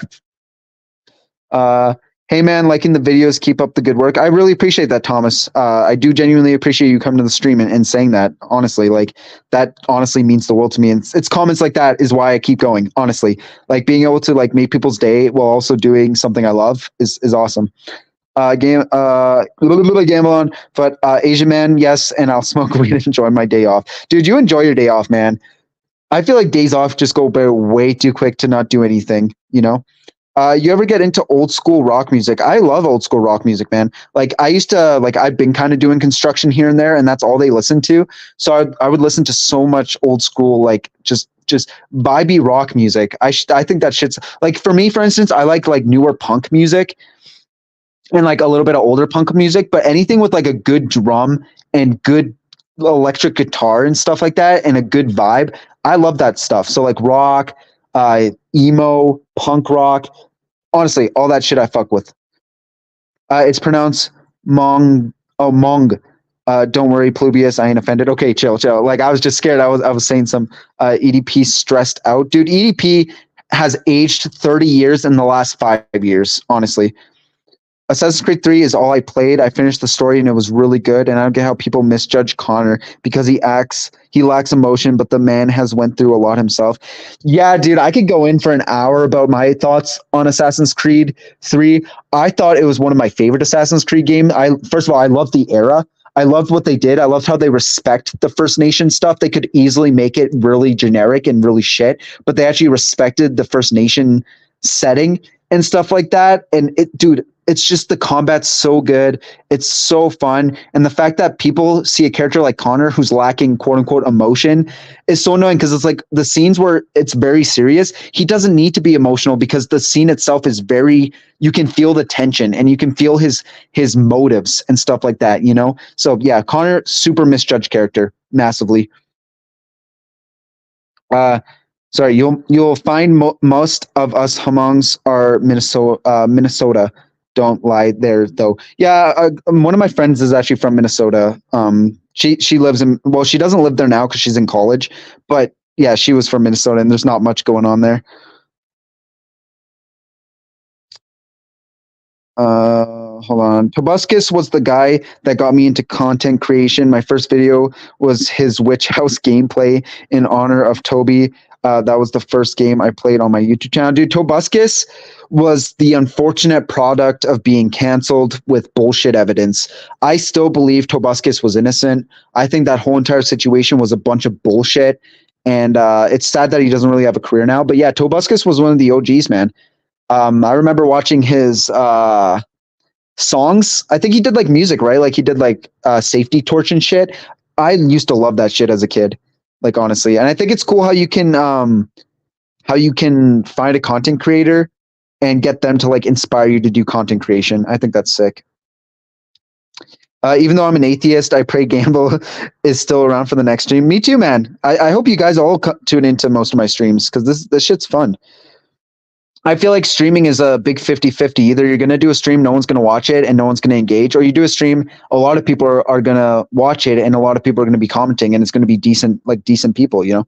[SPEAKER 1] Uh, hey man, liking the videos, keep up the good work. I really appreciate that, Thomas. I do genuinely appreciate you coming to the stream and saying that. Honestly, like that honestly means the world to me. And it's comments like that is why I keep going. Honestly, like being able to like make people's day while also doing something I love is awesome. Gamble on, but Asian man, yes, and I'll smoke weed and enjoy my day off. Dude, you enjoy your day off, man. I feel like days off just go by way too quick to not do anything, you know? You ever get into old school rock music? I love old school rock music, man. Like I used to, like I've been kind of doing construction here and there, and that's all they listen to. So I would listen to so much old school, like just vibey rock music. I think that shit's like for me, for instance, I like newer punk music and like a little bit of older punk music, but anything with like a good drum and good electric guitar and stuff like that, and a good vibe, I love that stuff. So like rock, emo, punk rock, honestly, all that shit I fuck with. It's pronounced Mong. Oh, Mong. Don't worry, Plubius. I ain't offended. Okay, chill, chill. Like I was just scared. I was saying some EDP stressed out, dude. EDP has aged 30 years in the last 5 years. Honestly, Assassin's Creed 3 is all I played. I finished the story and it was really good. And I don't get how people misjudge Connor because he lacks emotion, but the man has went through a lot himself. Yeah, dude, I could go in for an hour about my thoughts on Assassin's Creed 3. I thought it was one of my favorite Assassin's Creed games. First of all, I love the era. I loved what they did. I loved how they respect the First Nation stuff. They could easily make it really generic and really shit, but they actually respected the First Nation setting and stuff like that. And dude, it's just the combat's so good. It's so fun. And the fact that people see a character like Connor who's lacking quote unquote emotion is so annoying because it's like the scenes where it's very serious. He doesn't need to be emotional because the scene itself is very, you can feel the tension and you can feel his motives and stuff like that, you know? So yeah, Connor, super misjudged character, massively. Uh, Sorry, you'll find most of us Humongs are Minnesota. Don't lie there though. Yeah, one of my friends is actually from Minnesota. She lives in she doesn't live there now because she's in college, but yeah, she was from Minnesota, and there's not much going on there. Hold on. Tobuscus was the guy that got me into content creation. My first video was his Witch House gameplay in honor of Toby. That was the first game I played on my YouTube channel. Dude, Tobuscus was the unfortunate product of being canceled with bullshit evidence. I still believe Tobuscus was innocent. I think that whole entire situation was a bunch of bullshit. And it's sad that he doesn't really have a career now. But yeah, Tobuscus was one of the OGs, man. I remember watching his songs. I think he did like music, right? Like he did like Safety Torch and shit. I used to love that shit as a kid, like honestly. And I think it's cool how you can find a content creator and get them to like inspire you to do content creation. I think that's sick. Even though I'm an atheist, I pray Gamble is still around for the next stream. Me too, man. I hope you guys all tune into most of my streams because this shit's fun. I feel like streaming is a big 50-50. Either you're going to do a stream, no one's going to watch it and no one's going to engage, or you do a stream, a lot of people are going to watch it and a lot of people are going to be commenting and it's going to be decent people, you know?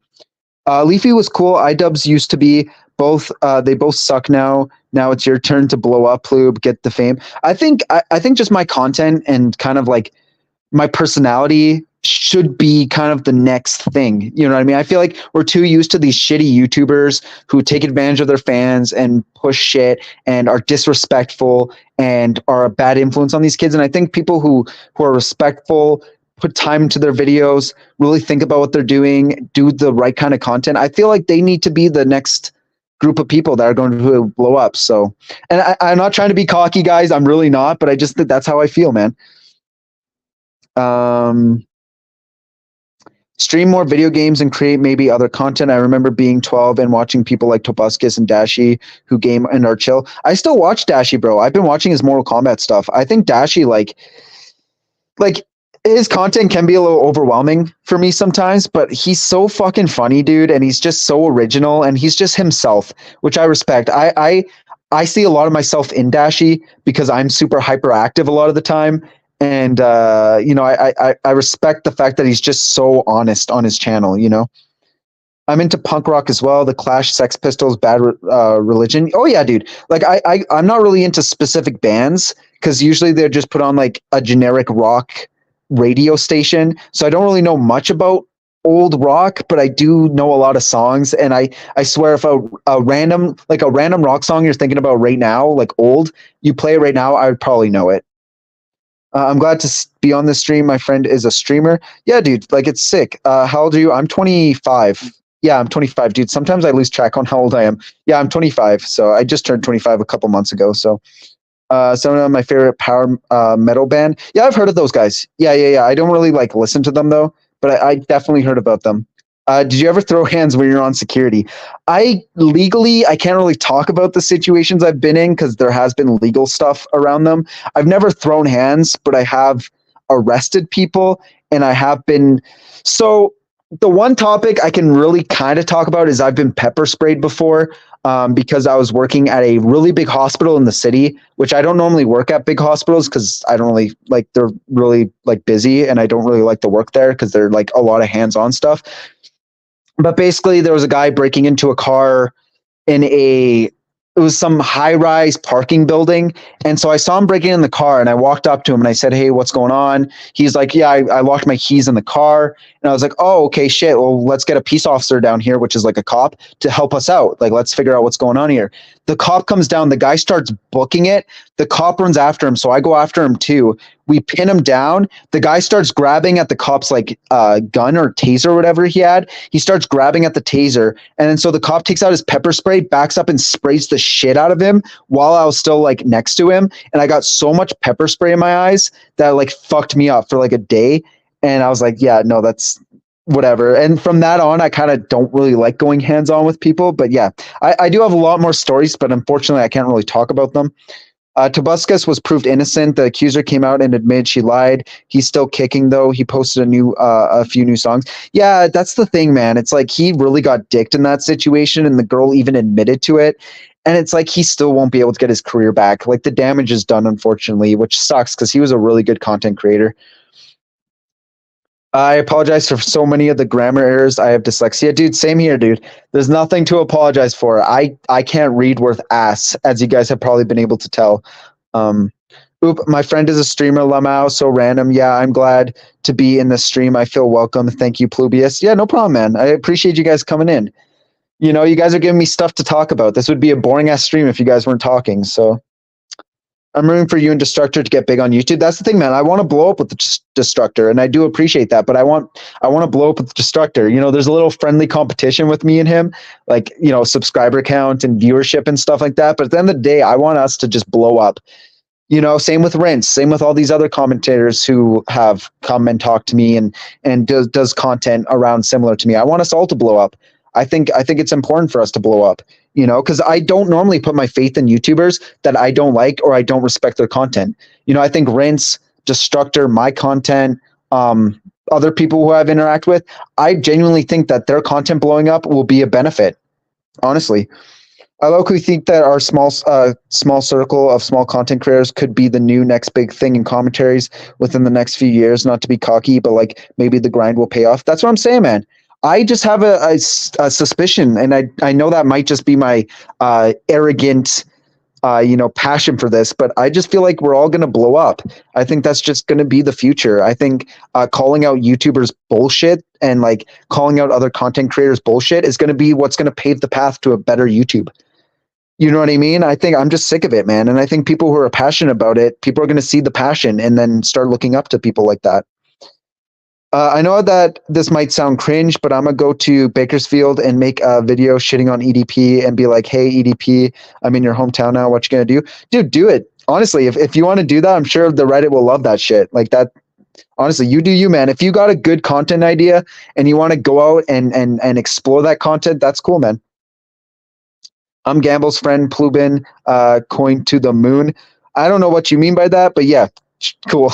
[SPEAKER 1] Leafy was cool. iDubbbz used to be both. They both suck now. Now it's your turn to blow up, Plube, get the fame. I think just my content and kind of like my personality should be kind of the next thing. You know what I mean? I feel like we're too used to these shitty YouTubers who take advantage of their fans and push shit and are disrespectful and are a bad influence on these kids. And I think people who are respectful, put time into their videos, really think about what they're doing, do the right kind of content. I feel like they need to be the next group of people that are going to blow up. So, and I'm not trying to be cocky, guys. I'm really not, but I just think that's how I feel, man. Um, Stream more video games and create maybe other content. I remember being 12 and watching people like Tobuscus and Dashi who game and are chill. I still watch Dashi, bro. I've been watching his Mortal Kombat stuff. I think Dashi, like his content can be a little overwhelming for me sometimes, but he's so fucking funny, dude, and he's just so original and he's just himself, which I respect. I see a lot of myself in Dashi because I'm super hyperactive a lot of the time. And you know, I respect the fact that he's just so honest on his channel, you know. I'm into punk rock as well. The Clash, Sex Pistols, Bad Religion. Oh yeah, dude. Like I'm not really into specific bands because usually they're just put on like a generic rock radio station. So I don't really know much about old rock, but I do know a lot of songs. And I swear, if a random rock song you're thinking about right now, like old, you play it right now, I would probably know it. I'm glad to be on this stream. My friend is a streamer. Yeah, dude, like it's sick. How old are you? I'm 25. Yeah, I'm 25, dude. Sometimes I lose track on how old I am. Yeah, I'm 25. So I just turned 25 a couple months ago. So some of my favorite power metal band. Yeah, I've heard of those guys. Yeah. I don't really like listen to them though, but I definitely heard about them. Did you ever throw hands when you're on security? I can't really talk about the situations I've been in because there has been legal stuff around them. I've never thrown hands, but I have arrested people and I have been. So the one topic I can really kind of talk about is I've been pepper sprayed before because I was working at a really big hospital in the city, which I don't normally work at big hospitals because I don't really like, they're really like busy and I don't really like the work there because they're like a lot of hands-on stuff. But basically, there was a guy breaking into a car in it was some high-rise parking building, and so I saw him breaking in the car, and I walked up to him and I said, "Hey, what's going on?" He's like, "Yeah, I locked my keys in the car," and I was like, "Oh, okay, shit. Well, let's get a peace officer down here, which is like a cop, to help us out. Like, let's figure out what's going on here." The cop comes down. The guy starts booking it. The cop runs after him, so I go after him too. We pin him down. The guy starts grabbing at the cop's like gun or taser or whatever he had. He starts grabbing at the taser, and then so the cop takes out his pepper spray, backs up, and sprays the shit out of him while I was still like next to him. And I got so much pepper spray in my eyes that like fucked me up for like a day. And I was like, yeah, no, that's whatever. And from that on, I kind of don't really like going hands on with people. But yeah, I do have a lot more stories, but unfortunately, I can't really talk about them. Tobuscus was proved innocent. The accuser came out and admitted she lied. He's still kicking though. He posted a few new songs. Yeah, that's the thing, man. It's like he really got dicked in that situation, and the girl even admitted to it. And it's like he still won't be able to get his career back. Like the damage is done, unfortunately, which sucks because he was a really good content creator. I apologize for so many of the grammar errors. I have dyslexia, dude. Same here, dude. There's nothing to apologize for. I can't read worth ass, as you guys have probably been able to tell. Um, my friend is a streamer, Lamau. So random. Yeah, I'm glad to be in the stream. I feel welcome. Thank you, Plubius. Yeah, no problem, man. I appreciate you guys coming in. You know, you guys are giving me stuff to talk about. This would be a boring ass stream if you guys weren't talking. So I'm rooting for you and Destructor to get big on YouTube. That's the thing, man. I want to blow up with the Destructor, and I do appreciate that. But I want to blow up with Destructor. You know, there's a little friendly competition with me and him, like, you know, subscriber count and viewership and stuff like that. But at the end of the day, I want us to just blow up. You know, same with Rince, same with all these other commentators who have come and talked to me and does content around similar to me. I want us all to blow up. I think it's important for us to blow up, you know, because I don't normally put my faith in YouTubers that I don't like or I don't respect their content. You know, I think Rince, Destructor, my content, other people who I've interacted with, I genuinely think that their content blowing up will be a benefit, honestly. I locally think that our small circle of small content creators could be the new next big thing in commentaries within the next few years. Not to be cocky, but like maybe the grind will pay off. That's what I'm saying, man. I just have a suspicion, and I know that might just be my arrogant, you know, passion for this, but I just feel like we're all going to blow up. I think that's just going to be the future. I think calling out YouTubers bullshit and like calling out other content creators bullshit is going to be what's going to pave the path to a better YouTube. You know what I mean? I think I'm just sick of it, man. And I think people who are passionate about it, people are going to see the passion and then start looking up to people like that. I know that this might sound cringe, but I'm gonna go to Bakersfield and make a video shitting on EDP and be like, "Hey, EDP, I'm in your hometown now. What you gonna do, dude? Do it. Honestly, if you want to do that, I'm sure the Reddit will love that shit. Like that. Honestly, you do you, man. If you got a good content idea and you want to go out and explore that content, that's cool, man. I'm Gamble's friend, Plubin, coin to the moon. I don't know what you mean by that, but yeah, cool.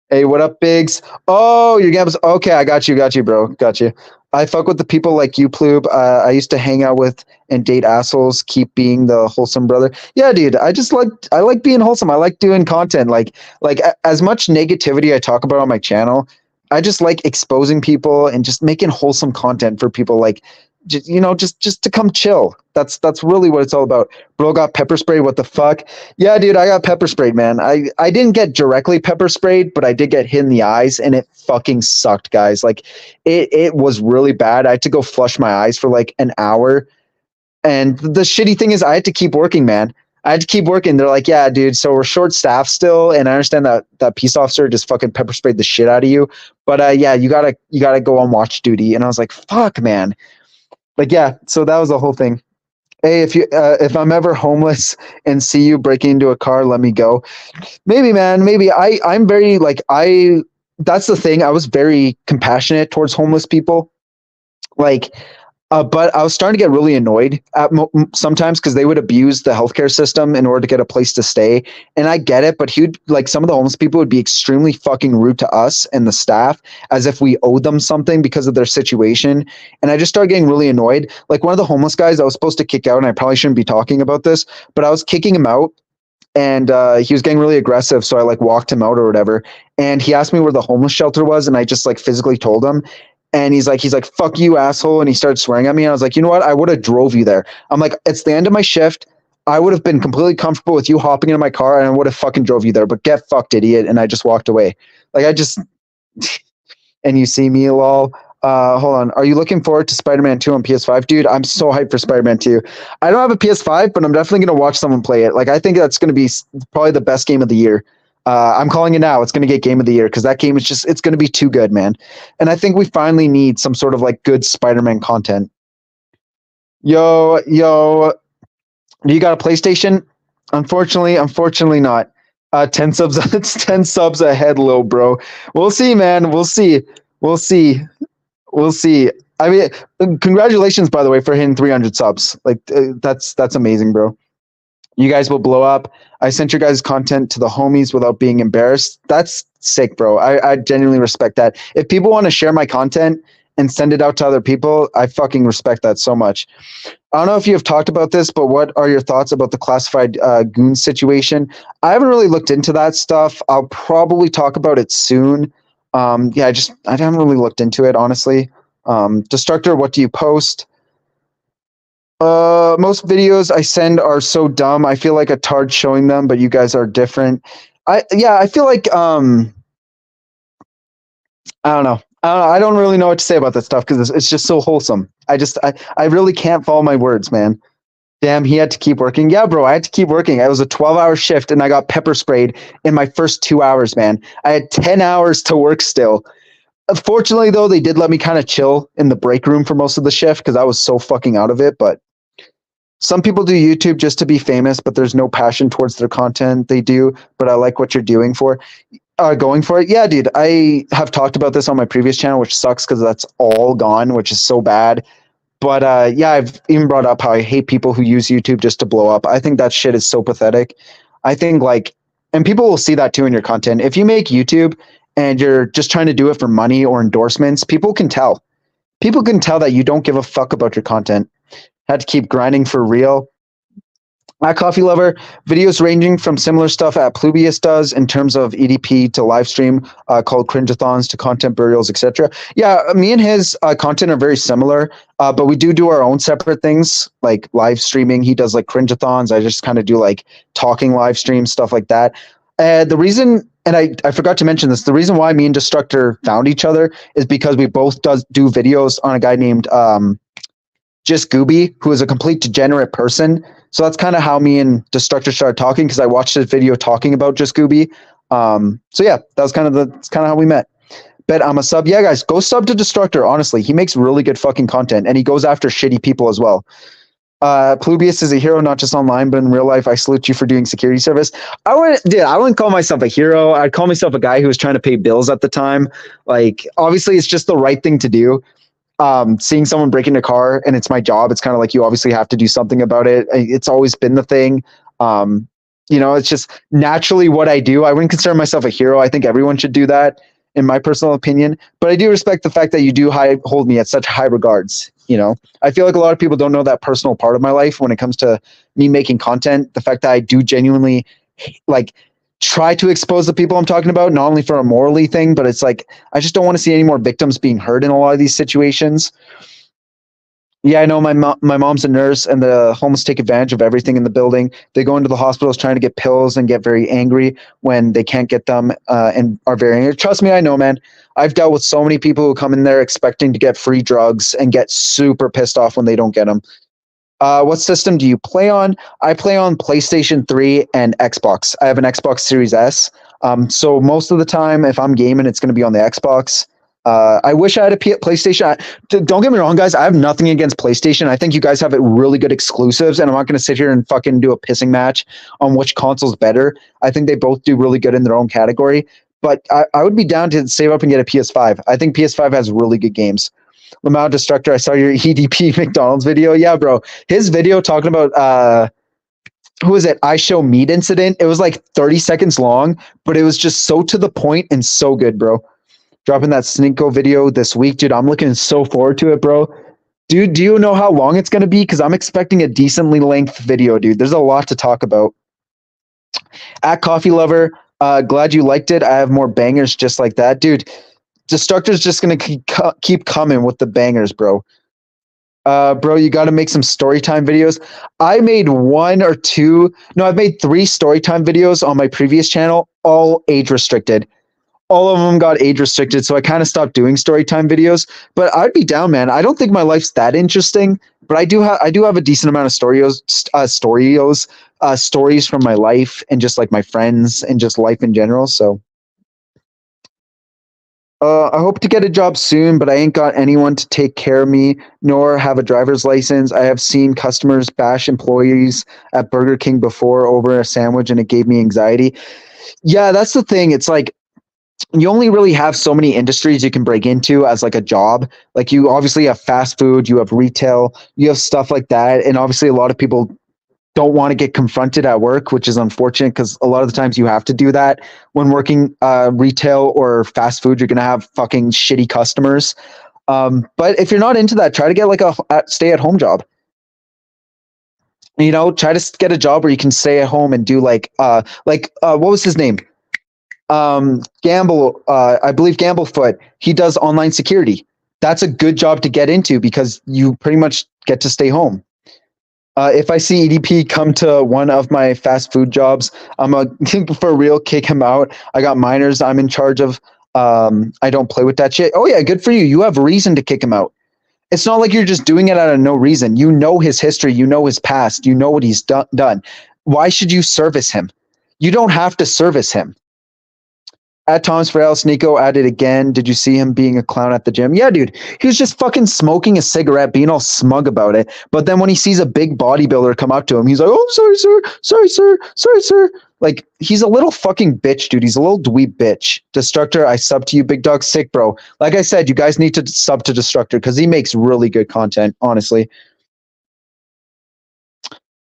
[SPEAKER 1] Hey, what up, Biggs? Oh, you're Gamble's. Okay, I got you, bro. Got you. I fuck with the people like you, Plube. I used to hang out with and date assholes. Keep being the wholesome brother. Yeah, dude. I like being wholesome. I like doing content. As much negativity I talk about on my channel, I just like exposing people and just making wholesome content for people. Like, just to come chill. That's really what it's all about. Bro got pepper sprayed. What the fuck? Yeah, dude, I got pepper sprayed, man. I didn't get directly pepper sprayed, but I did get hit in the eyes, and it fucking sucked, guys. Like, it was really bad. I had to go flush my eyes for like an hour, and the shitty thing is, I had to keep working, man. I had to keep working. They're like, yeah, dude. So we're short staffed still, and I understand that that peace officer just fucking pepper sprayed the shit out of you. But yeah, you gotta go on watch duty. And I was like, fuck, man. Like, yeah. So that was the whole thing. Hey, if I'm ever homeless and see you breaking into a car, let me go. Maybe, man. Maybe I'm very like I. That's the thing. I was very compassionate towards homeless people. Like, but I was starting to get really annoyed sometimes because they would abuse the healthcare system in order to get a place to stay. And I get it, but he'd like some of the homeless people would be extremely fucking rude to us and the staff as if we owed them something because of their situation. And I just started getting really annoyed. Like one of the homeless guys I was supposed to kick out, and I probably shouldn't be talking about this, but I was kicking him out and he was getting really aggressive, so I like walked him out or whatever, and he asked me where the homeless shelter was, and I just like physically told him, and he's like fuck you, asshole, and he started swearing at me, and I was like, you know what, I would have drove you there. I'm like, it's the end of my shift. I would have been completely comfortable with you hopping into my car, and I would have fucking drove you there, but get fucked, idiot. And I just walked away. Like I just and you see me, lol. Hold on. Are you looking forward to Spider-Man 2 on PS5? Dude, I'm so hyped for Spider-Man 2. I don't have a PS5, but I'm definitely going to watch someone play it. Like, I think that's going to be probably the best game of the year. I'm calling it now. It's going to get game of the year because that game is just, it's going to be too good, man. And I think we finally need some sort of like good Spider-Man content. Yo, do you got a PlayStation? Unfortunately not. 10 subs, it's 10 subs ahead, low bro. We'll see, man. We'll see. We'll see. I mean, congratulations, by the way, for hitting 300 subs. Like, that's amazing, bro. You guys will blow up. I sent your guys' content to the homies without being embarrassed. That's sick, bro. I genuinely respect that. If people want to share my content and send it out to other people, I fucking respect that so much. I don't know if you have talked about this, but what are your thoughts about the classified goon situation? I haven't really looked into that stuff. I'll probably talk about it soon. Yeah, I haven't really looked into it, honestly. Destructor, what do you post? Most videos I send are so dumb. I feel like a tard showing them, but you guys are different. I feel like I don't know. I don't really know what to say about that stuff because it's just so wholesome. I really can't follow my words, man. Damn, he had to keep working. Yeah, bro, I had to keep working. It was a 12-hour shift, and I got pepper sprayed in my first 2 hours, man. I had 10 hours to work still. Fortunately, though, they did let me kind of chill in the break room for most of the shift because I was so fucking out of it. But some people do YouTube just to be famous, but there's no passion towards their content. They do, but I like what you're doing for. Going for it. Yeah, dude. I have talked about this on my previous channel, which sucks because that's all gone, which is so bad. But yeah, I've even brought up how I hate people who use YouTube just to blow up. I think that shit is so pathetic. I think like, and people will see that too in your content. If you make YouTube and you're just trying to do it for money or endorsements, people can tell. People can tell that you don't give a fuck about your content. Had to keep grinding for real. My coffee lover, videos ranging from similar stuff at Plubius does in terms of EDP to live stream called cringeathons to content burials, etc. Yeah, me and his content are very similar, but we do our own separate things like live streaming. He does like cringeathons. I just kind of do like talking live streams, stuff like that. The reason, and I forgot to mention this, the reason why me and Destructor found each other is because we both do videos on a guy named Just Gooby, who is a complete degenerate person. So that's kind of how me and Destructor started talking because I watched his video talking about Just Gooby. So yeah, that's kind of how we met. Bet I'm a sub. Yeah, guys, go sub to Destructor. Honestly, he makes really good fucking content, and he goes after shitty people as well. Plubius is a hero, not just online, but in real life. I salute you for doing security service. I wouldn't call myself a hero. I'd call myself a guy who was trying to pay bills at the time. Like, obviously, it's just the right thing to do. Seeing someone break into a car and it's my job, it's kind of like you obviously have to do something about it. It's always been the thing. It's just naturally what I do. I wouldn't consider myself a hero. I think everyone should do that, in my personal opinion. But I do respect the fact that you do hold me at such high regards. I feel like a lot of people don't know that personal part of my life when it comes to me making content. The fact that I do genuinely like try to expose the people I'm talking about, not only for a morally thing, but it's like I just don't want to see any more victims being hurt in a lot of these situations. Yeah, I know my mom's a nurse, and the homeless take advantage of everything in the building. They go into the hospitals trying to get pills and get very angry when they can't get them, and are very angry. Trust me, I know, man. I've dealt with so many people who come in there expecting to get free drugs and get super pissed off when they don't get them. What system do you play on? I play on PlayStation 3 and Xbox. I have an Xbox Series S. So most of the time, if I'm gaming, it's going to be on the Xbox. I wish I had a PlayStation. Don't get me wrong, guys. I have nothing against PlayStation. I think you guys have really good exclusives, and I'm not going to sit here and fucking do a pissing match on which console's better. I think they both do really good in their own category. But I would be down to save up and get a PS5. I think PS5 has really good games. Lamau Destructor, I saw your EDP McDonald's video. Yeah, bro. His video talking about who is it? I Show Meat incident. It was like 30 seconds long, but it was just so to the point and so good, bro. Dropping that Sneeko video this week, dude. I'm looking so forward to it, bro. Dude, do you know how long it's going to be? Because I'm expecting a decently length video, dude. There's a lot to talk about. At Coffee Lover, glad you liked it. I have more bangers just like that, dude. Destructor's just going to keep coming with the bangers, bro. Bro, you got to make some storytime videos. I made I've made 3 storytime videos on my previous channel, all age restricted. All of them got age restricted, so I kind of stopped doing storytime videos. But I'd be down, man. I don't think my life's that interesting, but I do have a decent amount of stories from my life and just like my friends and just life in general. So I hope to get a job soon, but I ain't got anyone to take care of me, nor have a driver's license. I have seen customers bash employees at Burger King before over a sandwich, and it gave me anxiety. Yeah, that's the thing. It's like you only really have so many industries you can break into as like a job. Like you obviously have fast food, you have retail, you have stuff like that. And obviously a lot of people don't want to get confronted at work, which is unfortunate because a lot of the times you have to do that when working retail or fast food. You're going to have fucking shitty customers. But if you're not into that, try to get like a stay-at-home job. Try to get a job where you can stay at home and do what was his name? Gamble, I believe Gamblefoot. He does online security. That's a good job to get into because you pretty much get to stay home. If I see EDP come to one of my fast food jobs, I'm a for real kick him out. I got minors I'm in charge of. I don't play with that shit. Oh yeah, good for you. You have reason to kick him out. It's not like you're just doing it out of no reason. You know his history. You know his past. You know what he's done. Why should you service him? You don't have to service him. At Thomas Farrell, Sneeko at it again. Did you see him being a clown at the gym? Yeah, dude. He was just fucking smoking a cigarette, being all smug about it. But then when he sees a big bodybuilder come up to him, he's like, oh, sorry, sir. Sorry, sir. Sorry, sir. Like, he's a little fucking bitch, dude. He's a little dweeb bitch. Destructor, I sub to you, big dog. Sick, bro. Like I said, you guys need to sub to Destructor because he makes really good content, honestly.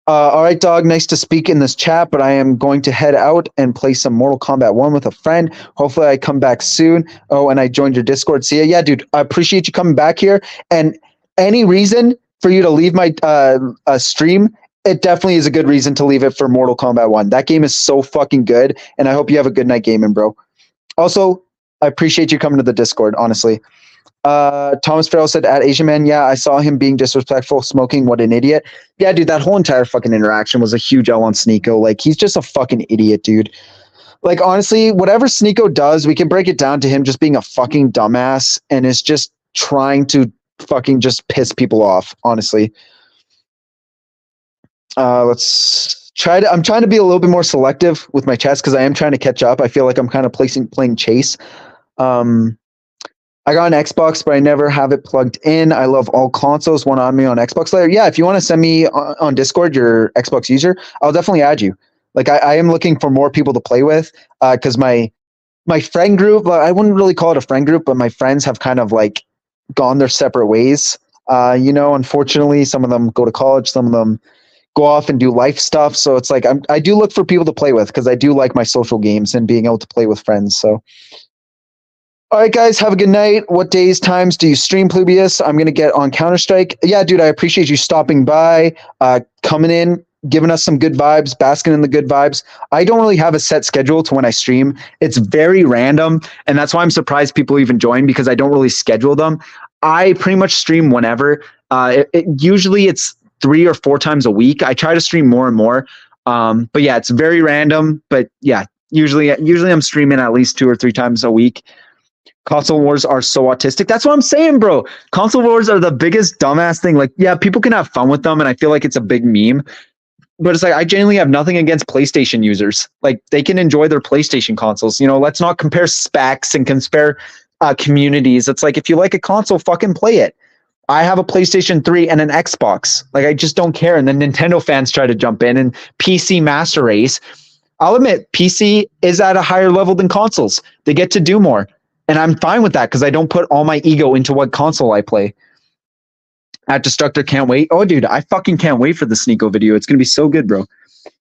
[SPEAKER 1] All right, dog. Nice to speak in this chat, but I am going to head out and play some Mortal Kombat 1 with a friend. Hopefully, I come back soon. Oh, and I joined your Discord. See ya. Yeah, dude. I appreciate you coming back here. And any reason for you to leave my stream, it definitely is a good reason to leave it for Mortal Kombat 1. That game is so fucking good, and I hope you have a good night gaming, bro. Also, I appreciate you coming to the Discord, honestly. Thomas Farrell said at Asian Man, yeah, I saw him being disrespectful, smoking, what an idiot. Yeah, dude, that whole entire fucking interaction was a huge L on Sneeko. Like, he's just a fucking idiot, dude. Like, honestly, whatever Sneeko does, we can break it down to him just being a fucking dumbass and is just trying to fucking just piss people off, honestly. I'm trying to be a little bit more selective with my chats because I am trying to catch up. I feel like I'm kind of playing chase. I got an Xbox, but I never have it plugged in. I love all consoles. One on me on Xbox layer. Yeah, if you want to send me on Discord your Xbox user, I'll definitely add you. Like I am looking for more people to play with because my friend group, I wouldn't really call it a friend group, but my friends have kind of like gone their separate ways. Unfortunately, some of them go to college, some of them go off and do life stuff. So it's like I do look for people to play with because I do like my social games and being able to play with friends. So all right, guys, have a good night. What days, times do you stream, Plubius? I'm going to get on Counter-Strike. Yeah, dude, I appreciate you stopping by, coming in, giving us some good vibes, basking in the good vibes. I don't really have a set schedule to when I stream. It's very random, and that's why I'm surprised people even join because I don't really schedule them. I pretty much stream whenever. Usually it's 3 or 4 times a week. I try to stream more and more. But yeah, it's very random. But yeah, usually I'm streaming at least 2 or 3 times a week. Console wars are so autistic. That's what I'm saying, bro. Console wars are the biggest dumbass thing. Like, yeah, people can have fun with them, and I feel like it's a big meme. But it's like I genuinely have nothing against PlayStation users. Like, they can enjoy their PlayStation consoles. Let's not compare specs and compare communities. It's like if you like a console, fucking play it. I have a PlayStation 3 and an Xbox. Like, I just don't care. And then Nintendo fans try to jump in and PC master race. I'll admit, PC is at a higher level than consoles. They get to do more. And I'm fine with that because I don't put all my ego into what console I play. At Destructor, can't wait. Oh, dude, I fucking can't wait for the Sneeko video. It's going to be so good, bro.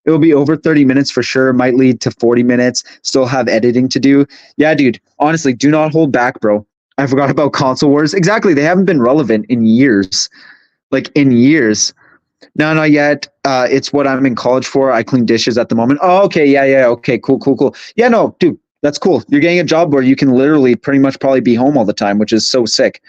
[SPEAKER 1] It will be over 30 minutes for sure. Might lead to 40 minutes. Still have editing to do. Yeah, dude, honestly, do not hold back, bro. I forgot about console wars. Exactly. They haven't been relevant in years. Like, in years. No, not yet. It's what I'm in college for. I clean dishes at the moment. Oh, okay. Yeah. Okay, cool. Yeah, no, dude. That's cool. You're getting a job where you can literally pretty much probably be home all the time, which is so sick.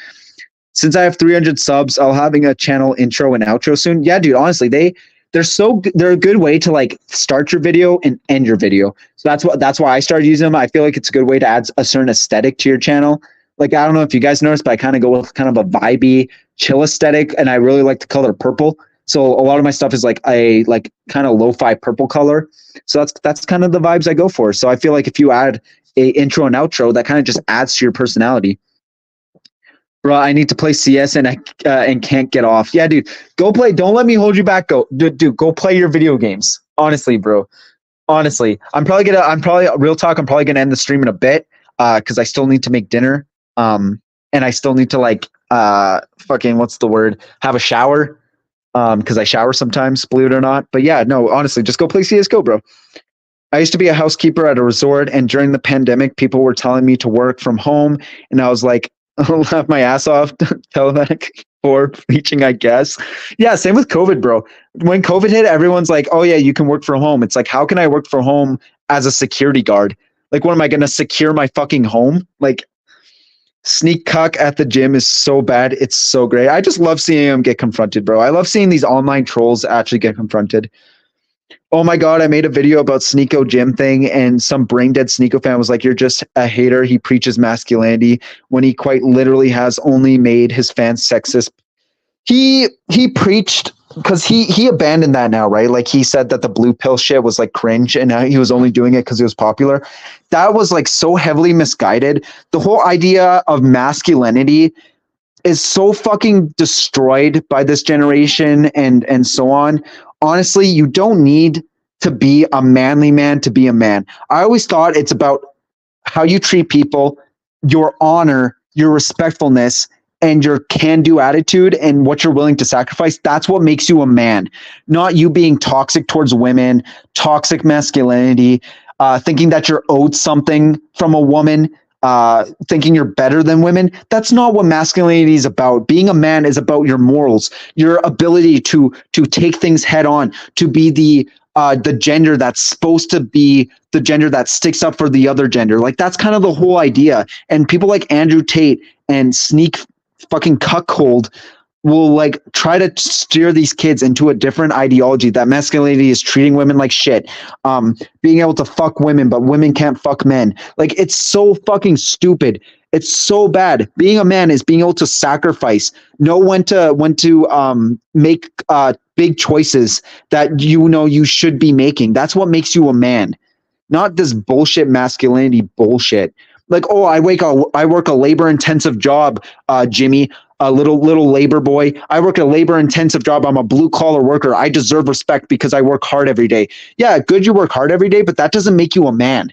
[SPEAKER 1] Since I have 300 subs, I'll having a channel intro and outro soon. Yeah, dude, honestly, they're a good way to like start your video and end your video. So that's why I started using them. I feel like it's a good way to add a certain aesthetic to your channel. Like, I don't know if you guys noticed, but I kind of go with kind of a vibey, chill aesthetic, and I really like the color purple. So a lot of my stuff is like a kind of lo-fi purple color. So that's kind of the vibes I go for. So I feel like if you add a intro and outro, that kind of just adds to your personality. Bro, I need to play CS and can't get off. Yeah, dude, go play. Don't let me hold you back. Dude, go play your video games. Honestly, bro. Honestly, I'm probably real talk. I'm probably gonna end the stream in a bit because I still need to make dinner. And I still need to fucking what's the word? Have a shower. Because I shower sometimes, believe it or not. But yeah, no, honestly, just go play CSGO, bro. I used to be a housekeeper at a resort, and during the pandemic, people were telling me to work from home, and I was like, I'll laugh my ass off. Telematic for reaching, I guess. Yeah, same with COVID, bro. When COVID hit, everyone's like, oh yeah, you can work from home. It's like, how can I work from home as a security guard? Like, what am I going to secure my fucking home? Like, sneak cuck at the gym is so bad. It's so great. I just love seeing them get confronted, bro. I love seeing these online trolls actually get confronted. Oh my God, I made a video about Sneeko gym thing, and some brain dead Sneeko fan was like, you're just a hater. He preaches masculinity when he quite literally has only made his fans sexist. He preached because he abandoned that now, right? Like, he said that the blue pill shit was like cringe and he was only doing it because he was popular. That was like so heavily misguided. The whole idea of masculinity is so fucking destroyed by this generation and so on. Honestly, you don't need to be a manly man to be a man. I always thought it's about how you treat people, your honor, your respectfulness, and your can-do attitude and what you're willing to sacrifice. That's what makes you a man, not you being toxic towards women, toxic masculinity, thinking that you're owed something from a woman, thinking you're better than women. That's not what masculinity is about. Being a man is about your morals, your ability to take things head on, to be the gender that's supposed to be the gender that sticks up for the other gender. Like, that's kind of the whole idea. And people like Andrew Tate and Sneak fucking cuckold will like try to steer these kids into a different ideology that masculinity is treating women like shit, being able to fuck women, but women can't fuck men. Like, it's so fucking stupid. It's so bad. Being a man is being able to sacrifice, know when to make big choices that you should be making. That's what makes you a man, not this bullshit masculinity bullshit. Like, oh, I work a labor intensive job, Jimmy, a little labor boy. I work a labor intensive job. I'm a blue collar worker. I deserve respect because I work hard every day. Yeah, good, you work hard every day, but that doesn't make you a man.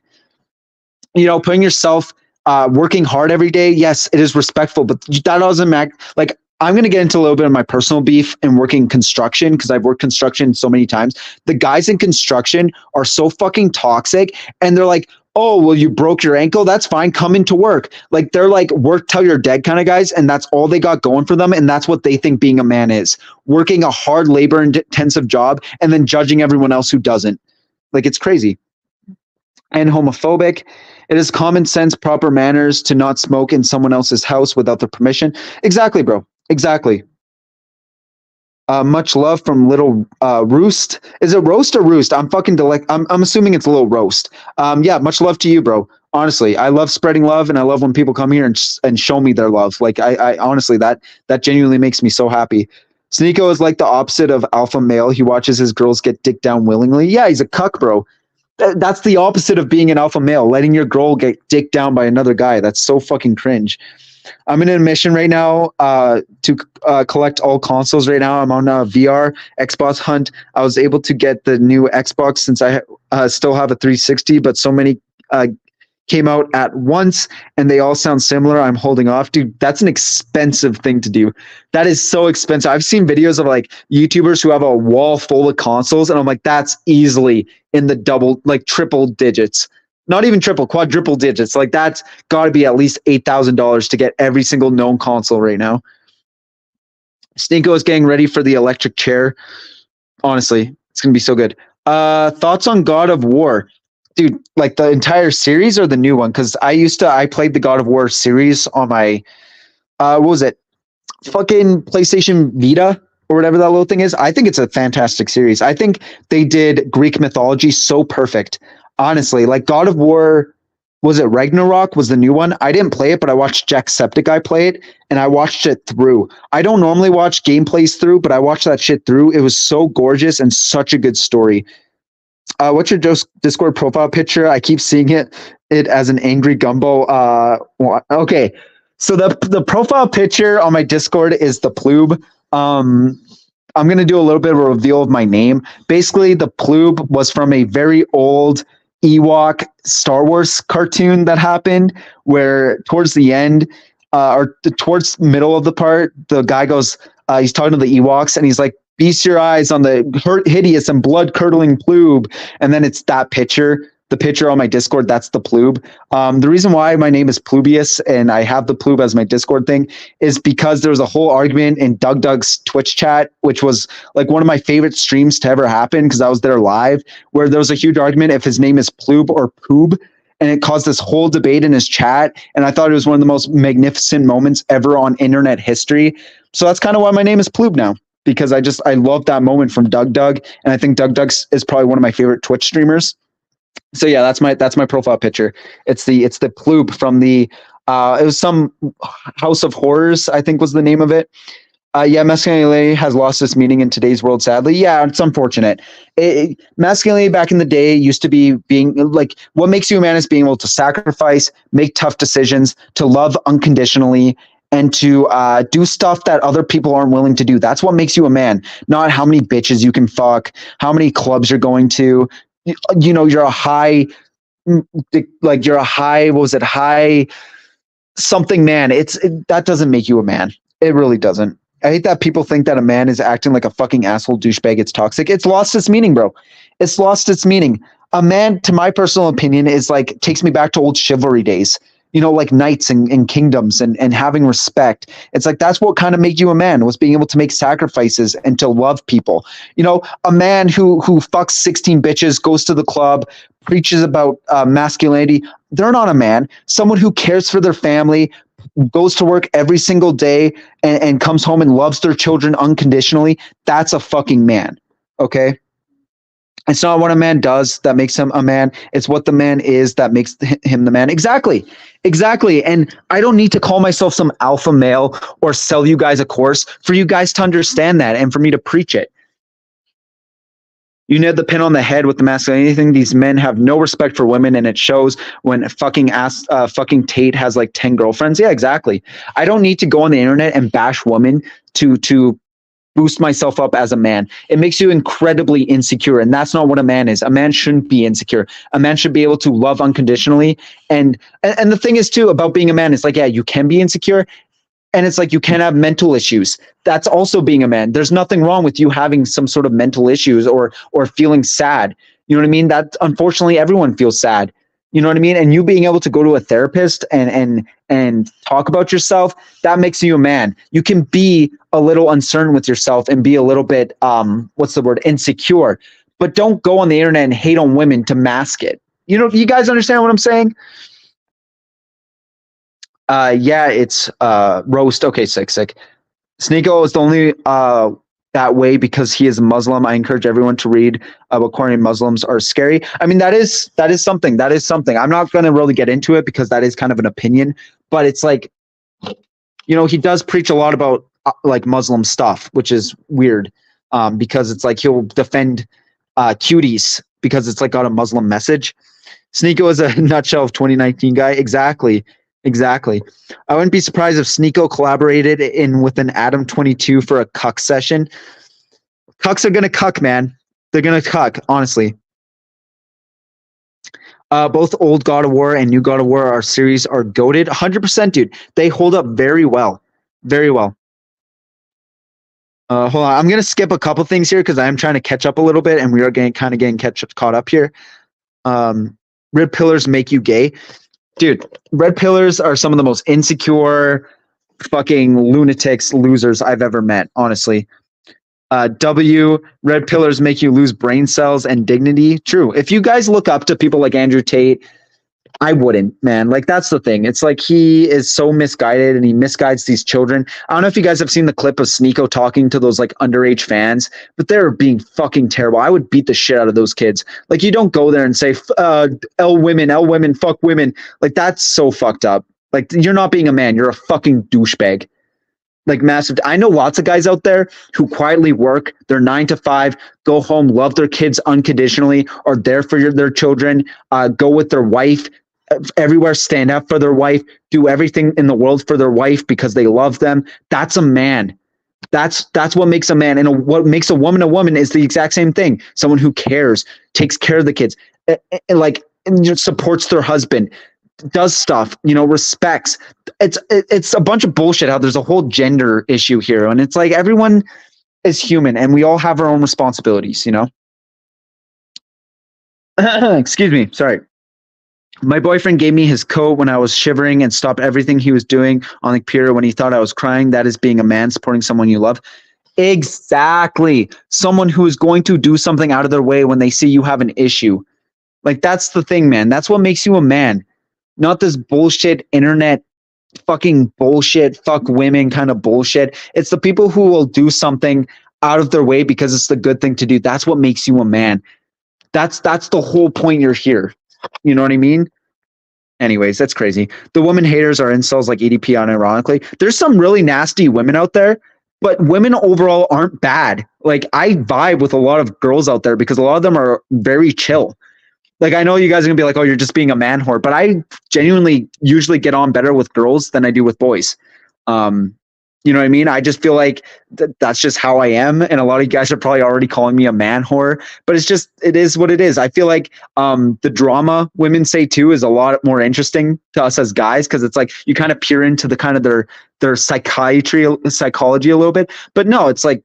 [SPEAKER 1] Putting yourself working hard every day, yes, it is respectful, but that doesn't matter. Like, I'm going to get into a little bit of my personal beef in working construction because I've worked construction so many times. The guys in construction are so fucking toxic, and they're like, oh, well, you broke your ankle. That's fine. Come into work. Like, they're like work till you're dead kind of guys. And that's all they got going for them. And that's what they think being a man is, working a hard labor intensive job and then judging everyone else who doesn't. Like, it's crazy. And homophobic. It is common sense, proper manners to not smoke in someone else's house without their permission. Exactly, bro. Exactly. Much love from Little Roost. Is it roast or roost? I'm assuming it's Little Roast. Yeah, much love to you, bro. Honestly, I love spreading love, and I love when people come here and show me their love. Like, I honestly, that genuinely makes me so happy. Sneeko is like the opposite of alpha male. He watches his girls get dicked down willingly. Yeah, he's a cuck, bro. That's the opposite of being an alpha male, letting your girl get dicked down by another guy. That's so fucking cringe. I'm in a mission right now to collect all consoles right now. I'm on a VR Xbox hunt. I was able to get the new Xbox since I still have a 360, but so many came out at once and they all sound similar. I'm holding off. Dude, that's an expensive thing to do. That is so expensive. I've seen videos of like YouTubers who have a wall full of consoles, and I'm like, that's easily in the double, like triple digits. Not even triple, quadruple digits. Like, that's got to be at least $8,000 to get every single known console right now. Stinko is getting ready for the electric chair. Honestly, it's going to be so good. Thoughts on God of War? Dude, like the entire series or the new one? Because I played the God of War series on my, what was it? Fucking PlayStation Vita or whatever that little thing is. I think it's a fantastic series. I think they did Greek mythology so perfect. Honestly, like God of War, was it Ragnarok was the new one? I didn't play it, but I watched Jacksepticeye play it, and I watched it through. I don't normally watch gameplays through, but I watched that shit through. It was so gorgeous and such a good story. What's your Discord profile picture? I keep seeing it as an angry gumbo. Okay, so the profile picture on my Discord is the ploob. I'm gonna do a little bit of a reveal of my name. Basically, the ploob was from a very old Ewok Star Wars cartoon that happened, where towards the end, or towards middle of the part, the guy goes, he's talking to the Ewoks, and he's like, "Feast your eyes on the hideous and blood-curdling ploob," and then it's that picture. The picture on my Discord, that's the ploob. The reason why my name is Plubius and I have the ploob as my Discord thing is because there was a whole argument in Doug's Twitch chat, which was like one of my favorite streams to ever happen because I was there live, where there was a huge argument if his name is Ploob or Poob. And it caused this whole debate in his chat. And I thought it was one of the most magnificent moments ever on internet history. So that's kind of why my name is Ploob now, because I love that moment from Doug. And I think Doug is probably one of my favorite Twitch streamers. So yeah, that's my profile picture. It's the ploob from the it was some House of Horrors, I think was the name of it. Yeah, masculinity has lost its meaning in today's world, sadly. Yeah, it's unfortunate. Masculinity back in the day used to be being like, what makes you a man is being able to sacrifice, make tough decisions, to love unconditionally, and to do stuff that other people aren't willing to do. That's what makes you a man, not how many bitches you can fuck, how many clubs you're going to. You're a high, like you're a high, what was it? High something man. That doesn't make you a man. It really doesn't. I hate that people think that a man is acting like a fucking asshole douchebag. It's toxic. It's lost its meaning, bro. It's lost its meaning. A man, to my personal opinion, is like, takes me back to old chivalry days. Like knights and kingdoms and having respect. It's like, that's what kind of made you a man, was being able to make sacrifices and to love people. A man who fucks 16 bitches, goes to the club, preaches about masculinity. They're not a man. Someone who cares for their family, goes to work every single day and comes home and loves their children unconditionally. That's a fucking man. Okay. It's not what a man does that makes him a man. It's what the man is that makes him the man. Exactly. And I don't need to call myself some alpha male or sell you guys a course for you guys to understand that and for me to preach it. You nailed the pin on the head with the masculinity thing. These men have no respect for women, and it shows when fucking Tate has like 10 girlfriends. Yeah, exactly. I don't need to go on the internet and bash women to boost myself up as a man. It makes you incredibly insecure, and that's not what a man is. A man shouldn't be insecure. A man should be able to love unconditionally. And the thing is too about being a man, it's like, yeah, you can be insecure, and it's like you can have mental issues. That's also being a man. There's nothing wrong with you having some sort of mental issues or feeling sad. You know what I mean? That unfortunately everyone feels sad. You know what I mean? And you being able to go to a therapist and talk about yourself, that makes you a man. You can be a little uncertain with yourself and be a little bit what's the word, insecure, but don't go on the internet and hate on women to mask it. You know, you guys understand what I'm saying? Yeah, it's roast. Okay, sick. Sneeko is the only that way because he is a Muslim. I encourage everyone to read what Korean Muslims are scary. I mean, that is something. That is something. I'm not going to really get into it because that is kind of an opinion, but it's like, you know, he does preach a lot about like Muslim stuff, which is weird because it's like he'll defend cuties because it's like got a Muslim message. Sneeko is a nutshell of 2019 guy. Exactly. I wouldn't be surprised if Sneeko collaborated in with an Adam 22 for a cuck session. Cucks are gonna cuck, man. They're gonna cuck, honestly. Both old God of War and new God of War our series are goated. 100%, dude. They hold up very well. Very well. Hold on. I'm gonna skip a couple things here because I'm trying to catch up a little bit, and we are getting caught up here. Red pillars make you gay. Dude, red pillars are some of the most insecure fucking lunatics, losers I've ever met, honestly. Red pillars make you lose brain cells and dignity. True. If you guys look up to people like Andrew Tate, I wouldn't, man. Like, that's the thing. It's like he is so misguided and he misguides these children. I don't know if you guys have seen the clip of Sneeko talking to those like underage fans, but they're being fucking terrible. I would beat the shit out of those kids. Like, you don't go there and say, L women, fuck women. Like, that's so fucked up. Like, you're not being a man. You're a fucking douchebag. Like, massive. I know lots of guys out there who quietly work. They're 9 to 5, go home, love their kids unconditionally, are there for their children, go with their wife everywhere, stand up for their wife, do everything in the world for their wife because they love them. That's a man. That's what makes a man. And what makes a woman is the exact same thing. Someone who cares, takes care of the kids, and supports their husband, does stuff, respects. It's a bunch of bullshit how there's a whole gender issue here. And it's like everyone is human and we all have our own responsibilities, Excuse me. Sorry. My boyfriend gave me his coat when I was shivering and stopped everything he was doing on the computer when he thought I was crying. That is being a man, supporting someone you love. Exactly. Someone who is going to do something out of their way when they see you have an issue. Like, that's the thing, man. That's what makes you a man. Not this bullshit internet fucking bullshit, fuck women kind of bullshit. It's the people who will do something out of their way because it's the good thing to do. That's what makes you a man. That's the whole point you're here. You know what I mean? Anyways, that's crazy. The women haters are incels like EDP, unironically. There's some really nasty women out there, but women overall aren't bad. Like, I vibe with a lot of girls out there because a lot of them are very chill. Like, I know you guys are gonna be like, oh, you're just being a man whore, but I genuinely usually get on better with girls than I do with boys. You know what I mean? I just feel like that's just how I am. And a lot of you guys are probably already calling me a man whore, but it is what it is. I feel like the drama women say too is a lot more interesting to us as guys, because it's like you kind of peer into the kind of their psychology a little bit. But no, it's like,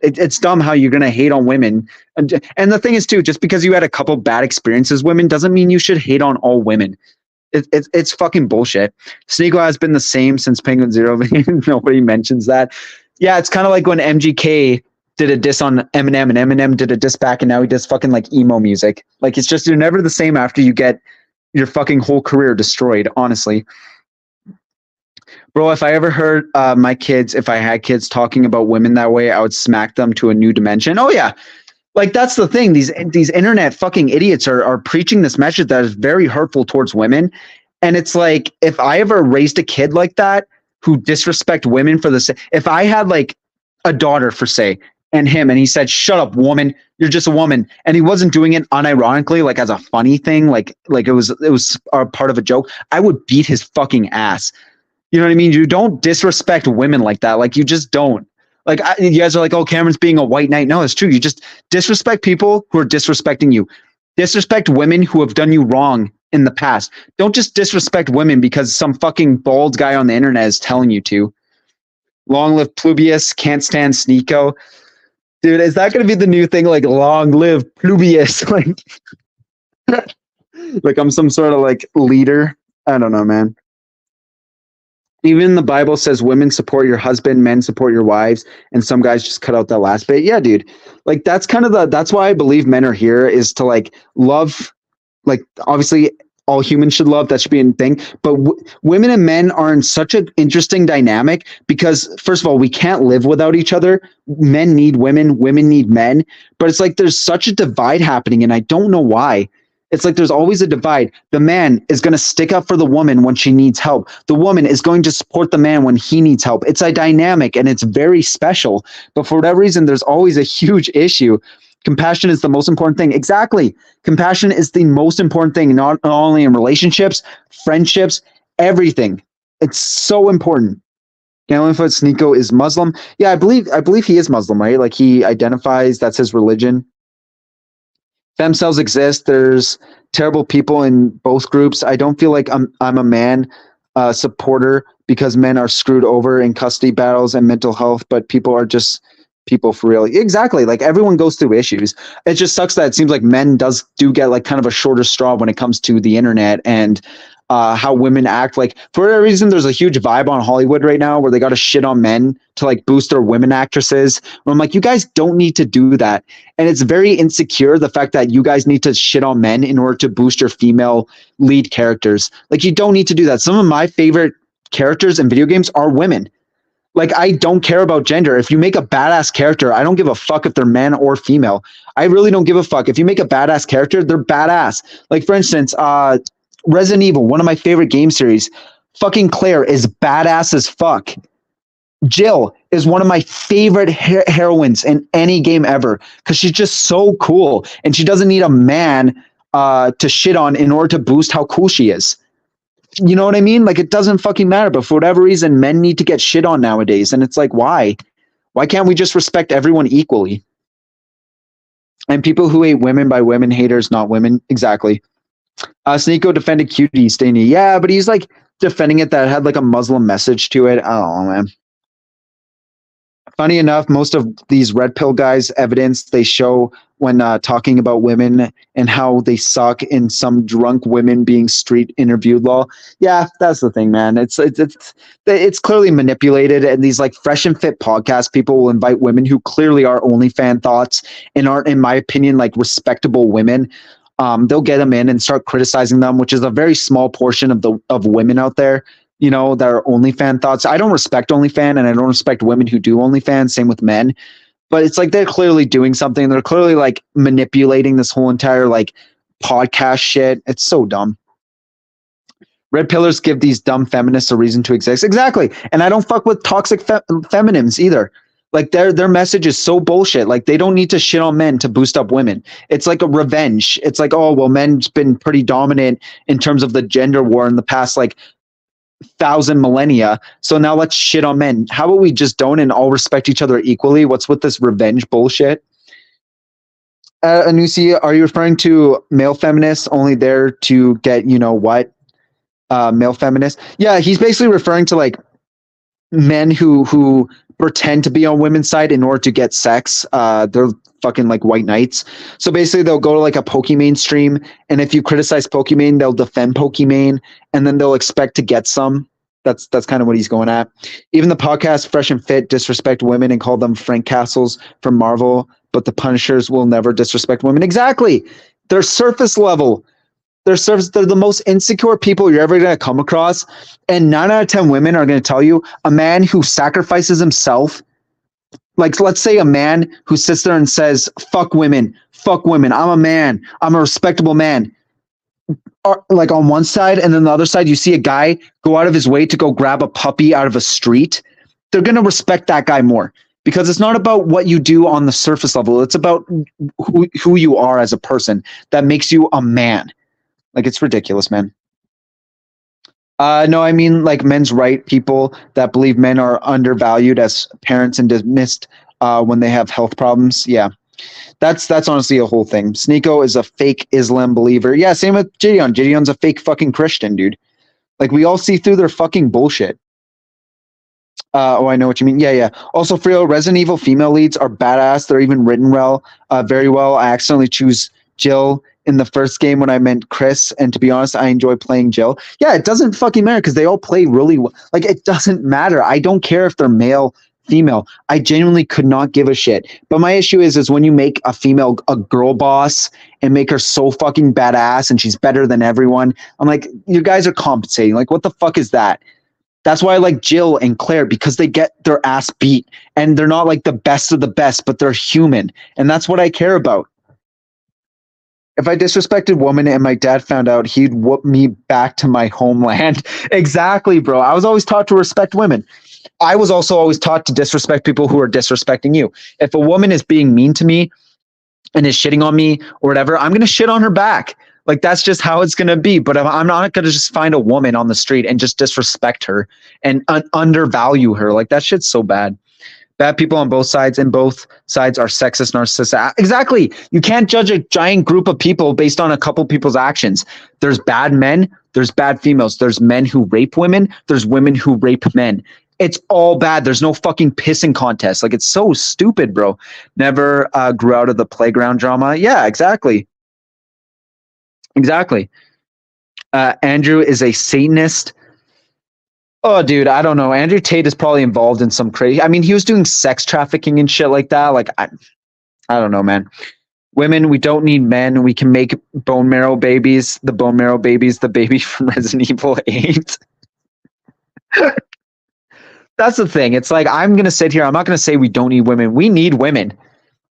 [SPEAKER 1] it's dumb how you're going to hate on women. And the thing is too, just because you had a couple bad experiences with women doesn't mean you should hate on all women. It's fucking bullshit. Sneeko has been the same since Penguin Zero. Nobody mentions that. Yeah, it's kind of like when MGK did a diss on Eminem and Eminem did a diss back, and now he does fucking like emo music. Like, it's just, you're never the same after you get your fucking whole career destroyed, honestly. Bro, if I ever heard if I had kids talking about women that way, I would smack them to a new dimension. Oh yeah. Like, that's the thing. These internet fucking idiots are preaching this message that is very hurtful towards women. And it's like, if I ever raised a kid like that who disrespect women for if I had like a daughter, for say, and him, and he said, "Shut up, woman. You're just a woman." And he wasn't doing it unironically, like as a funny thing, like it was a part of a joke. I would beat his fucking ass. You know what I mean? You don't disrespect women like that. Like you just don't. Like you guys are like, "Oh, Cameron's being a white knight." No, it's true. You just disrespect people who are disrespecting you. Disrespect women who have done you wrong in the past. Don't just disrespect women because some fucking bald guy on the internet is telling you to. Long live Plubius, can't stand Sneeko. Dude, is that going to be the new thing? Like, long live Plubius. Like I'm some sort of like leader. I don't know, man. Even the Bible says women support your husband, men support your wives, and some guys just cut out that last bit. Yeah, dude. Like that's kind of that's why I believe men are here, is to like love, like obviously all humans should love, that should be a thing, but women and men are in such an interesting dynamic because first of all, we can't live without each other. Men need women need men, but it's like there's such a divide happening, and I don't know why. It's like there's always a divide. The man is going to stick up for the woman when she needs help. The woman is going to support the man when he needs help. It's a dynamic and it's very special. But for whatever reason, there's always a huge issue. Compassion is the most important thing. Exactly. Compassion is the most important thing, not only in relationships, friendships, everything. It's so important. Gallonfoot Sneeko is Muslim. Yeah, I believe he is Muslim, right? Like he identifies, that's his religion. Femcells exist. There's terrible people in both groups. I don't feel like I'm a man supporter because men are screwed over in custody battles and mental health, but people are just people for real. Exactly. Like everyone goes through issues. It just sucks that it seems like men do get like kind of a shorter straw when it comes to the internet and how women act. Like for whatever reason, there's a huge vibe on Hollywood right now where they got to shit on men to like boost their women actresses. Where I'm like, you guys don't need to do that. And it's very insecure, the fact that you guys need to shit on men in order to boost your female lead characters. Like you don't need to do that. Some of my favorite characters in video games are women. Like I don't care about gender. If you make a badass character, I don't give a fuck if they're man or female. I really don't give a fuck. If you make a badass character, they're badass. Like for instance, Resident Evil, one of my favorite game series, fucking Claire is badass as fuck. Jill is one of my favorite heroines in any game ever because she's just so cool and she doesn't need a man to shit on in order to boost how cool she is. You know what I mean? Like it doesn't fucking matter, but for whatever reason, men need to get shit on nowadays. And it's like, why? Why can't we just respect everyone equally? And people who hate women by women haters, not women. Exactly. Sneeko defended Cutie Stainy. Yeah, but he's like defending it that had like a Muslim message to it. I don't know, man. Funny enough, most of these red pill guys' evidence they show when talking about women and how they suck in some drunk women being street interviewed law. Yeah, that's the thing, man. It's clearly manipulated, and these like fresh and fit podcast people will invite women who clearly are OnlyFans thoughts and aren't, in my opinion, like respectable women. They'll get them in and start criticizing them, which is a very small portion of women out there, you know, that are OnlyFans thoughts. I don't respect OnlyFans, and I don't respect women who do OnlyFans. Same with men. But it's like they're clearly doing something. They're clearly like manipulating this whole entire like podcast shit. It's so dumb. Red pillars give these dumb feminists a reason to exist. Exactly. And I don't fuck with toxic feminines either. Like their message is so bullshit. Like they don't need to shit on men to boost up women. It's like a revenge. It's like, oh, well, men's been pretty dominant in terms of the gender war in the past like 1,000 millennia. So now let's shit on men. How about we just don't and all respect each other equally? What's with this revenge bullshit? Anusi, are you referring to male feminists only there to get, you know what? Male feminists? Yeah, he's basically referring to like men who pretend to be on women's side in order to get sex. They're fucking like white knights. So basically they'll go to like a Pokimane stream, and if you criticize Pokimane, they'll defend Pokimane, and then they'll expect to get some. That's kind of what he's going at. Even the podcast Fresh and Fit disrespect women and call them Frank Castles from Marvel, but the Punishers will never disrespect women. Exactly. They're surface level. They're the most insecure people you're ever going to come across. And 9 out of 10 women are going to tell you a man who sacrifices himself. Like, let's say a man who sits there and says, fuck women. I'm a man. I'm a respectable man. Like on one side, and then the other side, you see a guy go out of his way to go grab a puppy out of a street. They're going to respect that guy more because it's not about what you do on the surface level. It's about who you are as a person that makes you a man. Like, it's ridiculous, man. No, I mean like men's right people that believe men are undervalued as parents and dismissed when they have health problems. Yeah, that's honestly a whole thing. Sneeko is a fake Islam believer. Yeah, same with Gideon. Gideon's a fake fucking Christian, dude. Like, we all see through their fucking bullshit. Oh, I know what you mean. Yeah, yeah. Also, Frio, Resident Evil female leads are badass. They're even written well, very well. I accidentally choose Jill in the first game when I meant Chris, and to be honest, I enjoy playing Jill. Yeah, it doesn't fucking matter because they all play really well. Like, it doesn't matter. I don't care if they're male, female. I genuinely could not give a shit. But my issue is when you make a female a girl boss and make her so fucking badass and she's better than everyone. I'm like, you guys are compensating. Like, what the fuck is that? That's why I like Jill and Claire, because they get their ass beat and they're not like the best of the best, but they're human. And that's what I care about. If I disrespected women and my dad found out, he'd whoop me back to my homeland. Exactly, bro. I was always taught to respect women. I was also always taught to disrespect people who are disrespecting you. If a woman is being mean to me and is shitting on me or whatever, I'm going to shit on her back. Like, that's just how it's going to be. But I'm not going to just find a woman on the street and just disrespect her and undervalue her. Like, that shit's so bad. Bad people on both sides, and both sides are sexist, narcissistic. Exactly. You can't judge a giant group of people based on a couple people's actions. There's bad men. There's bad females. There's men who rape women. There's women who rape men. It's all bad. There's no fucking pissing contest. Like, it's so stupid, bro. Never grew out of the playground drama. Yeah, exactly. Exactly. Andrew is a Satanist. Oh, dude, I don't know. Andrew Tate is probably involved in some crazy. I mean, he was doing sex trafficking and shit like that. Like, I don't know, man. Women, we don't need men. We can make bone marrow babies. The bone marrow babies, the baby from Resident Evil 8. That's the thing. It's like, I'm going to sit here. I'm not going to say we don't need women. We need women.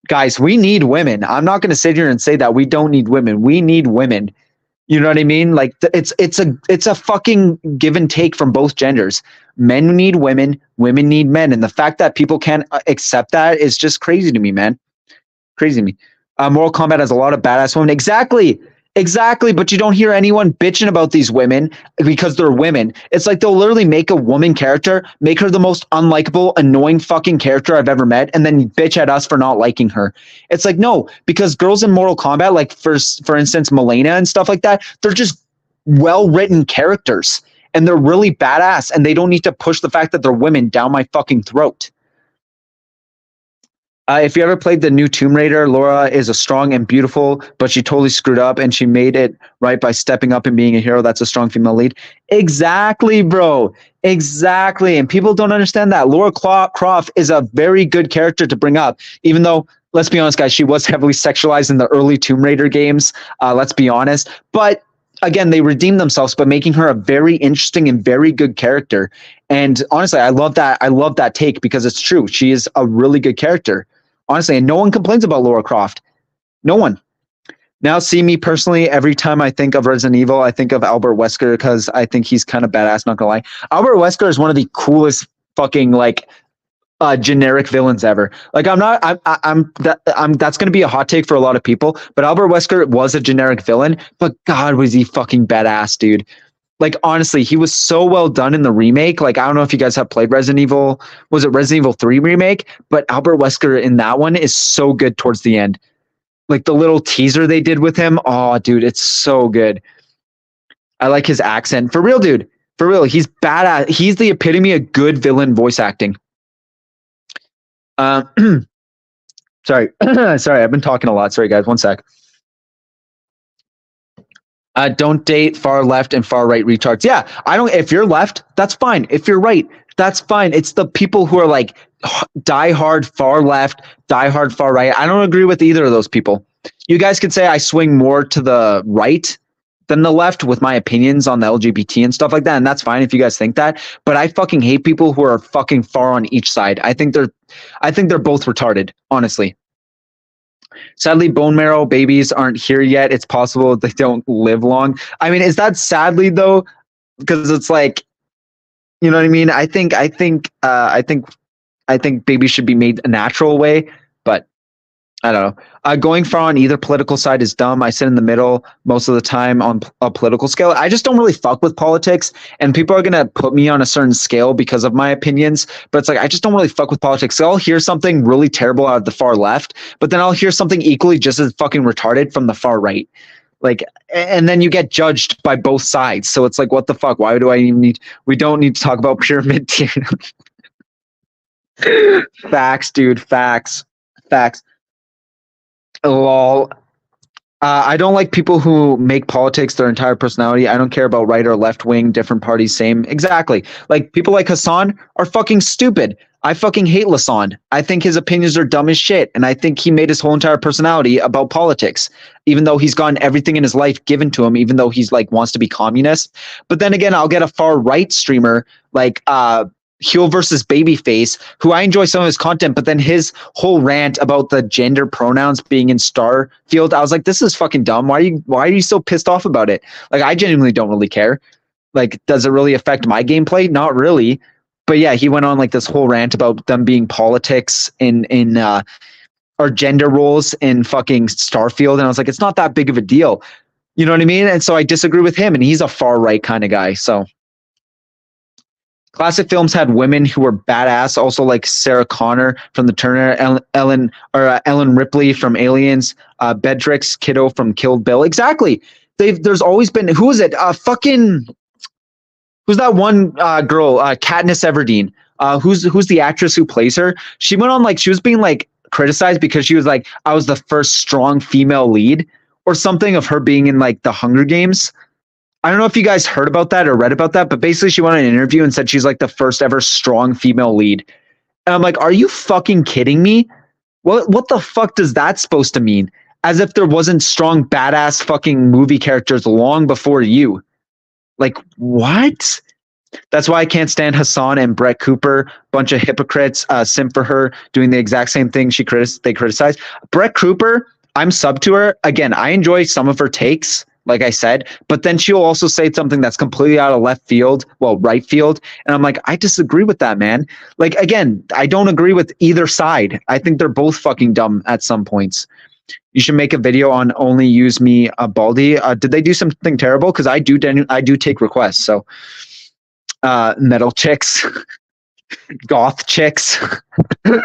[SPEAKER 1] Guys, we need women. I'm not going to sit here and say that we don't need women. We need women. You know what I mean? Like, it's a fucking give and take from both genders. Men need women, women need men, and the fact that people can't accept that is just crazy to me, man. Crazy to me. Mortal Kombat has a lot of badass women. Exactly. But you don't hear anyone bitching about these women because they're women. It's like they'll literally make a woman character, make her the most unlikable, annoying fucking character I've ever met, and then bitch at us for not liking her. It's like, no, because girls in Mortal Kombat, like for instance, Milena and stuff like that, they're just well-written characters and they're really badass, and they don't need to push the fact that they're women down my fucking throat. If you ever played the new Tomb Raider, Laura is a strong and beautiful, but she totally screwed up and she made it right by stepping up and being a hero. That's a strong female lead. Exactly, bro. Exactly. And people don't understand that. Laura Croft is a very good character to bring up, even though, let's be honest, guys, she was heavily sexualized in the early Tomb Raider games. Let's be honest. But again, they redeemed themselves by making her a very interesting and very good character. And honestly, I love that. I love that take because it's true. She is a really good character. Honestly, and no one complains about Laura Croft. No one. Now, see, me personally, every time I think of Resident Evil, I think of Albert Wesker because I think he's kind of badass, not gonna lie. Albert Wesker is one of the coolest fucking like generic villains ever. Like, that's gonna be a hot take for a lot of people, but Albert Wesker was a generic villain, but God, was he fucking badass, dude. Like, honestly, he was so well done in the remake. Like, I don't know if you guys have played Resident Evil. Was it Resident Evil 3 remake? But Albert Wesker in that one is so good towards the end. Like, the little teaser they did with him. Oh, dude, it's so good. I like his accent. For real, dude. For real. He's badass. He's the epitome of good villain voice acting. Sorry. Sorry, I've been talking a lot. Sorry, guys. One sec. Don't date far left and far right retards. Yeah, I don't. If you're left, that's fine. If you're right, that's fine. It's the people who are like die hard far left, die hard far right. I don't agree with either of those people. You guys could say I swing more to the right than the left with my opinions on the LGBT and stuff like that, and that's fine if you guys think that. But I fucking hate people who are fucking far on each side. I think they're both retarded, honestly. Sadly, bone marrow babies aren't here yet. It's possible they don't live long. I mean, is that sadly though? Because it's like, you know what I mean? I think I think babies should be made a natural way, but I don't know. Going far on either political side is dumb. I sit in the middle most of the time on a political scale. I just don't really fuck with politics, and people are gonna put me on a certain scale because of my opinions. But it's like I just don't really fuck with politics. So I'll hear something really terrible out of the far left, but then I'll hear something equally just as fucking retarded from the far right. Like, and then you get judged by both sides. So it's like, what the fuck? Why do I even need? We don't need to talk about pyramid theory. Facts, dude. Facts. Facts. Lol. I don't like people who make politics their entire personality. I don't care about right or left wing, different parties, same. Exactly. Like people like Hassan are fucking stupid. I fucking hate Lassonde. I think his opinions are dumb as shit. And I think he made his whole entire personality about politics, even though he's gotten everything in his life given to him, even though he's like wants to be communist. But then again, I'll get a far right streamer like Heel versus Babyface, who I enjoy some of his content, but then his whole rant about the gender pronouns being in Starfield, I was like, this is fucking dumb. Why are you so pissed off about it? Like, I genuinely don't really care. Like, does it really affect my gameplay? Not really. But yeah, he went on like this whole rant about them being politics in or gender roles in fucking Starfield, and I was like, it's not that big of a deal. You know what I mean? And so I disagree with him, and he's a far right kind of guy. So classic films had women who were badass, also like Sarah Connor from The Turner, Ellen Ripley from Aliens, Bedrix Kiddo from Kill Bill. Exactly. There's always been, who is it? Who's that one girl? Katniss Everdeen. Who's the actress who plays her? She went on like she was being like criticized because she was like, I was the first strong female lead or something of her being in like the Hunger Games. I don't know if you guys heard about that or read about that, but basically she went on an interview and said she's like the first ever strong female lead. And I'm like, are you fucking kidding me? What the fuck does that supposed to mean? As if there wasn't strong, badass fucking movie characters long before you. Like, what? That's why I can't stand Hassan and Brett Cooper, bunch of hypocrites, simp for her, doing the exact same thing they criticize. Brett Cooper, I'm sub to her. Again, I enjoy some of her takes, like I said, but then she'll also say something that's completely out of left field, well, right field. And I'm like, I disagree with that, man. Like, again, I don't agree with either side. I think they're both fucking dumb at some points. You should make a video on only use me, Baldy. Did they do something terrible? Because I do take requests. So metal chicks, goth chicks. I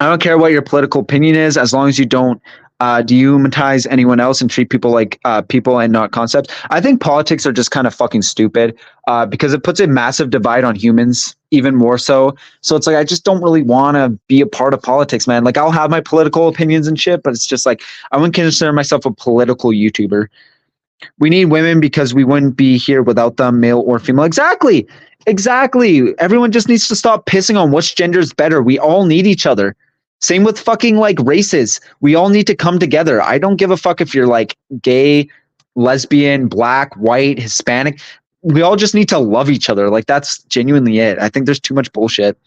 [SPEAKER 1] don't care what your political opinion is, as long as you don't dehumanize anyone else and treat people like people and not concepts. I think politics are just kind of fucking stupid because it puts a massive divide on humans, even more so. So it's like, I just don't really want to be a part of politics, man. Like, I'll have my political opinions and shit, but it's just like, I wouldn't consider myself a political YouTuber. We need women because we wouldn't be here without them, male or female. Exactly. Everyone just needs to stop pissing on which gender is better. We all need each other. Same with fucking like races. We all need to come together. I don't give a fuck if you're like gay, lesbian, black, white, Hispanic. We all just need to love each other. Like, that's genuinely it. I think there's too much bullshit.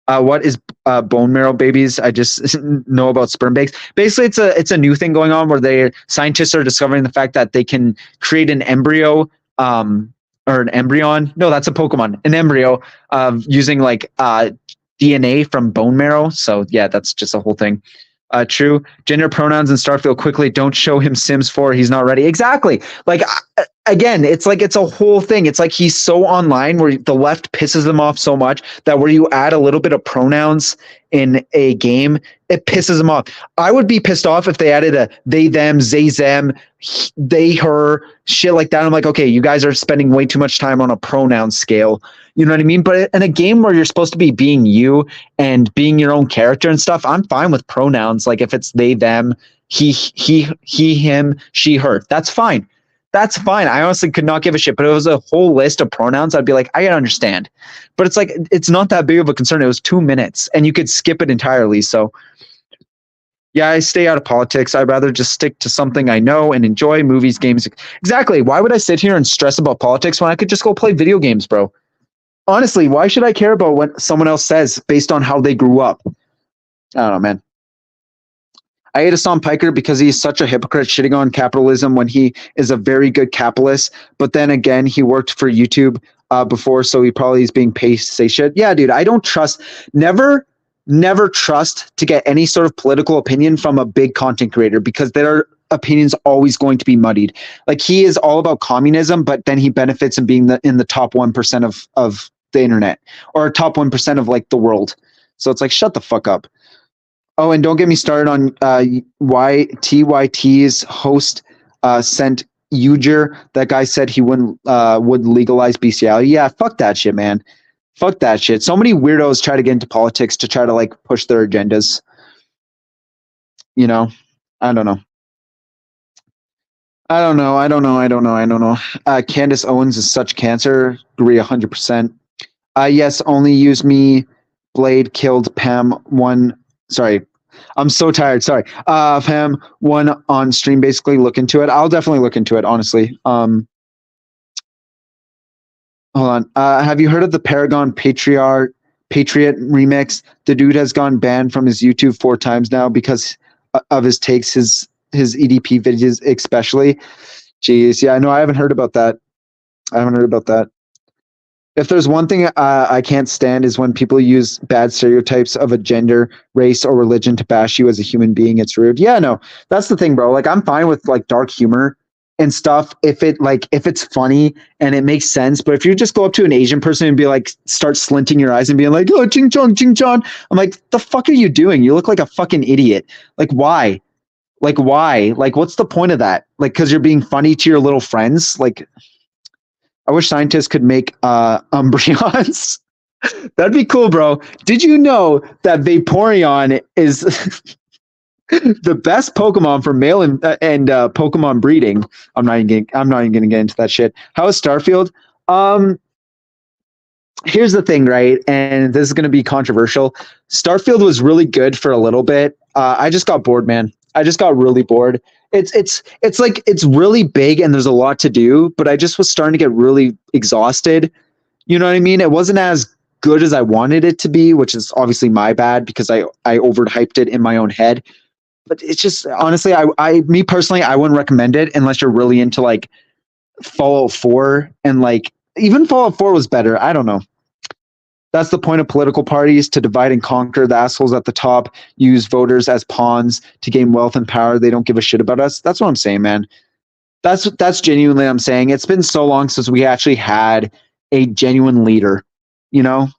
[SPEAKER 1] What is bone marrow babies? I just know about sperm banks. Basically, it's a new thing going on where scientists are discovering the fact that they can create an embryo or an embryon. No, that's a Pokemon. An embryo using like DNA from bone marrow. So yeah, that's just a whole thing. True. Gender pronouns in Starfield quickly. Don't show him Sims 4. He's not ready. Exactly. Like, again, it's like, it's a whole thing. It's like he's so online where the left pisses them off so much that where you add a little bit of pronouns in a game, it pisses them off. I would be pissed off if they added a they, them, they, them, they, her, shit like that. I'm like, okay, you guys are spending way too much time on a pronoun scale. You know what I mean? But in a game where you're supposed to be being you and being your own character and stuff, I'm fine with pronouns. Like if it's they, them, he, him, she, her, that's fine. That's fine. I honestly could not give a shit, but it was a whole list of pronouns. I'd be like, I understand, but it's like, it's not that big of a concern. It was 2 minutes and you could skip it entirely. So yeah, I stay out of politics. I'd rather just stick to something I know and enjoy: movies, games. Exactly. Why would I sit here and stress about politics when I could just go play video games, bro? Honestly, why should I care about what someone else says based on how they grew up? I don't know, man. I hate Hassan Piker because he's such a hypocrite, shitting on capitalism when he is a very good capitalist. But then again, he worked for YouTube before, so he probably is being paid to say shit. Yeah, dude, I don't trust. Never trust to get any sort of political opinion from a big content creator because their opinions always going to be muddied. Like he is all about communism, but then he benefits in being in the top 1% of the internet or top 1% of like the world. So it's like shut the fuck up. Oh, and don't get me started on why TYT's host sent Uger. That guy said he wouldn't would legalize bestiality. Yeah, fuck that shit, man. Fuck that shit. So many weirdos try to get into politics to try to like push their agendas. You know, I don't know. Candace Owens is such cancer. Agree 100%. Yes, only use me. Blade killed Pam one. Sorry, I'm so tired. Sorry. Pam one on stream. Basically, look into it. I'll definitely look into it. Honestly. Hold on. Have you heard of the Paragon Patriot remix? The dude has gone banned from his YouTube 4 times now because of his takes, his EDP videos especially. Jeez, yeah, no, I haven't heard about that. If there's one thing I can't stand is when people use bad stereotypes of a gender, race, or religion to bash you as a human being. It's rude. Yeah, no, that's the thing, bro. Like I'm fine with like dark humor and stuff if it's funny and it makes sense. But if you just go up to an Asian person and be like, start slinting your eyes and being like, oh, ching chong, I'm like, the fuck are you doing? You look like a fucking idiot. Like why? Like why? Like what's the point of that? Like because you're being funny to your little friends. Like I wish scientists could make Umbreons. That'd be cool, bro. Did you know that Vaporeon is the best Pokemon for male and Pokemon breeding? I'm not even gonna get into that shit. How is Starfield? Here's the thing, right? And this is gonna be controversial. Starfield was really good for a little bit. I just got bored, man. I just got really bored. It's like it's really big and there's a lot to do, but I just was starting to get really exhausted. You know what I mean? It wasn't as good as I wanted it to be, which is obviously my bad because I overhyped it in my own head. But it's just honestly, me personally, I wouldn't recommend it unless you're really into like Fallout 4 and like even Fallout 4 was better. I don't know. That's the point of political parties, to divide and conquer. The assholes at the top use voters as pawns to gain wealth and power. They don't give a shit about us. That's what I'm saying, man. That's genuinely what I'm saying. It's been so long since we actually had a genuine leader, you know?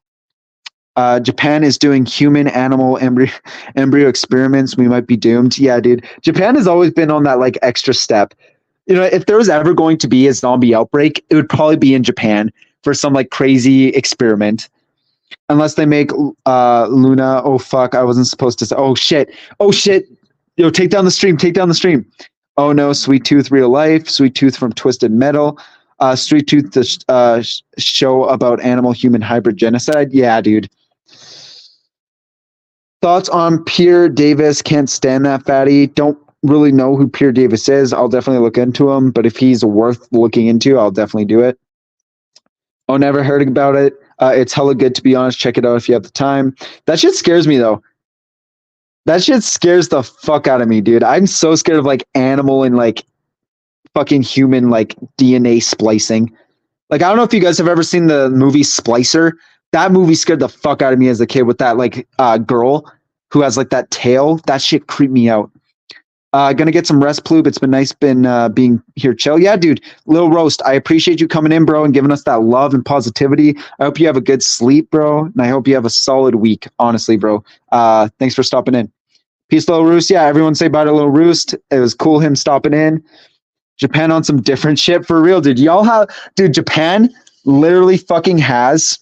[SPEAKER 1] Japan is doing human animal embryo experiments. We might be doomed. Yeah, dude. Japan has always been on that like extra step. You know, if there was ever going to be a zombie outbreak, it would probably be in Japan for some like crazy experiment. Unless they make Luna. Oh fuck! I wasn't supposed to say. Oh shit! Yo, take down the stream. Oh no! Sweet Tooth, real life. Sweet Tooth from Twisted Metal. Sweet Tooth, the show about animal-human hybrid genocide. Yeah, dude. Thoughts on Pierre Davis? Can't stand that fatty. Don't really know who Pierre Davis is. I'll definitely look into him. But if he's worth looking into, I'll definitely do it. Oh, never heard about it. It's hella good, to be honest. Check it out if you have the time. That shit scares me, though. That shit scares the fuck out of me, dude. I'm so scared of, like, animal and, like, fucking human, like, DNA splicing. Like, I don't know if you guys have ever seen the movie Splicer. That movie scared the fuck out of me as a kid with that, like, girl who has, like, that tail. That shit creeped me out. Gonna get some rest, Ploob. It's been nice being here chill. Yeah, dude. Lil Roast, I appreciate you coming in, bro, and giving us that love and positivity. I hope you have a good sleep, bro, and I hope you have a solid week, honestly, bro. Thanks for stopping in. Peace, Lil Roost. Yeah, everyone say bye to Lil Roost. It was cool him stopping in. Japan on some different shit for real, dude. Japan literally fucking has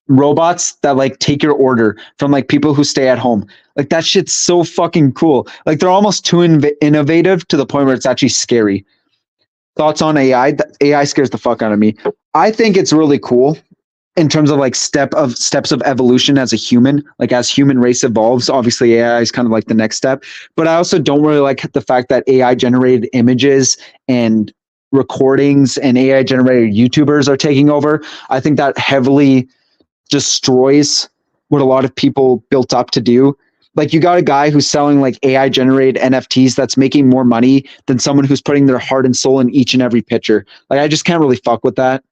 [SPEAKER 1] robots that like take your order from like people who stay at home. Like that shit's so fucking cool. Like they're almost too innovative to the point where it's actually scary. Thoughts on AI? AI scares the fuck out of me. I think it's really cool in terms of like steps of evolution as a human. Like as human race evolves, obviously AI is kind of like the next step. But I also don't really like the fact that AI generated images and recordings and AI generated YouTubers are taking over. I think that heavily destroys what a lot of people built up to do. Like you got a guy who's selling like AI generated NFTs that's making more money than someone who's putting their heart and soul in each and every picture. Like I just can't really fuck with that.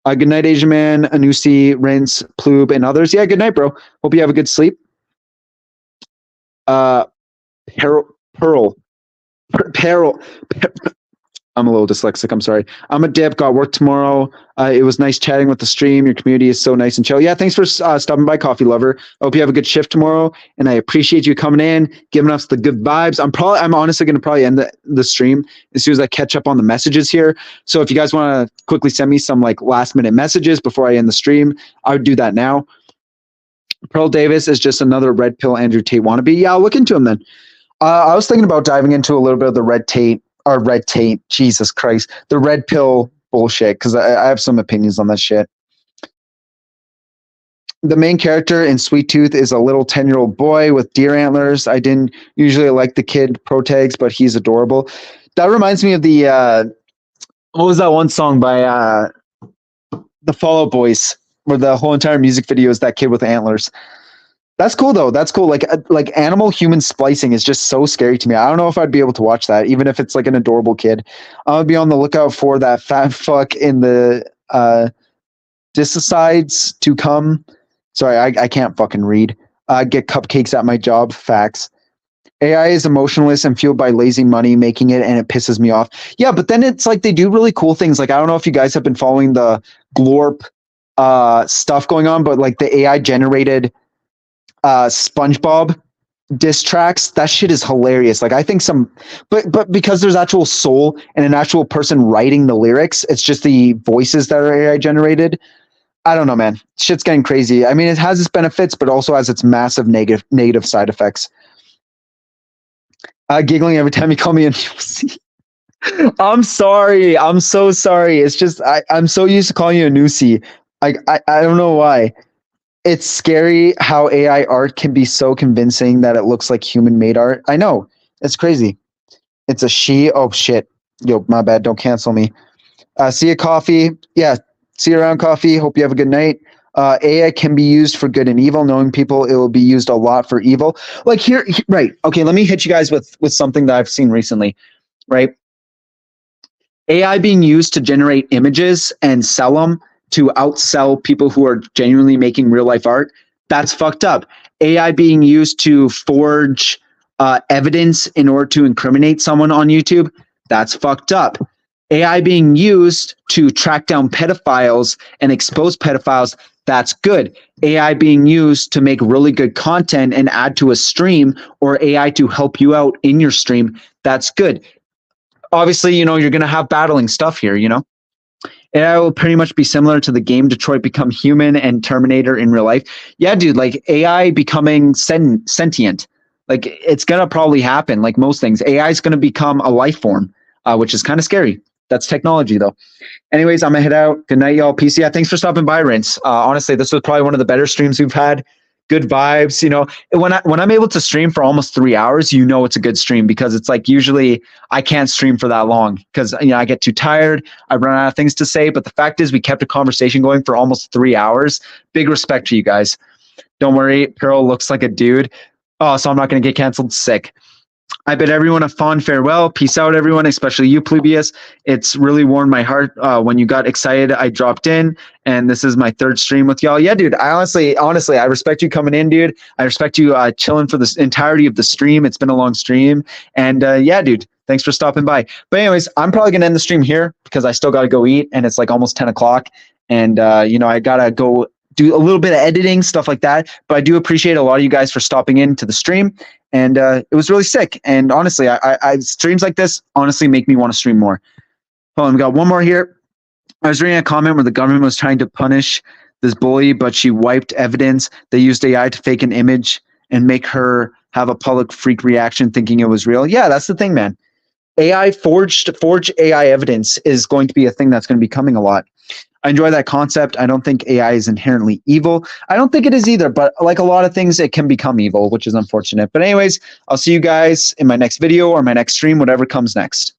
[SPEAKER 1] Good night, Asian Man, Anusi, Rinse, Plube, and others. Yeah, good night, bro. Hope you have a good sleep. Pearl, Pearl, Pearl. I'm a little dyslexic. I'm sorry. I'm a dip. Got work tomorrow. It was nice chatting with the stream. Your community is so nice and chill. Yeah, thanks for stopping by, Coffee Lover. I hope you have a good shift tomorrow, and I appreciate you coming in, giving us the good vibes. I'm honestly going to probably end the stream as soon as I catch up on the messages here. So if you guys want to quickly send me some like last minute messages before I end the stream, I would do that now. Pearl Davis is just another red pill Andrew Tate wannabe. Yeah, I'll look into him then. I was thinking about diving into a little bit of the red Tate. Jesus Christ, the red pill bullshit, because I have some opinions on that shit. The main character in Sweet Tooth is a little 10-year-old boy with deer antlers. I didn't usually like the kid protags, but he's adorable. That reminds me of the what was that one song by the Fall Out Boys, where the whole entire music video is that kid with antlers. That's cool though. That's cool. Like animal human splicing is just so scary to me. I don't know if I'd be able to watch that, even if it's like an adorable kid. I would be on the lookout for that fat fuck in the decides to come. Sorry, I can't fucking read. Get cupcakes at my job. Facts. AI is emotionless and fueled by lazy money making it, and it pisses me off. Yeah, but then it's like they do really cool things. Like I don't know if you guys have been following the Glorp stuff going on, but like the AI generated SpongeBob diss tracks, that shit is hilarious. Like I think but because there's actual soul and an actual person writing the lyrics, it's just the voices that are AI generated. I don't know, man. Shit's getting crazy. I mean, it has its benefits, but also has its massive negative side effects. Giggling every time you call me a Nusi. I'm sorry. I'm so sorry. It's just I'm so used to calling you a Nusi. I don't know why. It's scary how AI art can be so convincing that it looks like human-made art. I know. It's crazy. It's a she. Oh, shit. Yo, my bad. Don't cancel me. See you, Coffee. Yeah, see you around, Coffee. Hope you have a good night. AI can be used for good and evil. Knowing people, it will be used a lot for evil. Like here, right. Okay, let me hit you guys with something that I've seen recently, right? AI being used to generate images and sell them to outsell people who are genuinely making real life art, that's fucked up. AI being used to forge evidence in order to incriminate someone on YouTube, that's fucked up. AI being used to track down pedophiles and expose pedophiles, that's good. AI being used to make really good content and add to a stream, or AI to help you out in your stream, that's good. Obviously, you're going to have battling stuff here, AI will pretty much be similar to the game Detroit Become Human and Terminator in real life. Yeah, dude, like AI becoming sentient. Like it's going to probably happen, like most things. AI is going to become a life form, which is kind of scary. That's technology, though. Anyways, I'm going to head out. Good night, y'all. Peace. Yeah, thanks for stopping by, Rince. Honestly, this was probably one of the better streams we've had. Good vibes. When I'm able to stream for almost 3 hours, it's a good stream, because it's like usually I can't stream for that long because I get too tired. I run out of things to say. But the fact is, we kept a conversation going for almost 3 hours. Big respect to you guys. Don't worry, Pearl looks like a dude. Oh, so I'm not going to get canceled. Sick. I bid everyone a fond farewell. Peace out, everyone, especially you, plebeius. It's really warmed my heart when you got excited. I dropped in, and this is my third stream with y'all. Yeah, dude, I honestly, I respect you coming in, dude. I respect you chilling for the entirety of the stream. It's been a long stream. And yeah, dude, thanks for stopping by. But anyways, I'm probably going to end the stream here because I still got to go eat, and it's like almost 10 o'clock. And, I got to go do a little bit of editing, stuff like that. But I do appreciate a lot of you guys for stopping in to the stream. And it was really sick. And honestly, I streams like this honestly make me want to stream more. Hold on, we got one more here. I was reading a comment where the government was trying to punish this bully, but she wiped evidence. They used AI to fake an image and make her have a public freak reaction thinking it was real. Yeah, that's the thing, man. Forged AI evidence is going to be a thing that's going to be coming a lot. I enjoy that concept. I don't think AI is inherently evil. I don't think it is either, but like a lot of things, it can become evil, which is unfortunate. But anyways, I'll see you guys in my next video or my next stream, whatever comes next.